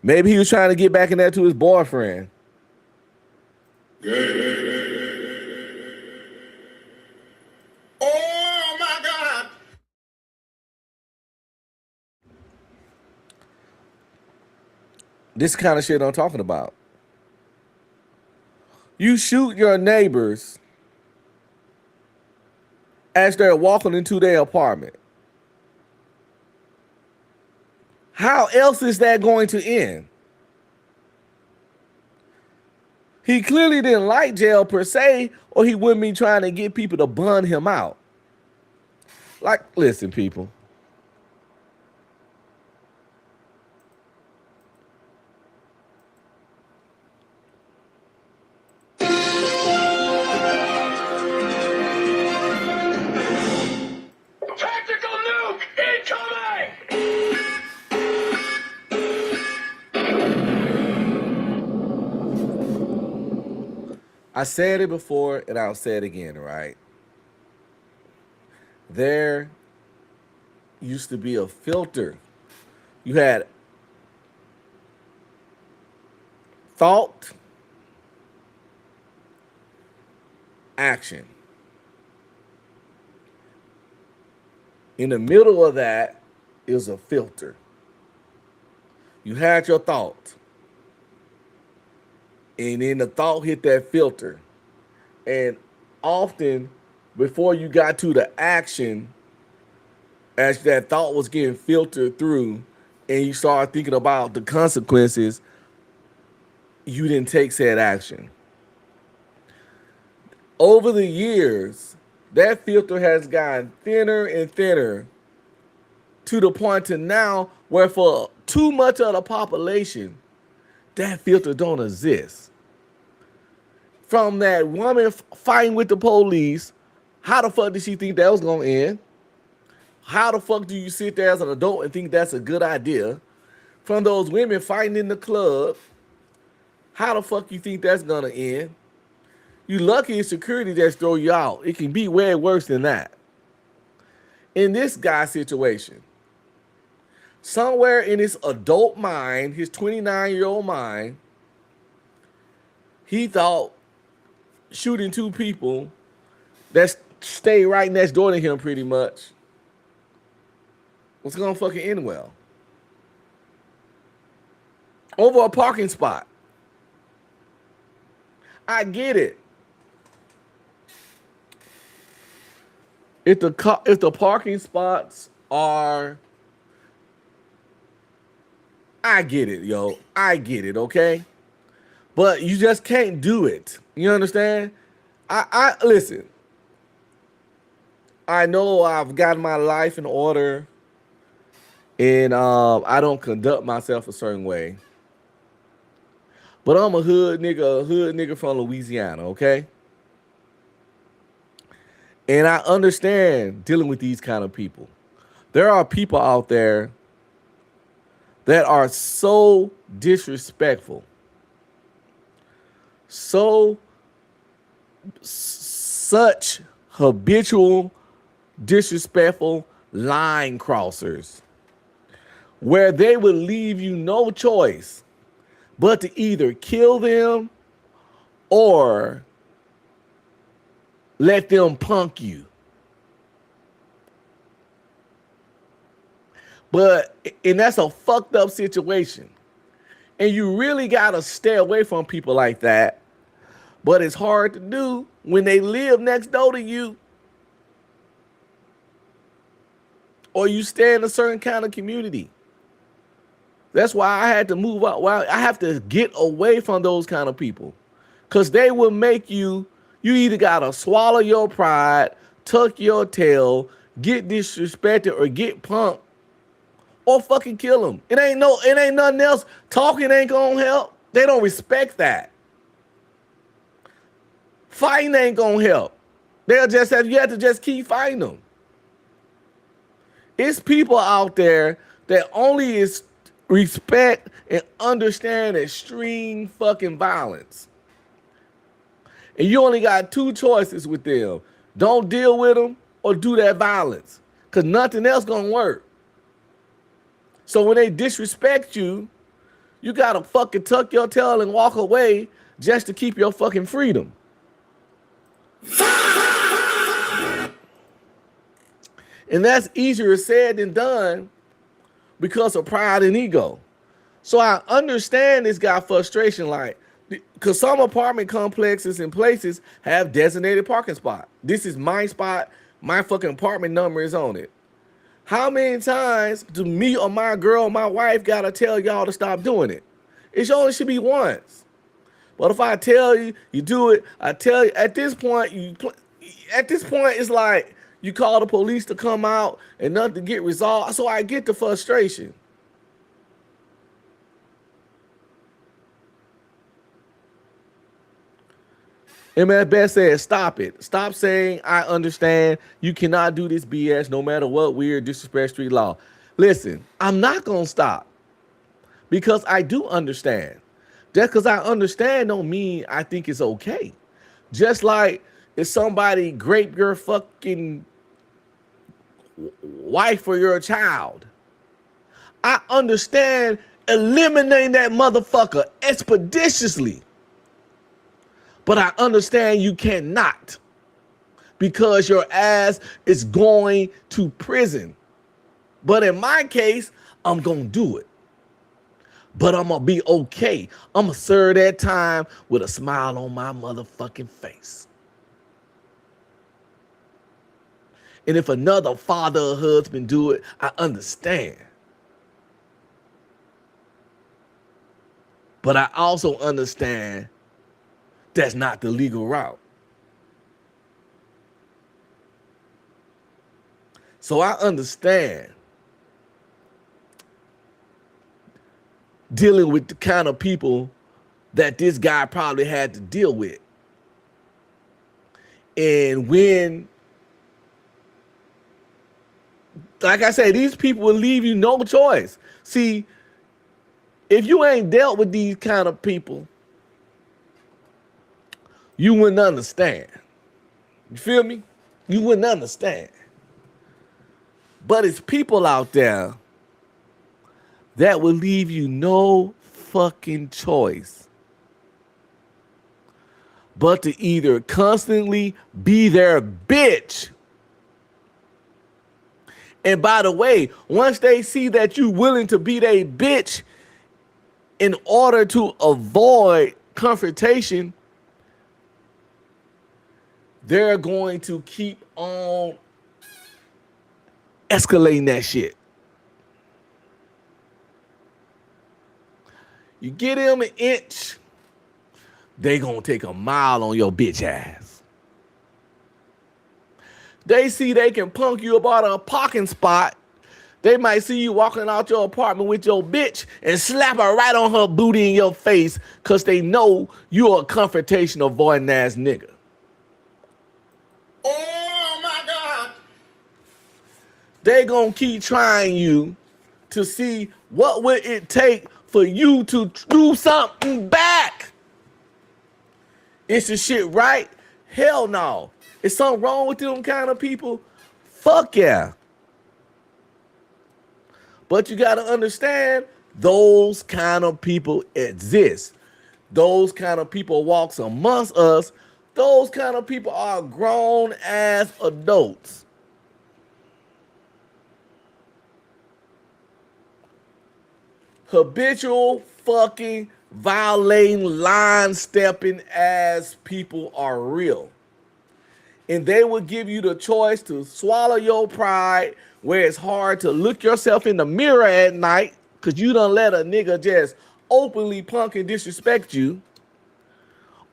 Maybe he was trying to get back in there to his boyfriend. Oh my God! This kind of shit I'm talking about. You shoot your neighbors as they're walking into their apartment. How else is that going to end? He clearly didn't like jail per se, or he wouldn't be trying to get people to bun him out. Like, listen, people. Tactical nuke incoming! I said it before and I'll say it again, right? There used to be a filter. You had thought, action. In the middle of that is a filter. You had your thought. And then the thought hit that filter. And often, before you got to the action, as that thought was getting filtered through and you started thinking about the consequences, you didn't take said action. Over the years, that filter has gotten thinner and thinner to the point to now where for too much of the population, that filter don't exist. From that woman fighting with the police, how the fuck did she think that was gonna end? How the fuck do you sit there as an adult and think that's a good idea? From those women fighting in the club, how the fuck you think that's gonna end? You lucky it's security that's throw you out. It can be way worse than that. In this guy's situation, somewhere in his adult mind, his 29-year-old mind, he thought shooting two people that stay right next door to him pretty much was gonna fucking end well. Over a parking spot. I get it. If the parking spots are, I get it, yo. I get it, okay? But you just can't do it. You understand? I listen. I know I've gotten my life in order and I don't conduct myself a certain way. But I'm a hood nigga from Louisiana, okay? And I understand dealing with these kind of people. There are people out there that are so disrespectful, such habitual, disrespectful line crossers, where they would leave you no choice but to either kill them or let them punk you. And that's a fucked up situation. And you really gotta stay away from people like that, But it's hard to do when they live next door to you or you stay in a certain kind of community. That's why I had to move out. Why I have to get away from those kind of people, because they will make you either got to swallow your pride, tuck your tail, get disrespected, or get punked, or fucking kill them. It ain't nothing else. Talking ain't gonna help. They don't respect that. Fighting ain't gonna help. They'll just have, you have to just keep fighting them. It's people out there that only is respect and understand extreme fucking violence. And you only got two choices with them. Don't deal with them or do that violence, because nothing else gonna work. So when they disrespect you, you gotta fucking tuck your tail and walk away just to keep your fucking freedom. And that's easier said than done because of pride and ego. So I understand this guy frustration, like, because some apartment complexes and places have designated parking spot. This is my spot. My fucking apartment number is on it. How many times do me or my girl, my wife, gotta tell y'all to stop doing it? It only should be once. But if I tell you, you do it. I tell you, at this point, it's like you call the police to come out and nothing to get resolved. So I get the frustration. MF Best says, stop it. Stop saying, I understand. You cannot do this BS no matter what weird disrespect street law. Listen, I'm not going to stop because I do understand. Just because I understand don't mean I think it's okay. Just like if somebody grape your fucking wife or your child, I understand eliminating that motherfucker expeditiously. But I understand you cannot, because your ass is going to prison. But in my case, I'm going to do it. But I'm going to be okay. I'm going to serve that time with a smile on my motherfucking face. And if another father or husband do it, I understand. But I also understand that's not the legal route. So I understand dealing with the kind of people that this guy probably had to deal with. And when, like I say, these people will leave you no choice. See, if you ain't dealt with these kind of people, you wouldn't understand. You feel me? You wouldn't understand. But it's people out there that will leave you no fucking choice but to either constantly be their bitch. And by the way, once they see that you're willing to be their bitch in order to avoid confrontation, they're going to keep on escalating that shit. You get them an inch, they gonna take a mile on your bitch ass. They see they can punk you about a parking spot. They might see you walking out your apartment with your bitch and slap her right on her booty in your face because they know you're a confrontation avoiding ass nigga. Oh my God. They gonna keep trying you to see what would it take for you to do something back. Is the shit right? Hell no. Is something wrong with them kind of people? Fuck yeah. But you gotta understand, those kind of people exist. Those kind of people walks amongst us. Those kind of people are grown ass adults. Habitual fucking violating, line stepping ass people are real. And they will give you the choice to swallow your pride, where it's hard to look yourself in the mirror at night because you done let a nigga just openly punk and disrespect you,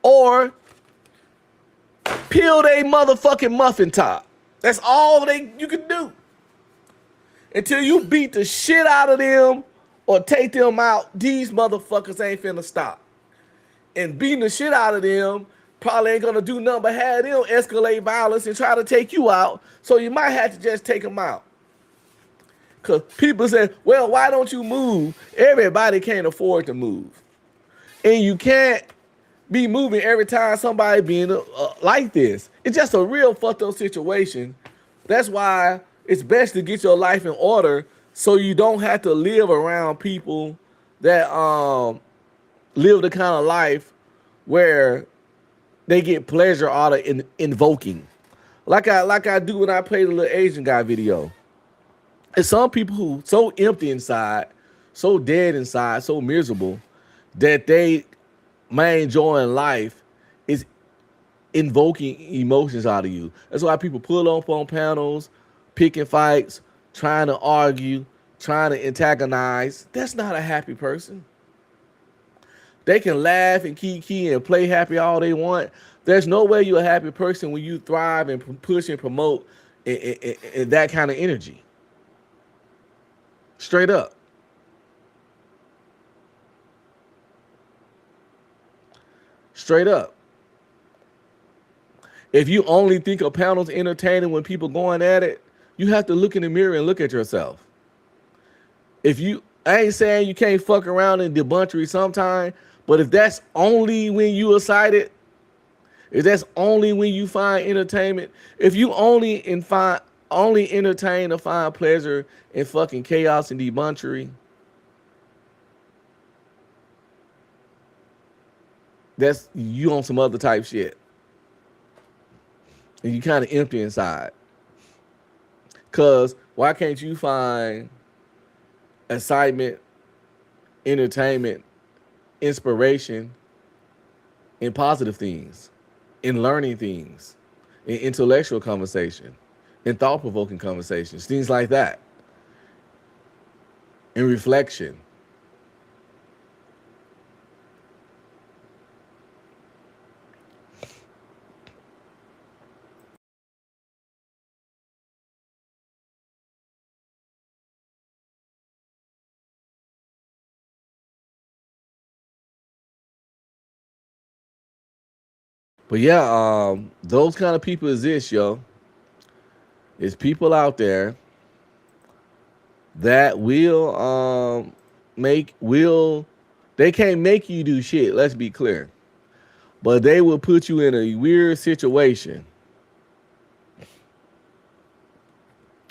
or peel they motherfucking muffin top. That's all you can do. Until you beat the shit out of them or take them out, these motherfuckers ain't finna stop. And beating the shit out of them probably ain't gonna do nothing but have them escalate violence and try to take you out. So you might have to just take them out. Because people say, well, why don't you move? Everybody can't afford to move. And you can't be moving every time somebody being like this. It's just a real fucked up situation. That's why it's best to get your life in order so you don't have to live around people that live the kind of life where they get pleasure out of invoking. Like I do when I play the little Asian guy video. And some people who so empty inside, so dead inside, so miserable that they main joy in life is invoking emotions out of you. That's why people pull up on panels, picking fights, trying to argue, trying to antagonize. That's not a happy person. They can laugh and kiki and play happy all they want. There's no way you're a happy person when you thrive and push and promote in that kind of energy. Straight up. Straight up. If you only think of panels entertaining when people going at it, you have to look in the mirror and look at yourself. I ain't saying you can't fuck around in debauchery sometime, but if that's only when you excited, if that's only when you find entertainment, if you only entertain or find pleasure in fucking chaos and debauchery, that's you on some other type shit. And you kind of empty inside. Cause why can't you find excitement, entertainment, inspiration in positive things, in learning things, in intellectual conversation, in thought-provoking conversations, things like that, in reflection. But yeah, those kind of people exist, yo. It's people out there that will they can't make you do shit, let's be clear. But they will put you in a weird situation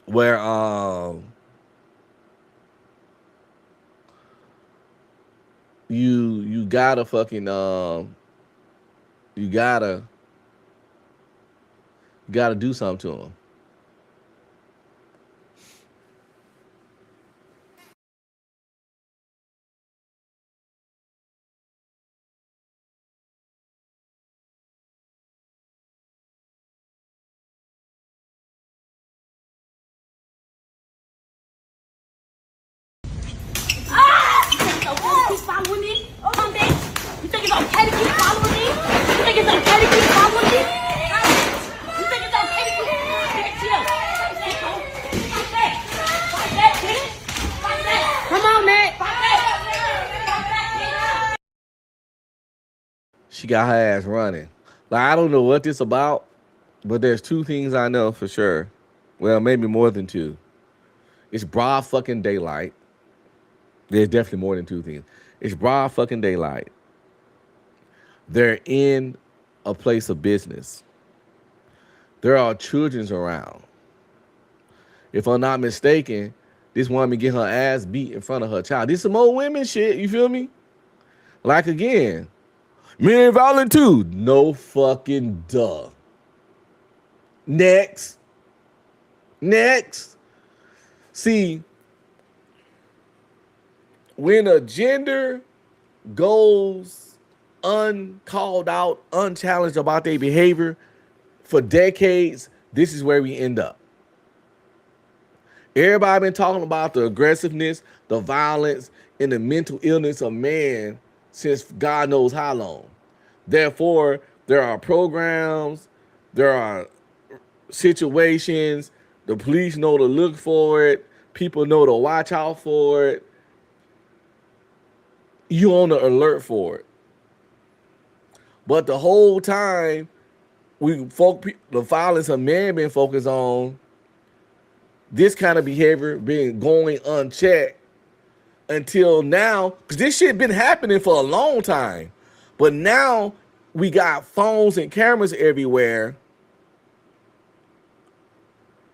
where you gotta fucking you gotta do something to them. Following me? Come back. You think it's okay to keep following me? You think it's okay to keep following me? You think it's okay to keep chill. Fight back. Fight back, kid. Fight back. Come on, man. Fight back. She got her ass running. Like, I don't know what this about, but there's two things I know for sure. Well, maybe more than two. It's broad fucking daylight. There's definitely more than two things. It's broad fucking daylight. They're in a place of business. There are children around. If I'm not mistaken, this woman get her ass beat in front of her child. This some old women shit, you feel me? Like, again, men ain't violent too. No fucking duh. Next. See, when a gender goes uncalled out, unchallenged about their behavior for decades, this is where we end up. Everybody been talking about the aggressiveness, the violence, and the mental illness of man since God knows how long. Therefore, there are programs, there are situations, the police know to look for it, people know to watch out for it. You on the alert for it. But the whole time, the violence of man been focused on this kind of behavior being going unchecked until now, because this shit been happening for a long time. But now we got phones and cameras everywhere,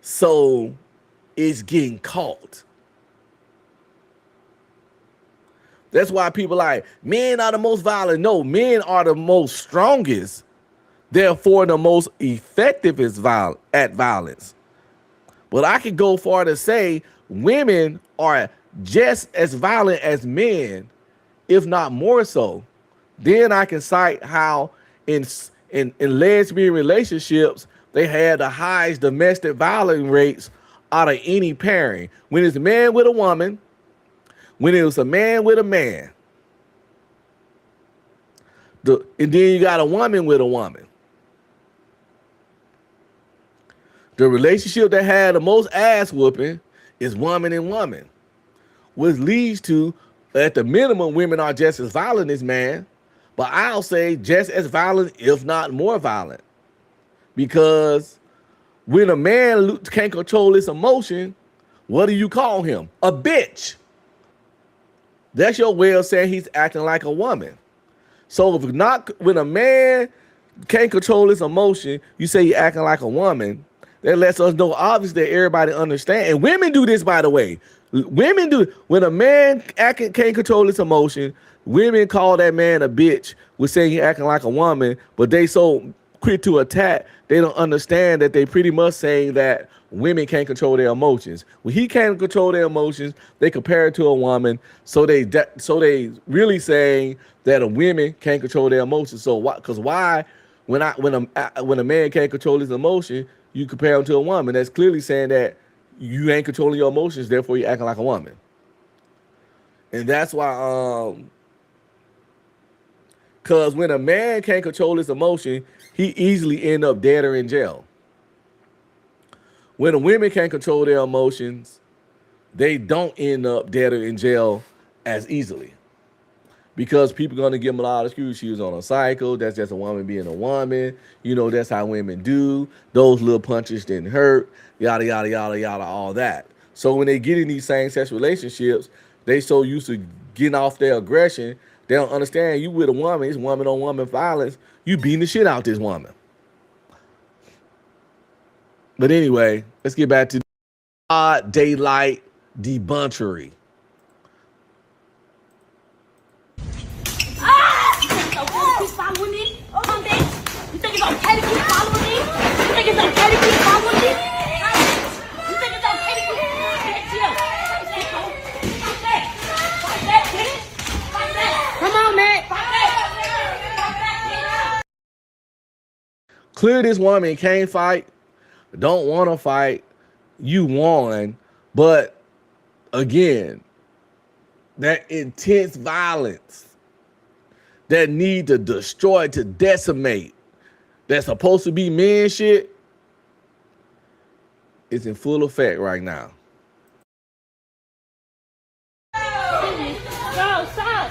so it's getting caught. That's why people like, men are the most violent. No, men are the most strongest, therefore the most effective at violence. But I could go far to say women are just as violent as men, if not more so. Then I can cite how in lesbian relationships, they had the highest domestic violence rates out of any pairing. When it's a man with a woman, when it was a man with a man. And then you got a woman with a woman. The relationship that had the most ass whooping is woman and woman, which leads to, at the minimum, women are just as violent as man, but I'll say just as violent, if not more violent. Because when a man can't control his emotion, what do you call him? A bitch. That's your way of saying he's acting like a woman. So when a man can't control his emotion, you say he's acting like a woman. That lets us know, obviously, that everybody understands. And women do this, by the way. Women do. When a man can't control his emotion, women call that man a bitch with saying he acting like a woman, but they so quick to attack, they don't understand that they pretty much saying that women can't control their emotions. When he can't control their emotions, they compare it to a woman. So they really saying that a women can't control their emotions. So why? Because why? When a man can't control his emotion, you compare him to a woman. That's clearly saying that you ain't controlling your emotions, therefore you're acting like a woman. And that's why, because when a man can't control his emotion, he easily end up dead or in jail. When a women can't control their emotions, they don't end up dead or in jail as easily. Because people are going to give them a lot of excuses. She was on a cycle. That's just a woman being a woman. You know, that's how women do. Those little punches didn't hurt. Yada, yada, yada, yada, all that. So when they get in these same-sex relationships, they so used to getting off their aggression, they don't understand you with a woman. It's woman-on-woman violence. You beating the shit out this woman. But anyway, let's get back to broad daylight debauchery. Following me? Come back. You think it's okay to keep following me? You think it's okay to keep following me? You think it's okay to keep Fight that, bitch. Fight that. Come on, man. Fight that. Clear this woman can't fight, don't want to fight. You won. But again, that intense violence, that need to destroy, to decimate, that's supposed to be men shit, is in full effect right now. Go, stop.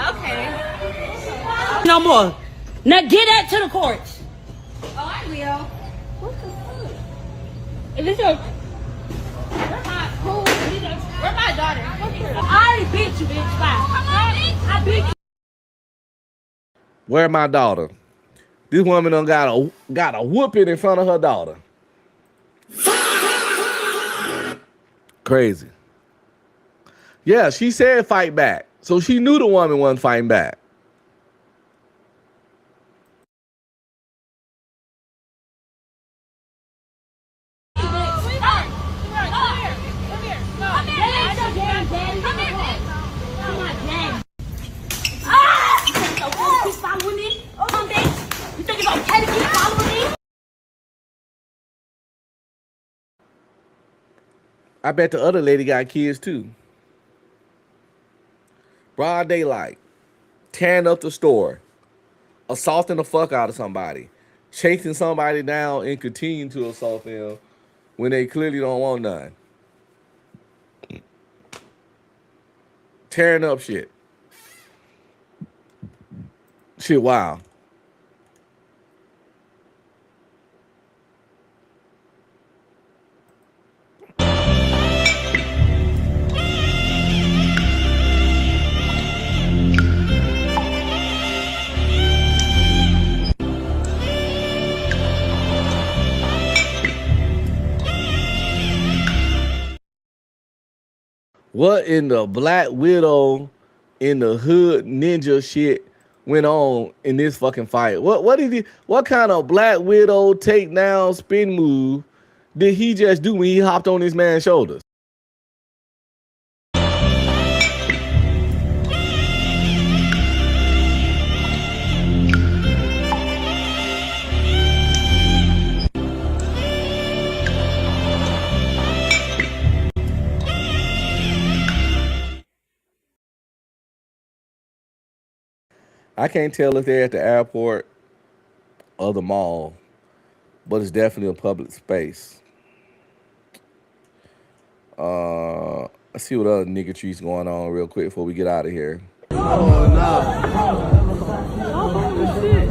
Okay. No more. Now get that to the courts. Oh, I will. What the fuck? Is this your... Where's my daughter? I already beat you, bitch. Bye. Come on, bitch. I beat you. Where my daughter? This woman done got a whooping in front of her daughter. Crazy. Yeah, she said fight back. So she knew the woman wasn't fighting back. I bet the other lady got kids too. Broad daylight, tearing up the store, assaulting the fuck out of somebody, chasing somebody down and continuing to assault them when they clearly don't want none. Tearing up shit. Shit, wow. What in the Black Widow in the hood ninja shit went on in this fucking fight? What kind of Black Widow takedown spin move did he just do when he hopped on this man's shoulders? I can't tell if they're at the airport or the mall, but it's definitely a public space. Let's see what other nigga trees going on real quick before we get out of here. Oh, no. Oh, shit.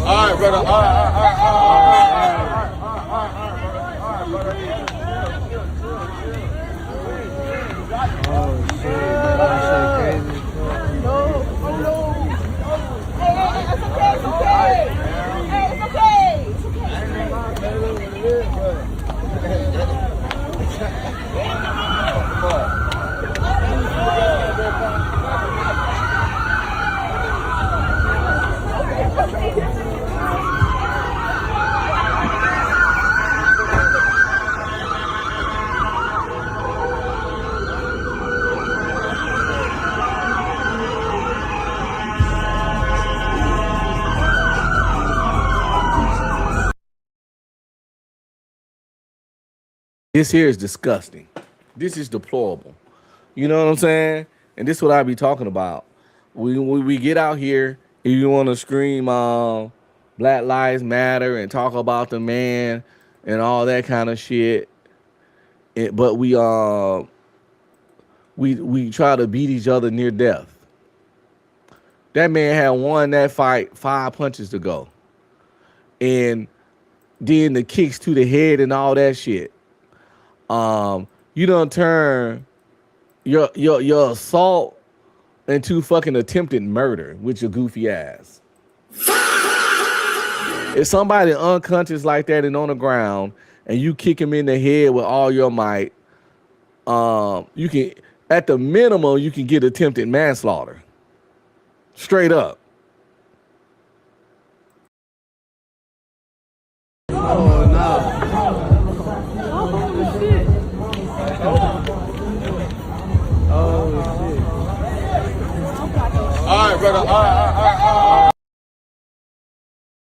All right, brother. All right, brother. Oh, shit. That shit crazy. This here is disgusting. This is deplorable. You know what I'm saying? And this is what I be talking about. We get out here and you want to scream Black Lives Matter and talk about the man and all that kind of shit. But we try to beat each other near death. That man had won that fight 5 punches to go. And then the kicks to the head and all that shit. You done turn your assault into fucking attempted murder with your goofy ass. If somebody unconscious like that and on the ground and you kick him in the head with all your might, you can, at the minimum, you can get attempted manslaughter. Straight up. Oh, no. All right, brother. All right.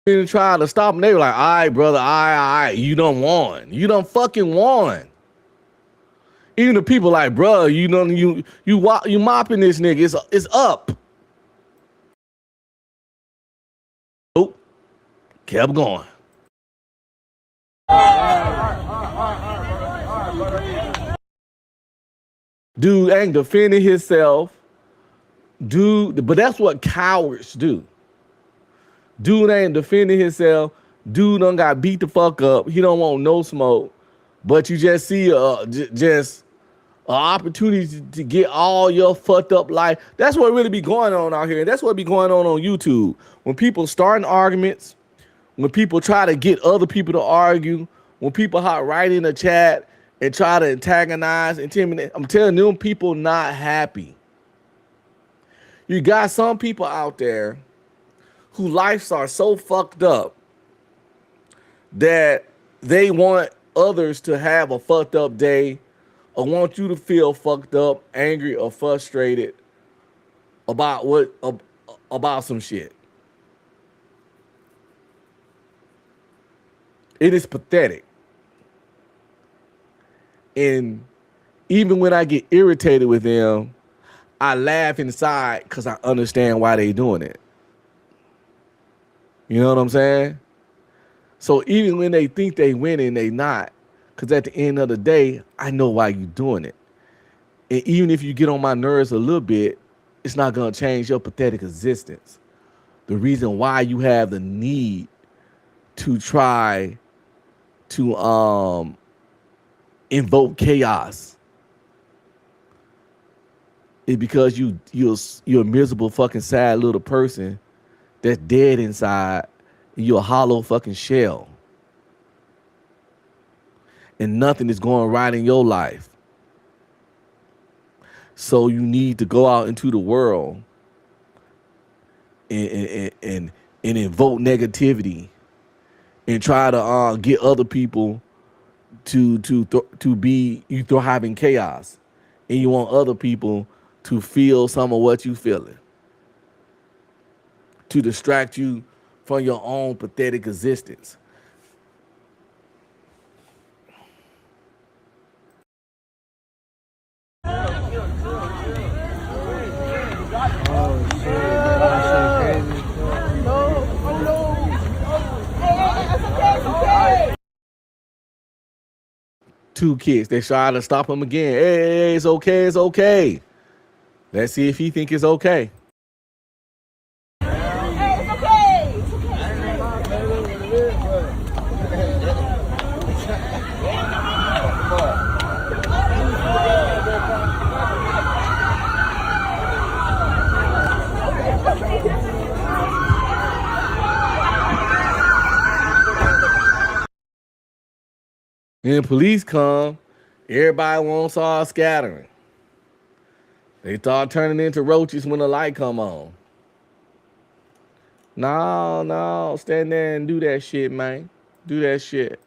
And try to stop them. They were like, all right, brother, all right, you done won. You done fucking won. Even the people like, bro, you mopping this nigga. It's up. Oh, kept going. Dude ain't defending himself. Dude, but that's what cowards do. Dude ain't defending himself. Dude done got beat the fuck up. He don't want no smoke. But you just see just an opportunity to get all your fucked up life. That's what really be going on out here. And that's what be going on YouTube. When people starting arguments, when people try to get other people to argue, when people hop right in the chat and try to antagonize, intimidate, I'm telling them people not happy. You got some people out there whose lives are so fucked up that they want others to have a fucked up day or want you to feel fucked up, angry, or frustrated about about some shit. It is pathetic. And even when I get irritated with them, I laugh inside because I understand why they doing it. You know what I'm saying? So even when they think they winning, they not. Because at the end of the day, I know why you doing it. And even if you get on my nerves a little bit, it's not going to change your pathetic existence. The reason why you have the need to try to invoke chaos is because you're a miserable fucking sad little person that's dead inside. And you're a hollow fucking shell. And nothing is going right in your life. So you need to go out into the world and invoke negativity and try to get other people to be you thriving chaos, and you want other people to feel some of what you feeling, to distract you from your own pathetic existence. Two kids, they try to stop him again. Hey, it's okay, it's okay. Let's see if he think it's okay. And police come, everybody wants all scattering. They start turning into roaches when the light come on. No, stand there and do that shit, man. Do that shit.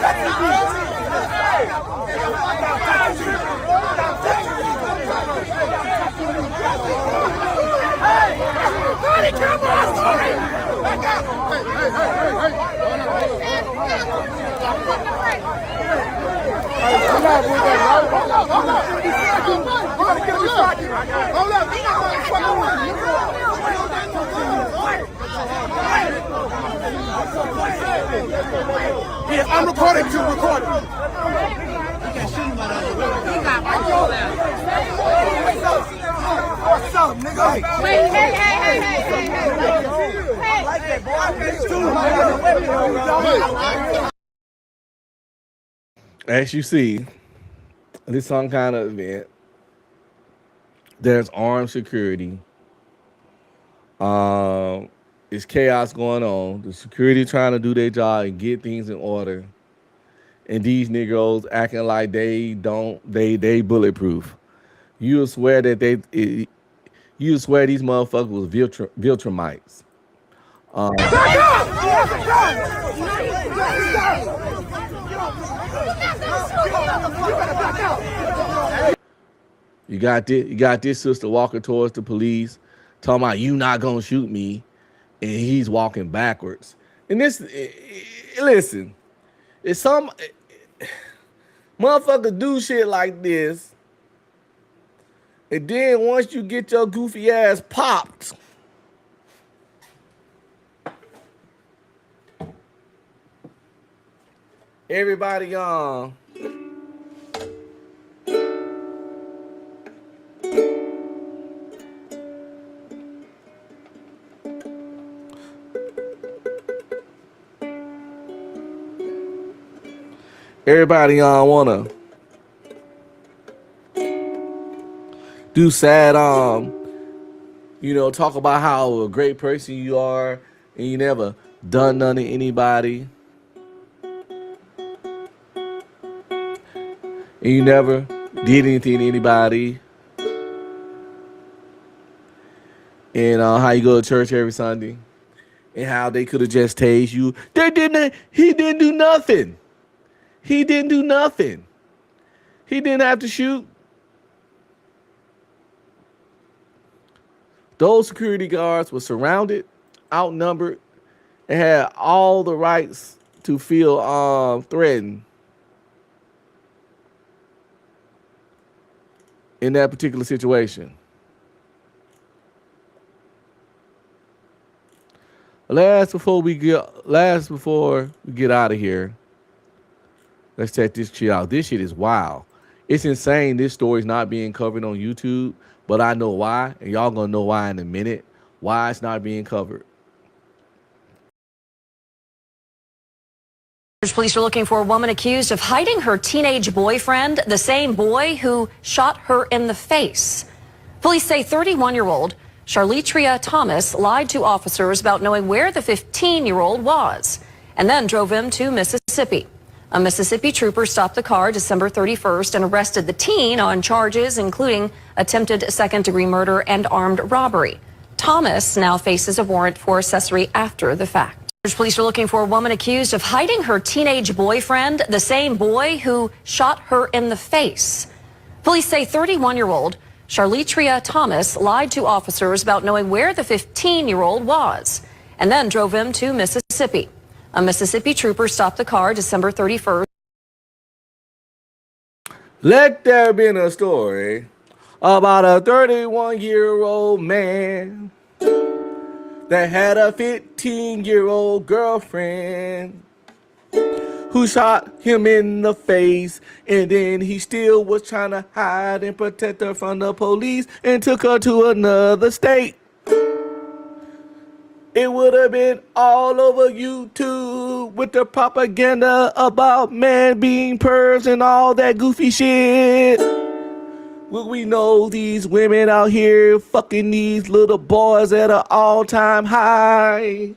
Back I'm recording to record. What's up, nigga? As you see, this some kind of event. There's armed security. It's chaos going on. The security trying to do their job and get things in order. And these Negroes acting like they bulletproof. You'll swear that you swear these motherfuckers was Viltrumites. You got this sister walking towards the police, talking about you not gonna shoot me, and he's walking backwards. And this, listen, if some motherfucker do shit like this, and then once you get your goofy ass popped, everybody wanna do sad, talk about how a great person you are and you never done nothing to anybody. And you never did anything to anybody. And how you go to church every Sunday. And how they could have just tased you. He didn't do nothing. He didn't do nothing. He didn't have to shoot. Those security guards were surrounded, outnumbered, and had all the rights to feel threatened in that particular situation. Last before we get out of here, let's check this shit out. This shit is wild. It's insane this story's not being covered on YouTube, but I know why, and y'all gonna know why in a minute. Why it's not being covered. Police are looking for a woman accused of hiding her teenage boyfriend, the same boy who shot her in the face. Police say 31-year-old Charletria Thomas lied to officers about knowing where the 15-year-old was and then drove him to Mississippi. A Mississippi trooper stopped the car December 31st and arrested the teen on charges including attempted second-degree murder and armed robbery. Thomas now faces a warrant for accessory after the fact. Police are looking for a woman accused of hiding her teenage boyfriend, the same boy who shot her in the face. Police say 31-year-old Charletria Thomas lied to officers about knowing where the 15-year-old was and then drove him to Mississippi. A Mississippi trooper stopped the car December 31st. Let there be a story about a 31-year-old man that had a 15-year-old girlfriend who shot him in the face, and then he still was trying to hide and protect her from the police and took her to another state. It would have been all over YouTube with the propaganda about man being pervs and all that goofy shit. Well, we know these women out here fucking these little boys at an all-time high.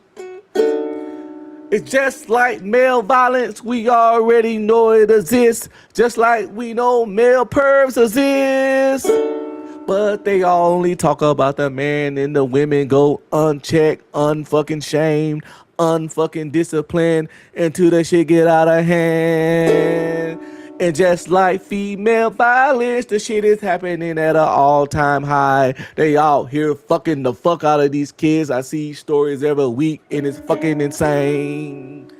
It's just like male violence, we already know it exists. Just like we know male pervs exist. But they only talk about the man and the women go unchecked, unfucking shamed, unfucking disciplined until that shit get out of hand. And just like female violence, the shit is happening at an all-time high. They out here fucking the fuck out of these kids. I see stories every week and it's fucking insane.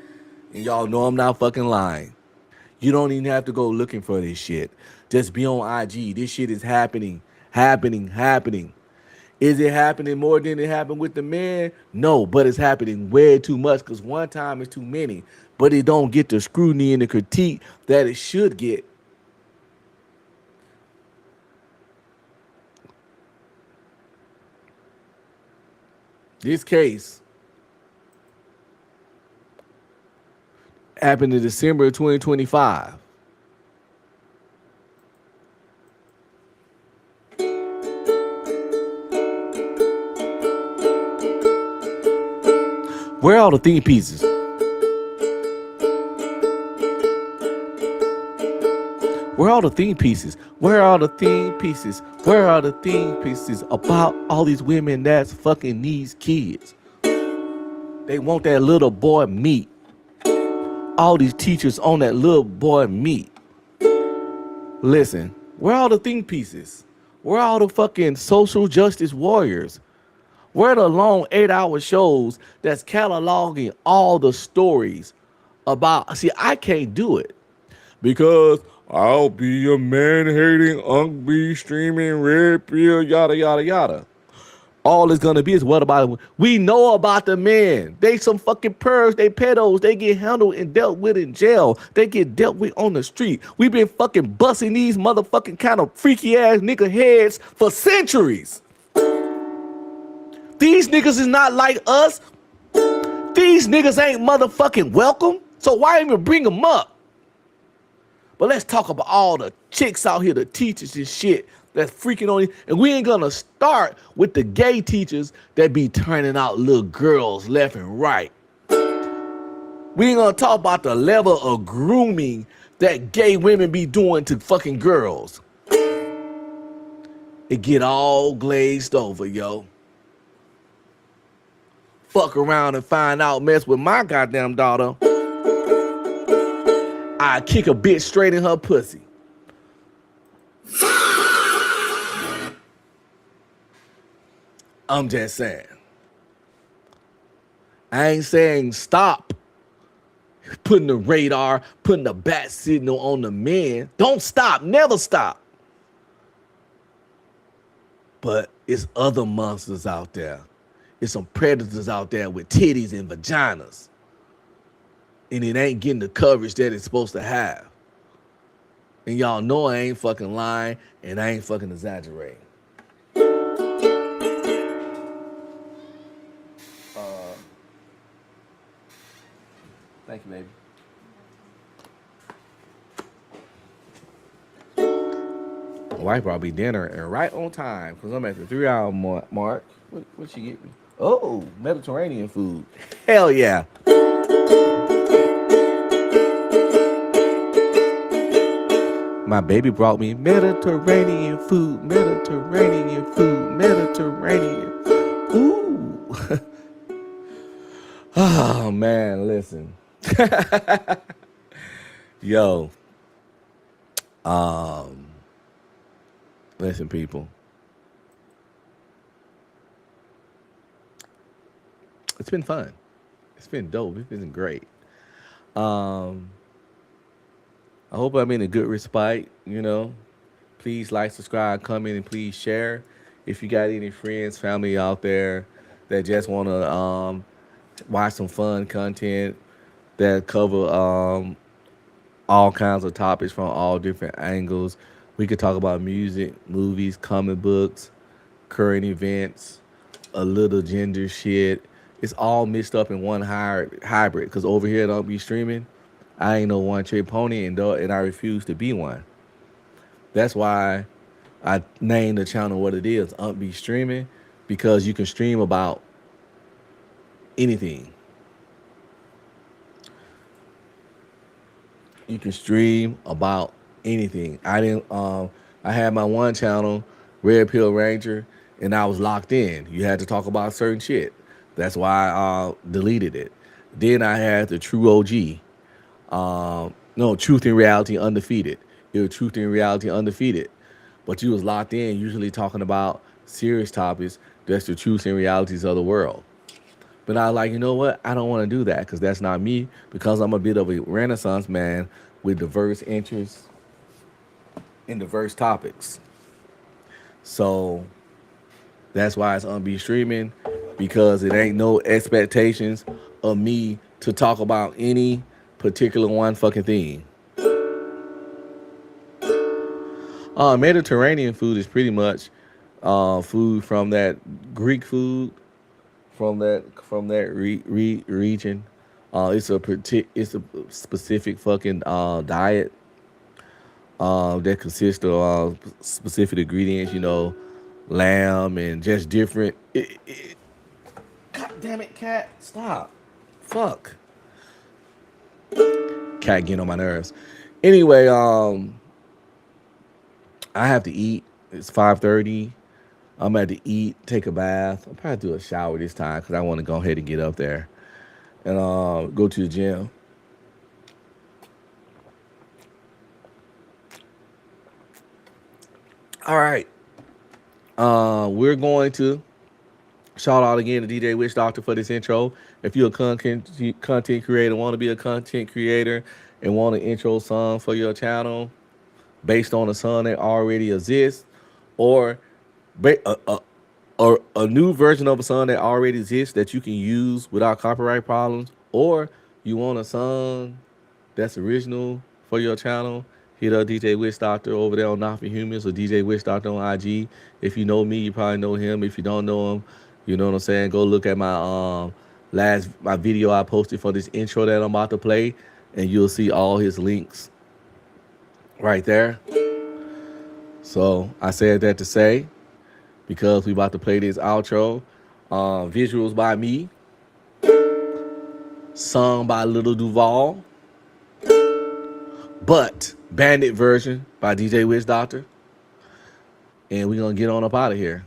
And y'all know I'm not fucking lying. You don't even have to go looking for this shit. Just be on IG. This shit is happening. Is it happening more than it happened with the men? No, but it's happening way too much because one time is too many. But it don't get the scrutiny and the critique that it should get. This case happened in December of 2025. Where are all the theme pieces? Where are all the theme pieces? Where are the theme pieces? Where are the theme pieces about all these women that's fucking these kids? They want that little boy meat. All these teachers on that little boy meat. Listen, where are all the theme pieces? Where are all the fucking social justice warriors? Where are the long 8-hour shows that's cataloging all the stories about? See, I can't do it because I'll be a man-hating, Unc B streaming, red pill, yada, yada, yada. All it's going to be is what about it? We know about the men. They some fucking pervs, they pedos, they get handled and dealt with in jail. They get dealt with on the street. We've been fucking busting these motherfucking kind of freaky ass nigga heads for centuries. These niggas is not like us. These niggas ain't motherfucking welcome. So why even bring them up? But let's talk about all the chicks out here, the teachers and shit that's freaking on you. And we ain't gonna start with the gay teachers that be turning out little girls left and right. We ain't gonna talk about the level of grooming that gay women be doing to fucking girls. It get all glazed over, yo. Fuck around and find out, mess with my goddamn daughter. I kick a bitch straight in her pussy. I'm just saying. I ain't saying stop putting the radar, putting the bat signal on the men. Don't stop, never stop. But it's other monsters out there. It's some predators out there with titties and vaginas. And it ain't getting the coverage that it's supposed to have. And y'all know I ain't fucking lying and I ain't fucking exaggerating. Thank you, baby. My wife brought me dinner and right on time because I'm at the 3-hour mark. What she get me? Oh, Mediterranean food. Hell yeah. My baby brought me Mediterranean food, Mediterranean food, Mediterranean. Ooh. Oh, man, listen. Yo. Listen, people. It's been fun. It's been dope. It's been great. I hope I'm in a good respite, you know. Please like, subscribe, comment, and please share. If you got any friends, family out there that just want to watch some fun content that cover all kinds of topics from all different angles. We could talk about music, movies, comic books, current events, a little gender shit. It's all mixed up in one hybrid. Because over here at UnkB Streaming, I ain't no one-trick pony, and I refuse to be one. That's why I named the channel what it is, UnkB Streaming, because you can stream about anything. You can stream about anything. I had my one channel, Red Pill Ranger, and I was locked in. You had to talk about certain shit. That's why I deleted it. Then I had the True OG. Truth and Reality Undefeated. It was Truth and Reality Undefeated. But you was locked in, usually talking about serious topics. That's the truth and realities of the world. But I was like, you know what? I don't want to do that because that's not me, because I'm a bit of a Renaissance man with diverse interests in diverse topics. So that's why it's UnkB Streaming, because it ain't no expectations of me to talk about any particular one fucking thing. Mediterranean food is pretty much food from that Greek food, from that region. It's a specific fucking diet that consists of specific ingredients, you know, lamb and just different. God damn it, cat! Stop! Fuck! Cat getting on my nerves. Anyway, I have to eat. It's 5:30. I'm at to eat, take a bath. I'll probably do a shower this time because I want to go ahead and get up there and go to the gym. All right. We're going to shout out again to DJ Witch Doctor for this intro. If you're a content creator, want to be a content creator, and want an intro song for your channel based on a song that already exists, or a new version of a song that already exists that you can use without copyright problems, or you want a song that's original for your channel, hit up DJ Witch Doctor over there on Not For Humans, or DJ Witch Doctor on IG. If you know me, you probably know him. If you don't know him, you know what I'm saying, go look at my my video I posted for this intro that I'm about to play, and you'll see all his links right there. So I said that to say, because we about to play this outro, visuals by me, sung by Little Duval, but bandit version by DJ Witch Doctor. And we're going to get on up out of here.